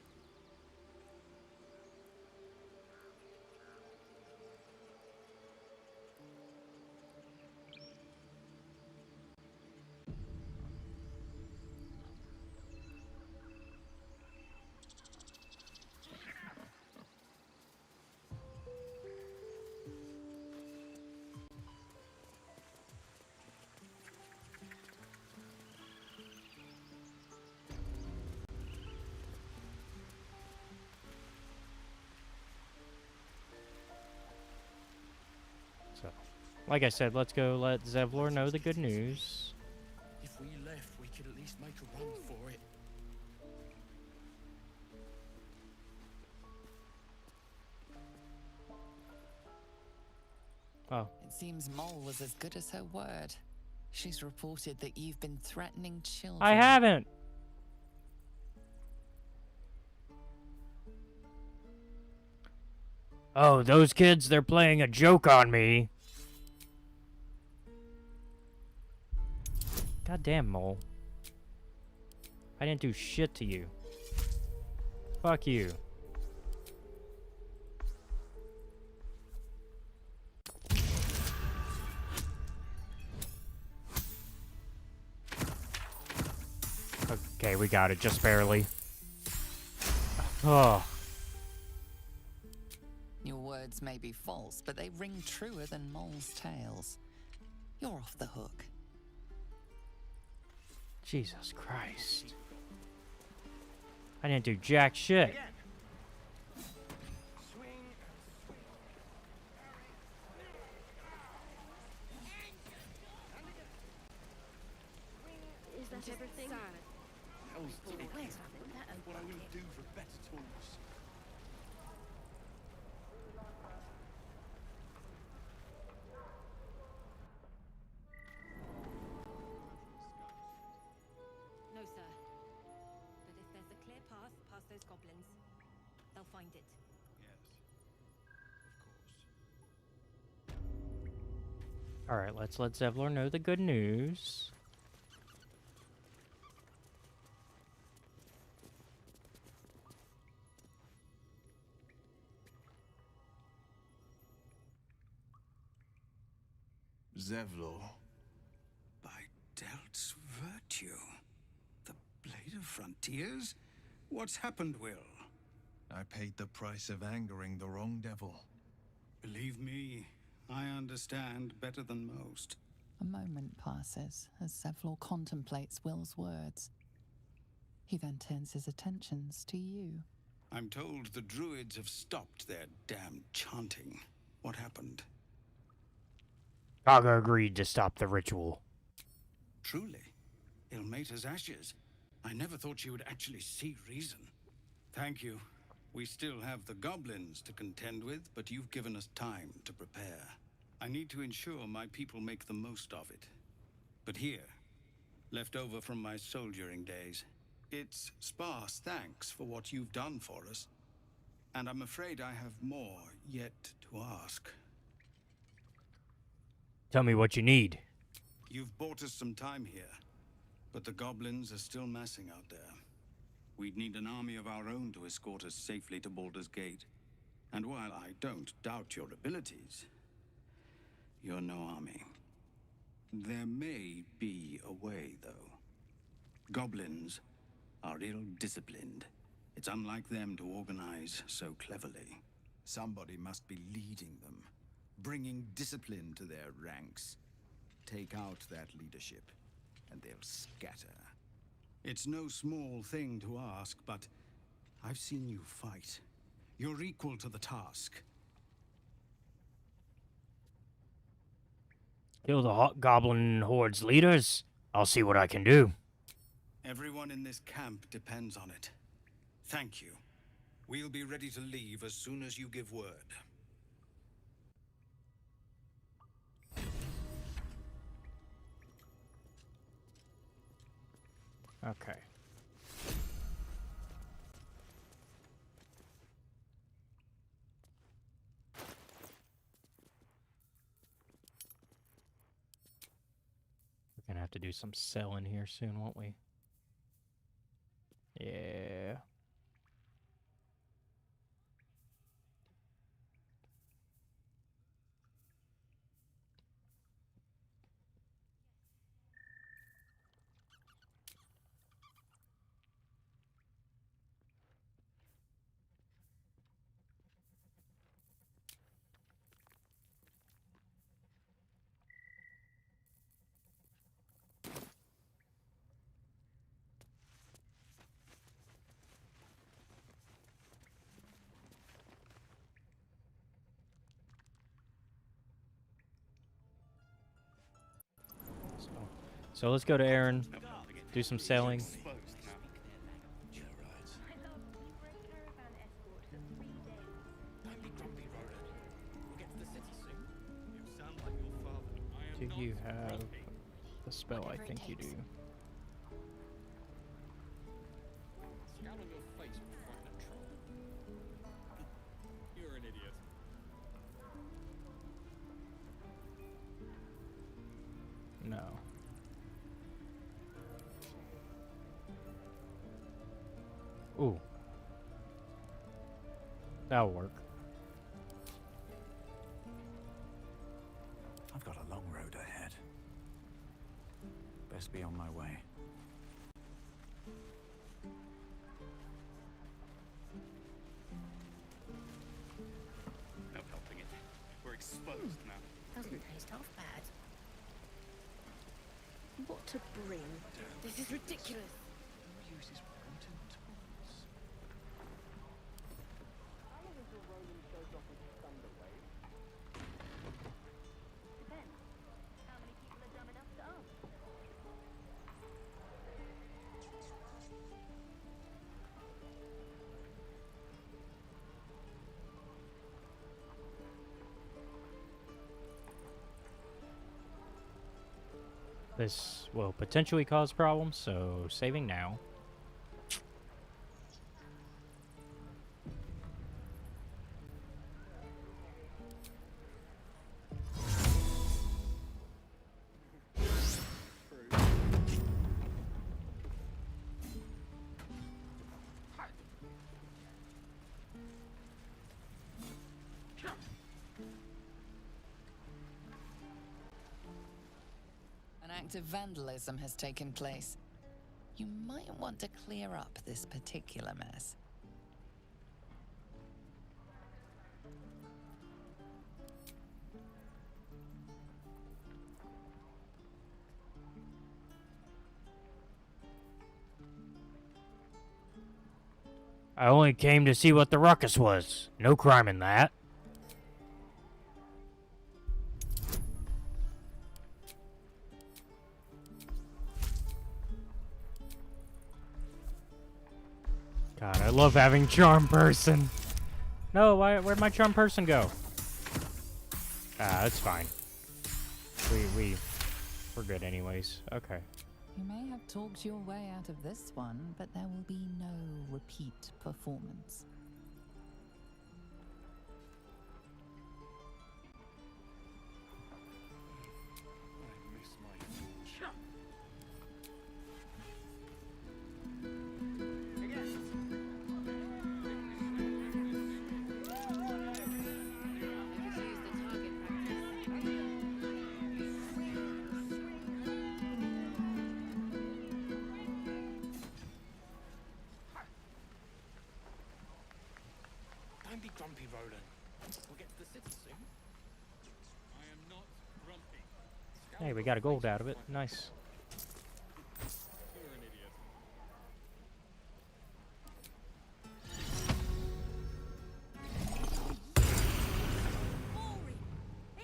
like I said, let's go let Zevlor know the good news. If we left, we could at least make a run for it. Oh. It seems Mole was as good as her word. She's reported that you've been threatening children. I haven't. Oh, those kids, they're playing a joke on me. Goddamn, Mole. I didn't do shit to you. Fuck you. Okay, we got it, just barely. Oh. Your words may be false, but they ring truer than Mole's tales. You're off the hook. Jesus Christ. I didn't do jack shit. Is that everything? What I will do for better tools. No, sir. But if there's a clear path past those goblins, they'll find it. Yes, of course. Alright, let's let Zevlor know the good news. Zevlor. By Delt's virtue. The Blade of Frontiers? What's happened, Will? I paid the price of angering the wrong devil. Believe me, I understand better than most. A moment passes as Zevlor contemplates Will's words. He then turns his attentions to you. I'm told the druids have stopped their damn chanting. What happened? Kaga agreed to stop the ritual. Truly, Ilmater's ashes. I never thought she would actually see reason. Thank you. We still have the goblins to contend with, but you've given us time to prepare. I need to ensure my people make the most of it. But here, left over from my soldiering days, it's sparse thanks for what you've done for us. And I'm afraid I have more yet to ask. Tell me what you need. You've bought us some time here, but the goblins are still massing out there. We'd need an army of our own to escort us safely to Baldur's Gate. And while I don't doubt your abilities, you're no army. There may be a way, though. Goblins are ill-disciplined. It's unlike them to organize so cleverly. Somebody must be leading them, bringing discipline to their ranks. Take out that leadership, and they'll scatter. It's no small thing to ask, but I've seen you fight. You're equal to the task. Kill the Goblin Horde's leaders? I'll see what I can do. Everyone in this camp depends on it. Thank you. We'll be ready to leave as soon as you give word. Okay. We're gonna have to do some selling here soon, won't we? Yeah. So let's go to Aaron, do some sailing. Do you have the spell? I think you do. You're an idiot. No. Ooh. That'll work. I've got a long road ahead. Best be on my way. No helping it. We're exposed now. Doesn't taste half bad. What to bring? This is ridiculous. This will potentially cause problems, so saving now. An act of vandalism has taken place. You might want to clear up this particular mess. I only came to see what the ruckus was. No crime in that. God, I love having charm person. No, where'd my charm person go? Ah, that's fine. We're good anyways. Okay. You may have talked your way out of this one, but there will be no repeat performance. Don't be grumpy, Roland. We'll get to the city soon. I am not grumpy. Hey, we got a gold out of it. Nice. You're an idiot. Boring.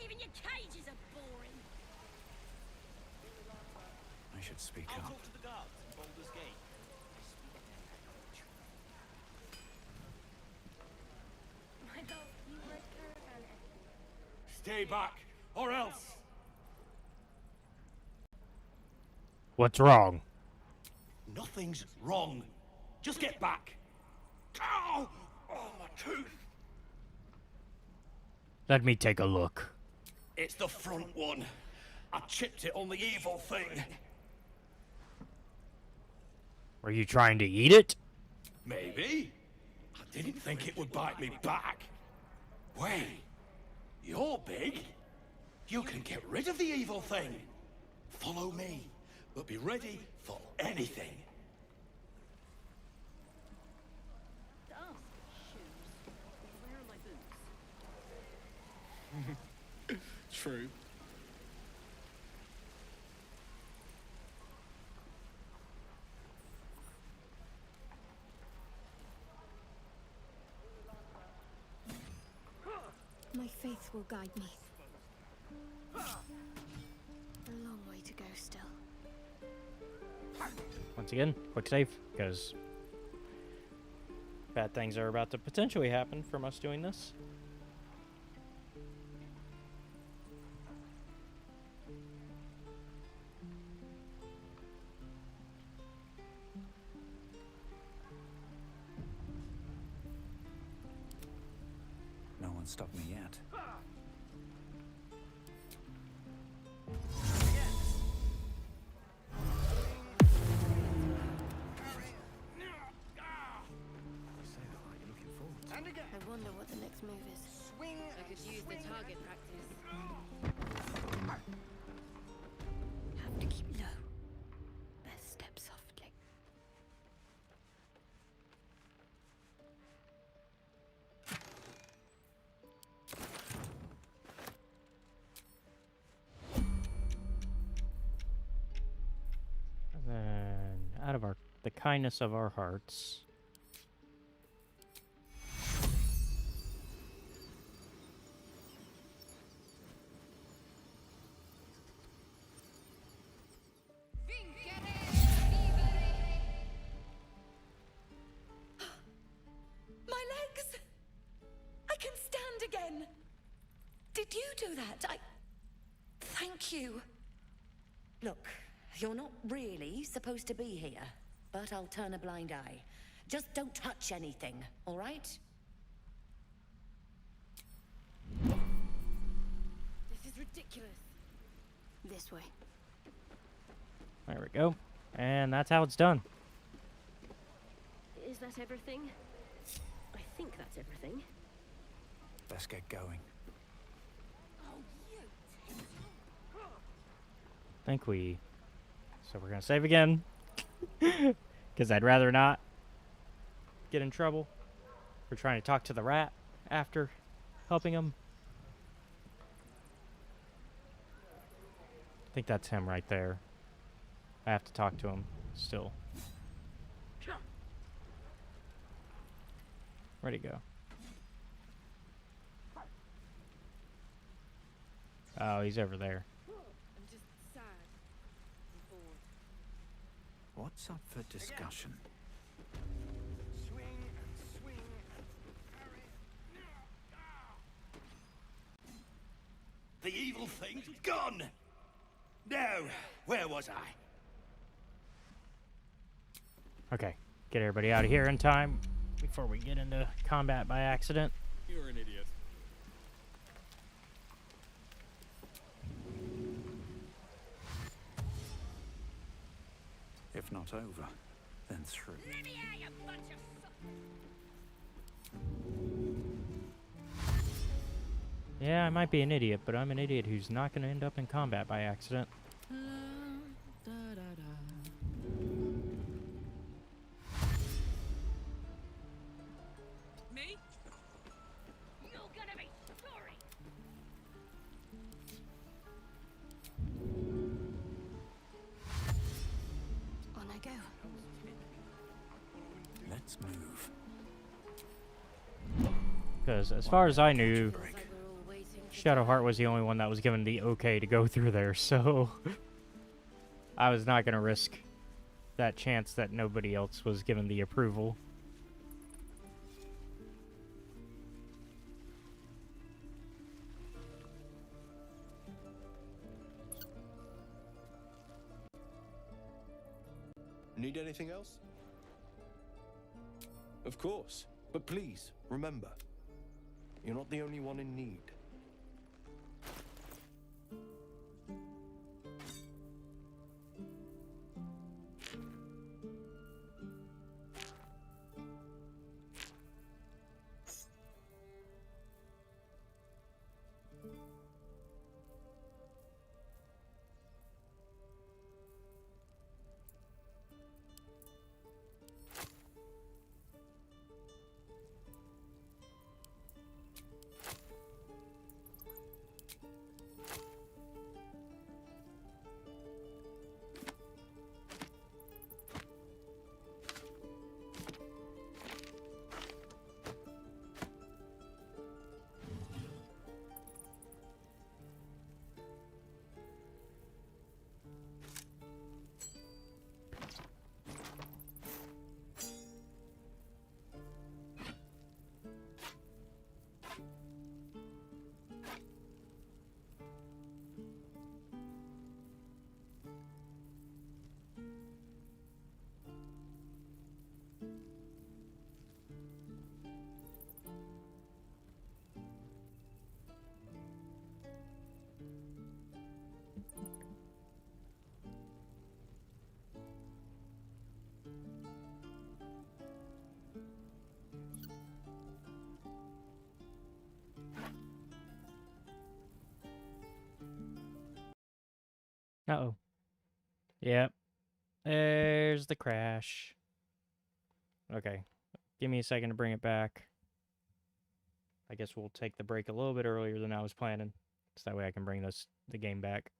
Even your cages are boring. I should speak I'll up. talk to the guards in Baldur's Gate. My love, you read Caravan Stay back, or else! What's wrong? Nothing's wrong. Just get back. Ow! Oh, my tooth. Let me take a look. It's the front one. I chipped it on the evil thing. Were you trying to eat it? Maybe. I didn't think it would bite me back. Wait. You're big. You can get rid of the evil thing. Follow me, but be ready for anything. Where are my boots? True. My faith will guide me. A long way to go still. Once again, quick save, because bad things are about to potentially happen from us doing this. No one stopped me yet. I wonder what the next move is. Swing. I could use the target practice. Have to keep low. Best step softly. And then, out of the kindness of our hearts, My legs! I can stand again! Did you do that? Thank you. Look, you're not really supposed to be here, but I'll turn a blind eye. Just don't touch anything, all right? This is ridiculous. This way. there we go. And that's how it's done. Is that everything? I think that's everything. Let's get going. Think we... So we're gonna save again. Because I'd rather not get in trouble for trying to talk to the rat after helping him. I think that's him right there. I have to talk to him still. Where'd he go? Oh, he's over there. I'm just sad and bored. What's up for discussion? Swing and swing. The evil thing's gone! Now, where was I? Okay, get everybody out of here in time before we get into combat by accident. You're an idiot. If not over, then through. Yeah, I might be an idiot, but I'm an idiot who's not going to end up in combat by accident. Me? You're gonna be sorry. On I go. Let's move. Because as far as I knew, Shadowheart was the only one that was given the okay to go through there, so I was not going to risk that chance that nobody else was given the approval. Need anything else? Of course. But please, remember, you're not the only one in need. Uh-oh. Yep. There's the crash. Okay. Give me a second to bring it back. I guess we'll take the break a little bit earlier than I was planning. So that way I can bring the game back.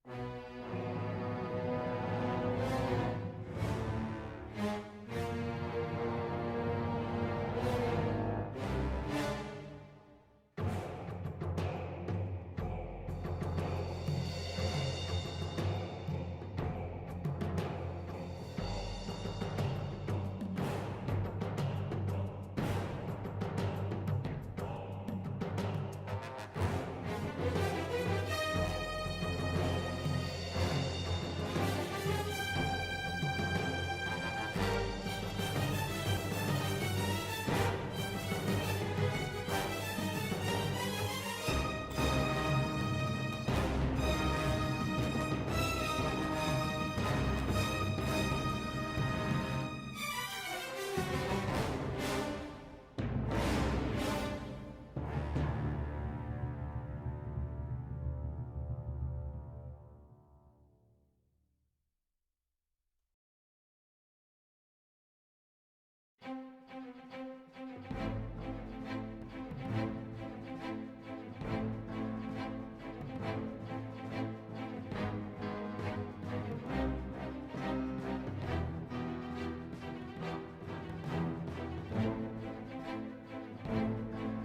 you